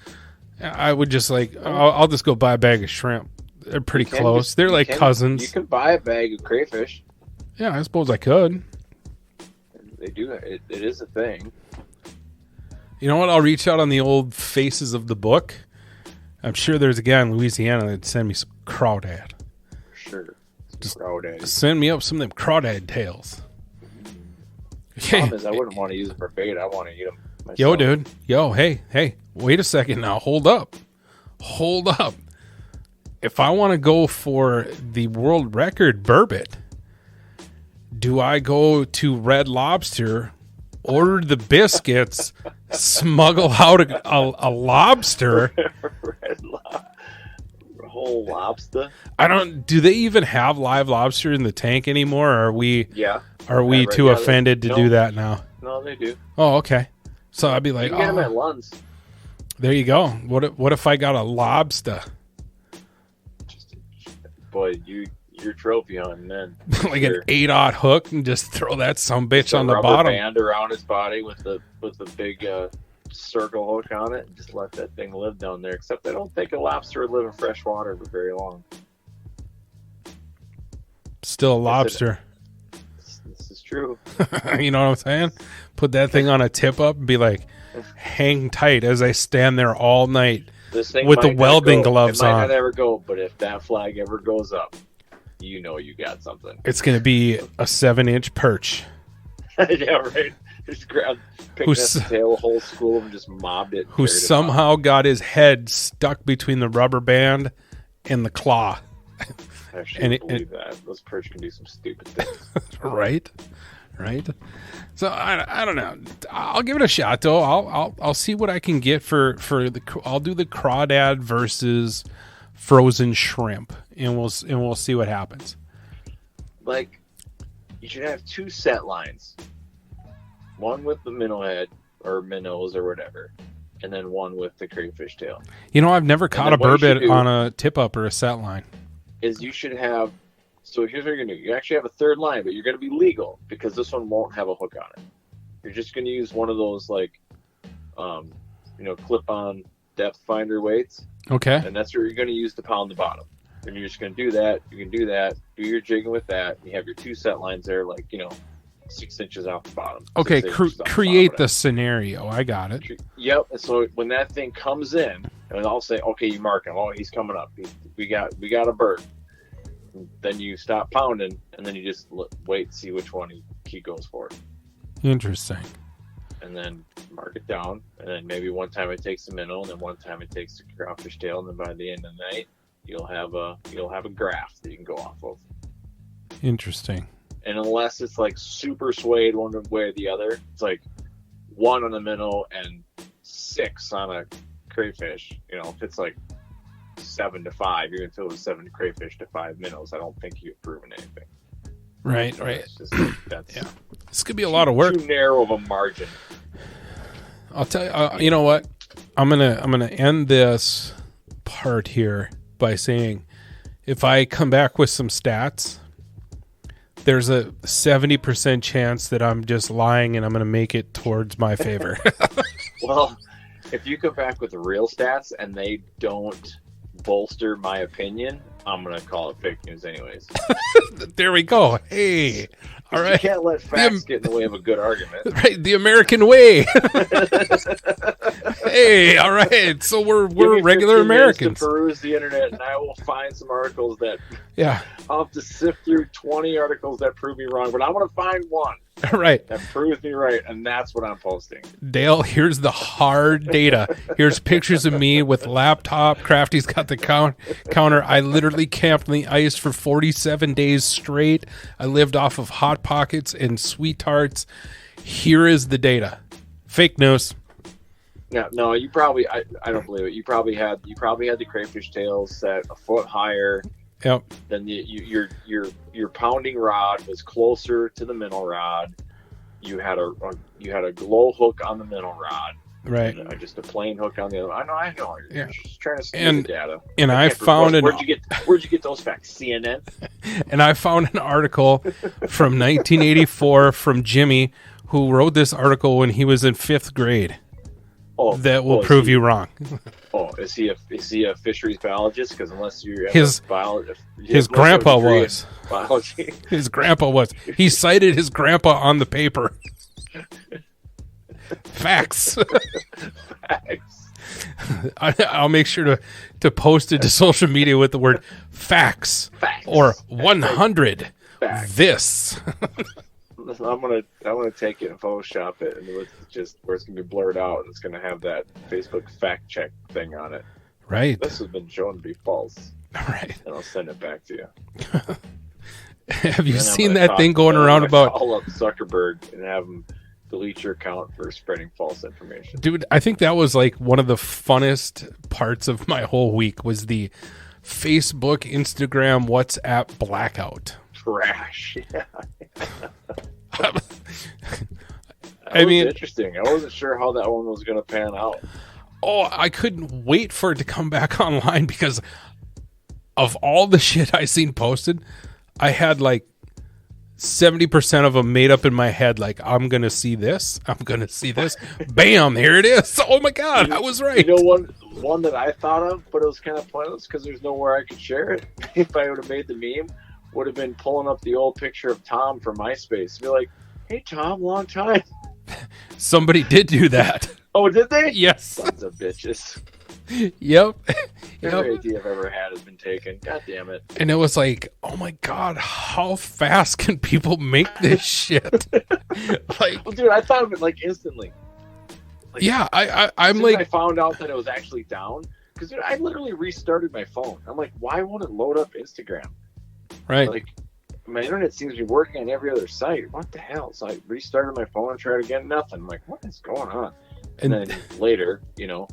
[SPEAKER 2] I would just I'll just go buy a bag of shrimp. They're pretty close. They're like cousins.
[SPEAKER 5] You can buy a bag of crayfish.
[SPEAKER 2] Yeah, I suppose I could.
[SPEAKER 5] They do. It is a thing.
[SPEAKER 2] You know what? I'll reach out on the old faces of the book. I'm sure there's a guy in Louisiana that'd send me some crawdad.
[SPEAKER 5] For sure.
[SPEAKER 2] Just
[SPEAKER 5] crawdad.
[SPEAKER 2] Send me up some of them crawdad tails.
[SPEAKER 5] The problem is I wouldn't want to use them for bait. I want to eat them myself.
[SPEAKER 2] Yo, dude. Yo, hey. Wait a second now. Hold up. If I want to go for the world record burbot, do I go to Red Lobster, order the biscuits, smuggle out a lobster?
[SPEAKER 5] Whole lobster?
[SPEAKER 2] Do they even have live lobster in the tank anymore? Or are we too offended to do that now?
[SPEAKER 5] No, they do.
[SPEAKER 2] Oh, okay. So I'd be like,
[SPEAKER 5] you can get them at Lund's.
[SPEAKER 2] There you go. What if I got a lobster?
[SPEAKER 5] Boy, your trophy hunting then.
[SPEAKER 2] Like an 8/0 hook and just throw that sumbitch on the bottom.
[SPEAKER 5] Band around his body with the big circle hook on it, and just let that thing live down there. Except I don't think a lobster would live in fresh water for very long.
[SPEAKER 2] Still a lobster.
[SPEAKER 5] This is true.
[SPEAKER 2] You know what I'm saying? Put that thing on a tip up and be like, hang tight as I stand there all night with the welding gloves
[SPEAKER 5] on. It might
[SPEAKER 2] on.
[SPEAKER 5] not ever go, but if that flag ever goes up, you know you got something.
[SPEAKER 2] It's going to be a 7-inch perch.
[SPEAKER 5] Yeah, right. Just picked up the tail, a whole school of them, just mobbed it.
[SPEAKER 2] Who somehow got his head stuck between the rubber band and the claw.
[SPEAKER 5] I actually believe that. Those perch can do some stupid things.
[SPEAKER 2] Right. So I don't know. I'll give it a shot though. I'll see what I can get for the. I'll do the crawdad versus frozen shrimp, and we'll see what happens.
[SPEAKER 5] Like, you should have 2 set lines. One with the minnow head or minnows or whatever, and then one with the crayfish tail.
[SPEAKER 2] You know, I've never caught a burbot on a tip up or a set line.
[SPEAKER 5] Is you should have. So here's what you're gonna do. You actually have a 3rd line, but you're gonna be legal because this one won't have a hook on it. You're just gonna use one of those like, clip-on depth finder weights. Okay. And that's what you're gonna use to pound the bottom. And you're just gonna do that. You can do that. Do your jigging with that. You have your 2 set lines there, 6 inches off the bottom.
[SPEAKER 2] Okay, create the scenario. I got it.
[SPEAKER 5] Yep. And so when that thing comes in, and I'll say, okay, you mark him. Oh, he's coming up. We got a bird. Then you stop pounding, and then you just wait and see which one he goes for.
[SPEAKER 2] Interesting.
[SPEAKER 5] And then mark it down, and then maybe one time it takes the minnow, and then one time it takes the crawfish tail, and then by the end of the night, you'll have a graph that you can go off of. Interesting. And unless it's like super swayed one way or the other, it's like 1 on the minnow and 6 on a crayfish. If it's like 7-5, you're gonna fill with 7 crayfish to 5 minnows. I don't think you've proven anything.
[SPEAKER 2] Right,
[SPEAKER 5] so
[SPEAKER 2] right.
[SPEAKER 5] That's
[SPEAKER 2] This could be a lot of work.
[SPEAKER 5] Too narrow of a margin.
[SPEAKER 2] I'll tell you. You know what? I'm gonna end this part here by saying, if I come back with some stats, there's a 70% chance that I'm just lying, and I'm gonna make it towards my favor.
[SPEAKER 5] Well, if you come back with real stats and they don't bolster my opinion, I'm gonna call it fake news anyways.
[SPEAKER 2] There we go. Hey, all right.
[SPEAKER 5] You can't let facts get in the way of a good argument.
[SPEAKER 2] Right, the American way. Hey, all right. So we're regular Americans.
[SPEAKER 5] To peruse the internet, and I will find some articles that.
[SPEAKER 2] Yeah.
[SPEAKER 5] I'll have to sift through 20 articles that prove me wrong, but I want to find one.
[SPEAKER 2] Right.
[SPEAKER 5] That proves me right, and that's what I'm posting.
[SPEAKER 2] Dale, here's the hard data. Here's pictures of me with laptop. Crafty's got the counter. I literally camped on the ice for 47 days straight. I lived off of Hot Pockets and Sweet Tarts. Here is the data. Fake news.
[SPEAKER 5] No, you probably. I don't believe it. You probably had the crayfish tails set a foot higher.
[SPEAKER 2] Yep.
[SPEAKER 5] Then your pounding rod was closer to the minnow rod. You had a glow hook on the minnow rod.
[SPEAKER 2] Right.
[SPEAKER 5] And just a plain hook on the other. I know. You're just trying to see the data.
[SPEAKER 2] And I found
[SPEAKER 5] where'd you get those facts? CNN.
[SPEAKER 2] And I found an article from 1984 from Jimmy, who wrote this article when he was in 5th grade. That will prove you wrong.
[SPEAKER 5] Is he a fisheries biologist? Because unless you
[SPEAKER 2] his grandpa was
[SPEAKER 5] biology.
[SPEAKER 2] His grandpa was. He cited his grandpa on the paper. Facts.
[SPEAKER 5] Facts.
[SPEAKER 2] I'll make sure to post it to social media with the word facts. Or 100.
[SPEAKER 5] Facts.
[SPEAKER 2] This.
[SPEAKER 5] I'm gonna take it and Photoshop it, and it's just where it's gonna be blurred out, and it's gonna have that Facebook fact check thing on it.
[SPEAKER 2] Right.
[SPEAKER 5] This has been shown to be false.
[SPEAKER 2] Right.
[SPEAKER 5] And I'll send it back to you.
[SPEAKER 2] Have you seen that thing going around about?
[SPEAKER 5] Call up Zuckerberg and have him delete your account for spreading false information.
[SPEAKER 2] Dude, I think that was like one of the funnest parts of my whole week was the Facebook, Instagram, WhatsApp blackout.
[SPEAKER 5] Trash. Yeah.
[SPEAKER 2] I mean,
[SPEAKER 5] interesting. I wasn't sure how that one was going to pan out.
[SPEAKER 2] Oh, I couldn't wait for it to come back online because of all the shit I seen posted. I had like 70% of them made up in my head. Like, I'm going to see this. I'm going to see this. Bam, here it is. Oh my God, I was right.
[SPEAKER 5] You know, one that I thought of, but it was kind of pointless because there's nowhere I could share it. If I would have made the meme, would have been pulling up the old picture of Tom from MySpace. Be like, hey, Tom, long time.
[SPEAKER 2] Somebody did do that.
[SPEAKER 5] Oh, did they?
[SPEAKER 2] Yes.
[SPEAKER 5] Sons of bitches.
[SPEAKER 2] Yep.
[SPEAKER 5] Every idea I've ever had has been taken. God damn it.
[SPEAKER 2] And it was like, oh my God, how fast can people make this shit? Like,
[SPEAKER 5] well, dude, I thought of it like instantly.
[SPEAKER 2] Like, yeah, I'm like,
[SPEAKER 5] I found out that it was actually down because I literally restarted my phone. I'm like, why won't it load up Instagram?
[SPEAKER 2] Right.
[SPEAKER 5] Like, my internet seems to be working on every other site. What the hell? So I restarted my phone and tried again. Nothing. I'm like, what is going on? And then later, you know,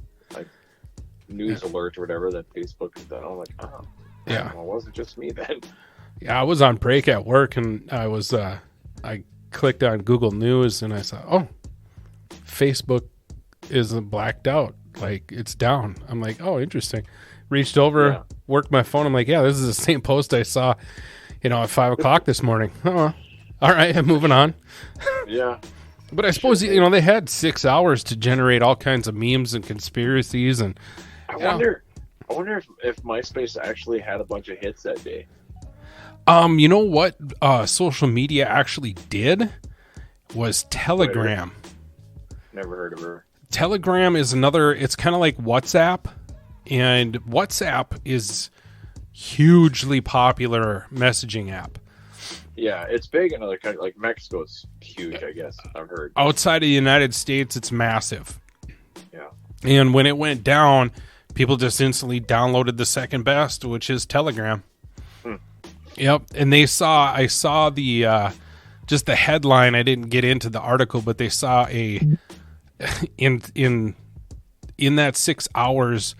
[SPEAKER 5] news alert or whatever that Facebook has done. I'm like, oh,
[SPEAKER 2] Yeah.
[SPEAKER 5] well, it wasn't just me then.
[SPEAKER 2] Yeah, I was on break at work, and I was I clicked on Google News, and I saw, oh, Facebook isn't blacked out, like it's down. I'm like, oh, interesting. Reached over, worked my phone. I'm like, yeah, this is the same post I saw, at 5:00 this morning. Oh, all right, I'm moving on.
[SPEAKER 5] Yeah.
[SPEAKER 2] But I suppose they had 6 hours to generate all kinds of memes and conspiracies, and
[SPEAKER 5] I wonder if MySpace actually had a bunch of hits that day.
[SPEAKER 2] You know what social media actually did was Telegram.
[SPEAKER 5] Never heard of her.
[SPEAKER 2] Telegram is it's kind of like WhatsApp, and WhatsApp is hugely popular messaging app.
[SPEAKER 5] Yeah, it's big in other countries. Like Mexico, it's huge, I guess. I've heard.
[SPEAKER 2] Outside of the United States, it's massive.
[SPEAKER 5] Yeah.
[SPEAKER 2] And when it went down, people just instantly downloaded the second best, which is Telegram. Yep. And I saw the just the headline. I didn't get into the article, but they saw in that 6 hours,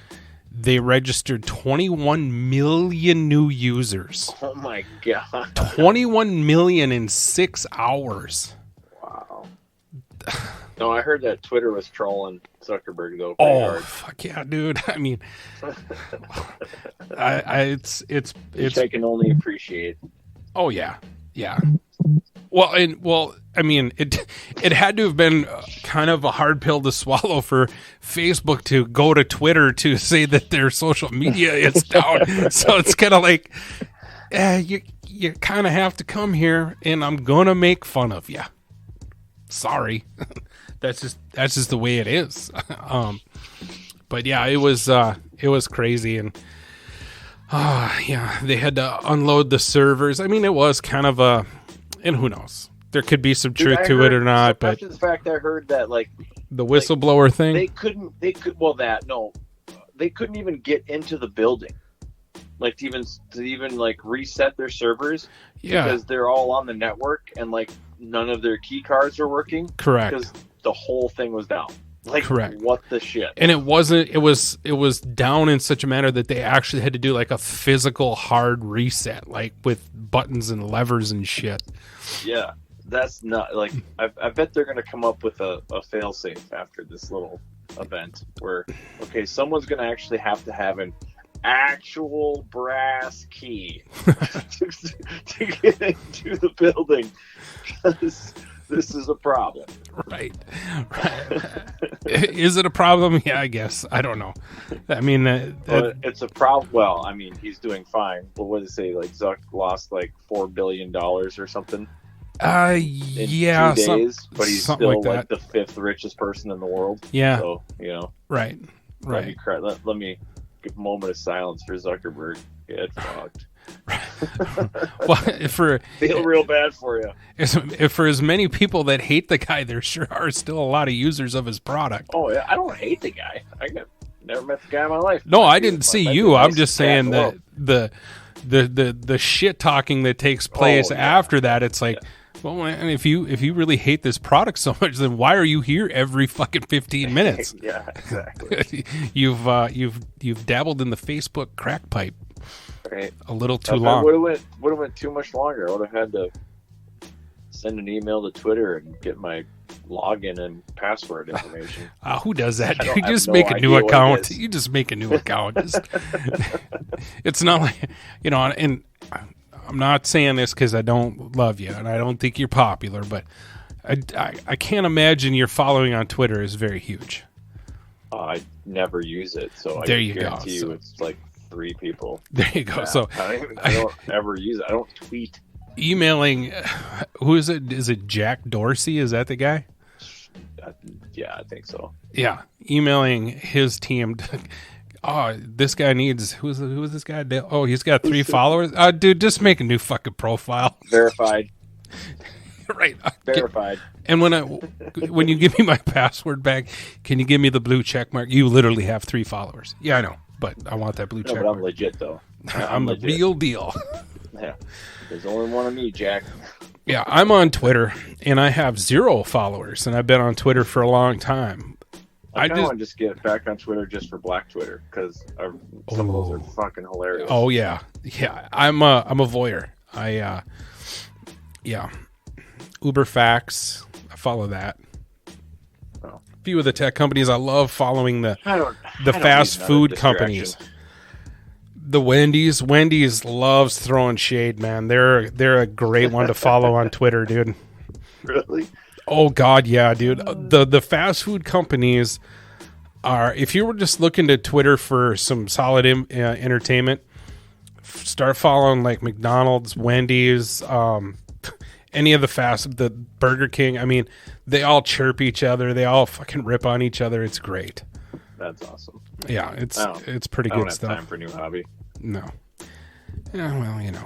[SPEAKER 2] they registered 21 million new users.
[SPEAKER 5] Oh my God.
[SPEAKER 2] 21 million in 6 hours.
[SPEAKER 5] Wow. No, I heard that Twitter was trolling Zuckerberg though.
[SPEAKER 2] Oh, fuck yeah, dude. I mean, it's
[SPEAKER 5] Which I can only appreciate.
[SPEAKER 2] Oh yeah. Yeah. Well, I mean, it had to have been kind of a hard pill to swallow for Facebook to go to Twitter to say that their social media is down. So it's kind of like, you kind of have to come here, and I'm gonna make fun of you. Sorry, that's just the way it is. But yeah, it was crazy, and they had to unload the servers. I mean, it was kind of and who knows? There could be some truth to it or not, but
[SPEAKER 5] after the fact, I heard that
[SPEAKER 2] the whistleblower thing.
[SPEAKER 5] They couldn't even get into the building, to even reset their servers.
[SPEAKER 2] Yeah,
[SPEAKER 5] because they're all on the network and none of their key cards are working.
[SPEAKER 2] Correct.
[SPEAKER 5] Because the whole thing was down.
[SPEAKER 2] Correct.
[SPEAKER 5] What the shit?
[SPEAKER 2] And it was down in such a manner that they actually had to do a physical hard reset, with buttons and levers and shit.
[SPEAKER 5] Yeah, that's not I bet they're gonna come up with a fail-safe after this little event where someone's gonna actually have to have an actual brass key to get into the building, because this is a problem.
[SPEAKER 2] Right. Is it a problem? Yeah, I guess. I don't know. I mean,
[SPEAKER 5] it's a problem. Well, I mean, he's doing fine. But what did it say? Zuck lost $4 billion or something. In 2 days, but he's still the fifth richest person in the world.
[SPEAKER 2] Yeah.
[SPEAKER 5] So
[SPEAKER 2] Right.
[SPEAKER 5] Let me give a moment of silence for Zuckerberg. Get fucked.
[SPEAKER 2] Well,
[SPEAKER 5] feel real bad for you.
[SPEAKER 2] If for as many people that hate the guy, there sure are still a lot of users of his product.
[SPEAKER 5] Oh yeah, I don't hate the guy. Never met the guy in my life.
[SPEAKER 2] No, I didn't see you. I'm just saying that the shit talking that takes place after that. It's well, and if you really hate this product so much, then why are you here every fucking 15 minutes?
[SPEAKER 5] Yeah, exactly.
[SPEAKER 2] You've dabbled in the Facebook crack pipe.
[SPEAKER 5] Right.
[SPEAKER 2] A little too long.
[SPEAKER 5] Would have went too much longer. I would have had to send an email to Twitter and get my login and password information.
[SPEAKER 2] Who does that? You just make a new account. You just make a new account. It's not and I'm not saying this because I don't love you and I don't think you're popular, but I can't imagine your following on Twitter is very huge.
[SPEAKER 5] I never use it, so
[SPEAKER 2] there
[SPEAKER 5] I
[SPEAKER 2] you
[SPEAKER 5] guarantee
[SPEAKER 2] go.
[SPEAKER 5] you it's 3 people.
[SPEAKER 2] There you go.
[SPEAKER 5] Yeah,
[SPEAKER 2] so
[SPEAKER 5] I don't ever use it. I don't tweet.
[SPEAKER 2] Emailing, who is it? Is it Jack Dorsey? Is that the guy?
[SPEAKER 5] Yeah, I think so.
[SPEAKER 2] Yeah, emailing his team. This guy needs. Who is this guy? Oh, he's got 3 followers. Dude, just make a new fucking profile.
[SPEAKER 5] Verified.
[SPEAKER 2] Right.
[SPEAKER 5] Verified.
[SPEAKER 2] And when you give me my password back, can you give me the blue check mark? You literally have 3 followers. Yeah, I know, but I want that blue check
[SPEAKER 5] but
[SPEAKER 2] mark.
[SPEAKER 5] I'm legit though.
[SPEAKER 2] I'm the real deal.
[SPEAKER 5] Yeah. There's only one of me, Jack.
[SPEAKER 2] Yeah, I'm on Twitter, and I have 0 followers, and I've been on Twitter for a long time.
[SPEAKER 5] I kind of want to just get back on Twitter just for Black Twitter because some of those are fucking hilarious.
[SPEAKER 2] Oh yeah, I'm a voyeur. Uberfax. I follow that. Oh. A few of the tech companies. I love following the fast food companies. The Wendy's. Wendy's loves throwing shade, man. They're a great one to follow on Twitter, dude.
[SPEAKER 5] Really?
[SPEAKER 2] Oh God, yeah, dude. The fast food companies are. If you were just looking to Twitter for some solid entertainment, start following like McDonald's, Wendy's, any of the Burger King. I mean, they all chirp each other. They all fucking rip on each other. It's great.
[SPEAKER 5] That's awesome.
[SPEAKER 2] Yeah, it's pretty good stuff.
[SPEAKER 5] I don't have time for a new hobby.
[SPEAKER 2] No. Yeah, well, you know.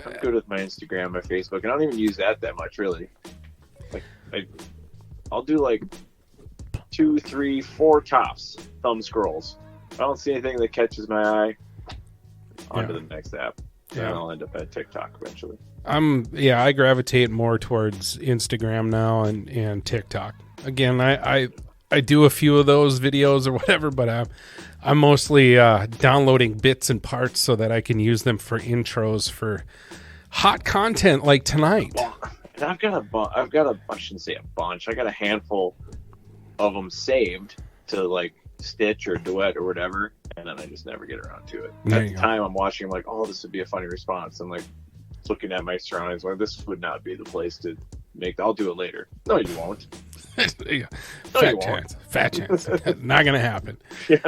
[SPEAKER 5] I'm good with my Instagram, my Facebook, and I don't even use that much, really. Like, I'll do like 2, 3, 4 tops thumb scrolls. If I don't see anything that catches my eye, on to the next app. And I'll end up at TikTok eventually.
[SPEAKER 2] I gravitate more towards Instagram now and TikTok. Again, I do a few of those videos or whatever, but I'm mostly downloading bits and parts so that I can use them for intros for hot content like tonight.
[SPEAKER 5] And I shouldn't say a bunch. I got a handful of them saved to like Stitch or Duet or whatever, and then I just never get around to it. At the time, I'm watching, I'm like, oh, this would be a funny response. I'm like looking at my surroundings, like this would not be the place to make. I'll do it later. No, you won't.
[SPEAKER 2] Fat chance. Not gonna happen.
[SPEAKER 5] Yeah,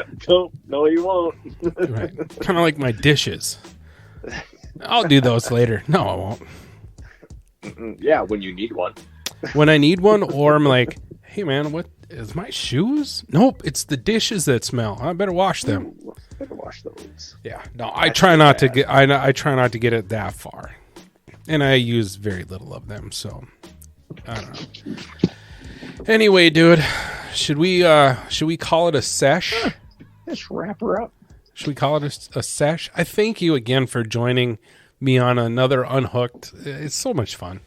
[SPEAKER 5] no, you won't.
[SPEAKER 2] Right. Kind of like my dishes. I'll do those later. No, I won't.
[SPEAKER 5] Yeah, when you need one.
[SPEAKER 2] When I need one, or I'm like, hey man, what is my shoes? Nope, it's the dishes that smell. I better wash them.
[SPEAKER 5] Better wash those.
[SPEAKER 2] Yeah, no, I try not to get. I try not to get it that far, and I use very little of them. So I don't know. Anyway, dude, should we call it a sesh?
[SPEAKER 5] Just wrap her up.
[SPEAKER 2] Should we call it a sesh? I thank you again for joining me on another Unhooked. It's so much fun.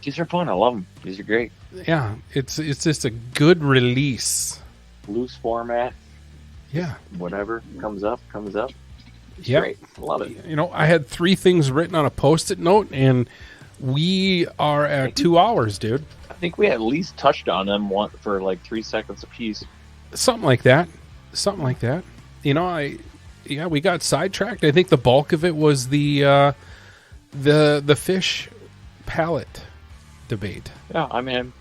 [SPEAKER 5] These are fun. I love them. These are great.
[SPEAKER 2] Yeah, it's just a good release.
[SPEAKER 5] Loose format.
[SPEAKER 2] Yeah.
[SPEAKER 5] Whatever comes up.
[SPEAKER 2] Yeah.
[SPEAKER 5] Great. Love it.
[SPEAKER 2] You know, I had 3 things written on a Post-it note, and we are at 2 hours, dude.
[SPEAKER 5] I think we at least touched on them for like 3 seconds apiece.
[SPEAKER 2] Something like that. You know, we got sidetracked. I think the bulk of it was the fish palate debate.
[SPEAKER 5] Yeah, I mean,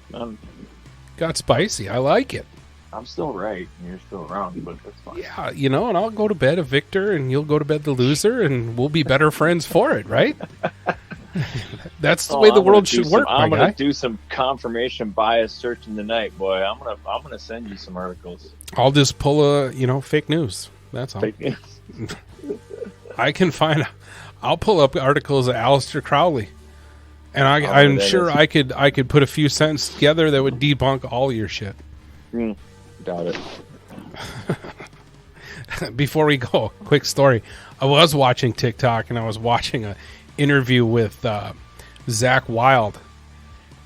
[SPEAKER 2] got spicy. I like it.
[SPEAKER 5] I'm still right, and you're still wrong, but that's fine.
[SPEAKER 2] Yeah, you know, and I'll go to bed a victor, and you'll go to bed the loser, and we'll be better friends for it, right? That's the way the world should work,
[SPEAKER 5] I'm going to do some confirmation bias searching tonight, boy. I'm gonna send you some articles.
[SPEAKER 2] I'll just pull fake news. That's all.
[SPEAKER 5] Fake news.
[SPEAKER 2] I'll pull up articles of Allister Crowley, and I'm sure I could put a few sentences together that would debunk all your shit.
[SPEAKER 5] Doubt it.
[SPEAKER 2] Before we go, quick story. I was watching TikTok, and I was watching an interview with Zach Wilde,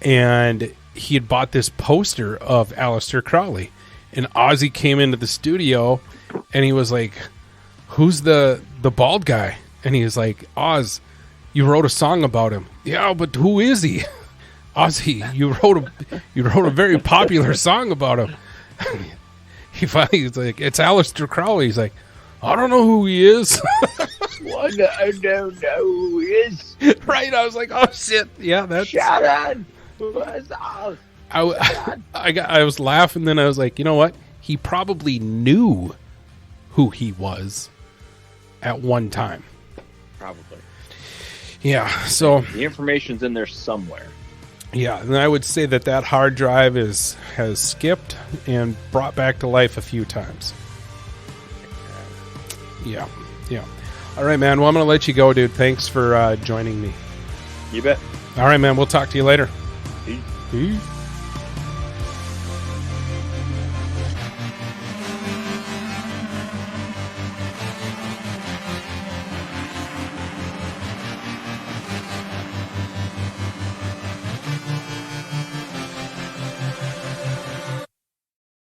[SPEAKER 2] and he had bought this poster of Allister Crowley, and Ozzy came into the studio, and he was like, who's the bald guy? And he was like, Oz, you wrote a song about him. Yeah, but who is he? Ozzy, you wrote a very popular song about him. He finally was like, it's Allister Crowley. He's like, I don't know who he is.
[SPEAKER 5] What? I don't know who he is.
[SPEAKER 2] Right? I was like, oh shit. Yeah, that's.
[SPEAKER 5] Shut up. What's up?
[SPEAKER 2] I was laughing, then I was like, you know what? He probably knew who he was at one time.
[SPEAKER 5] Probably.
[SPEAKER 2] Yeah, so
[SPEAKER 5] the information's in there somewhere.
[SPEAKER 2] Yeah, and I would say that hard drive has skipped and brought back to life a few times. Yeah. All right, man. Well, I'm going to let you go, dude. Thanks for joining me.
[SPEAKER 5] You bet.
[SPEAKER 2] All right, man. We'll talk to you later.
[SPEAKER 5] Peace.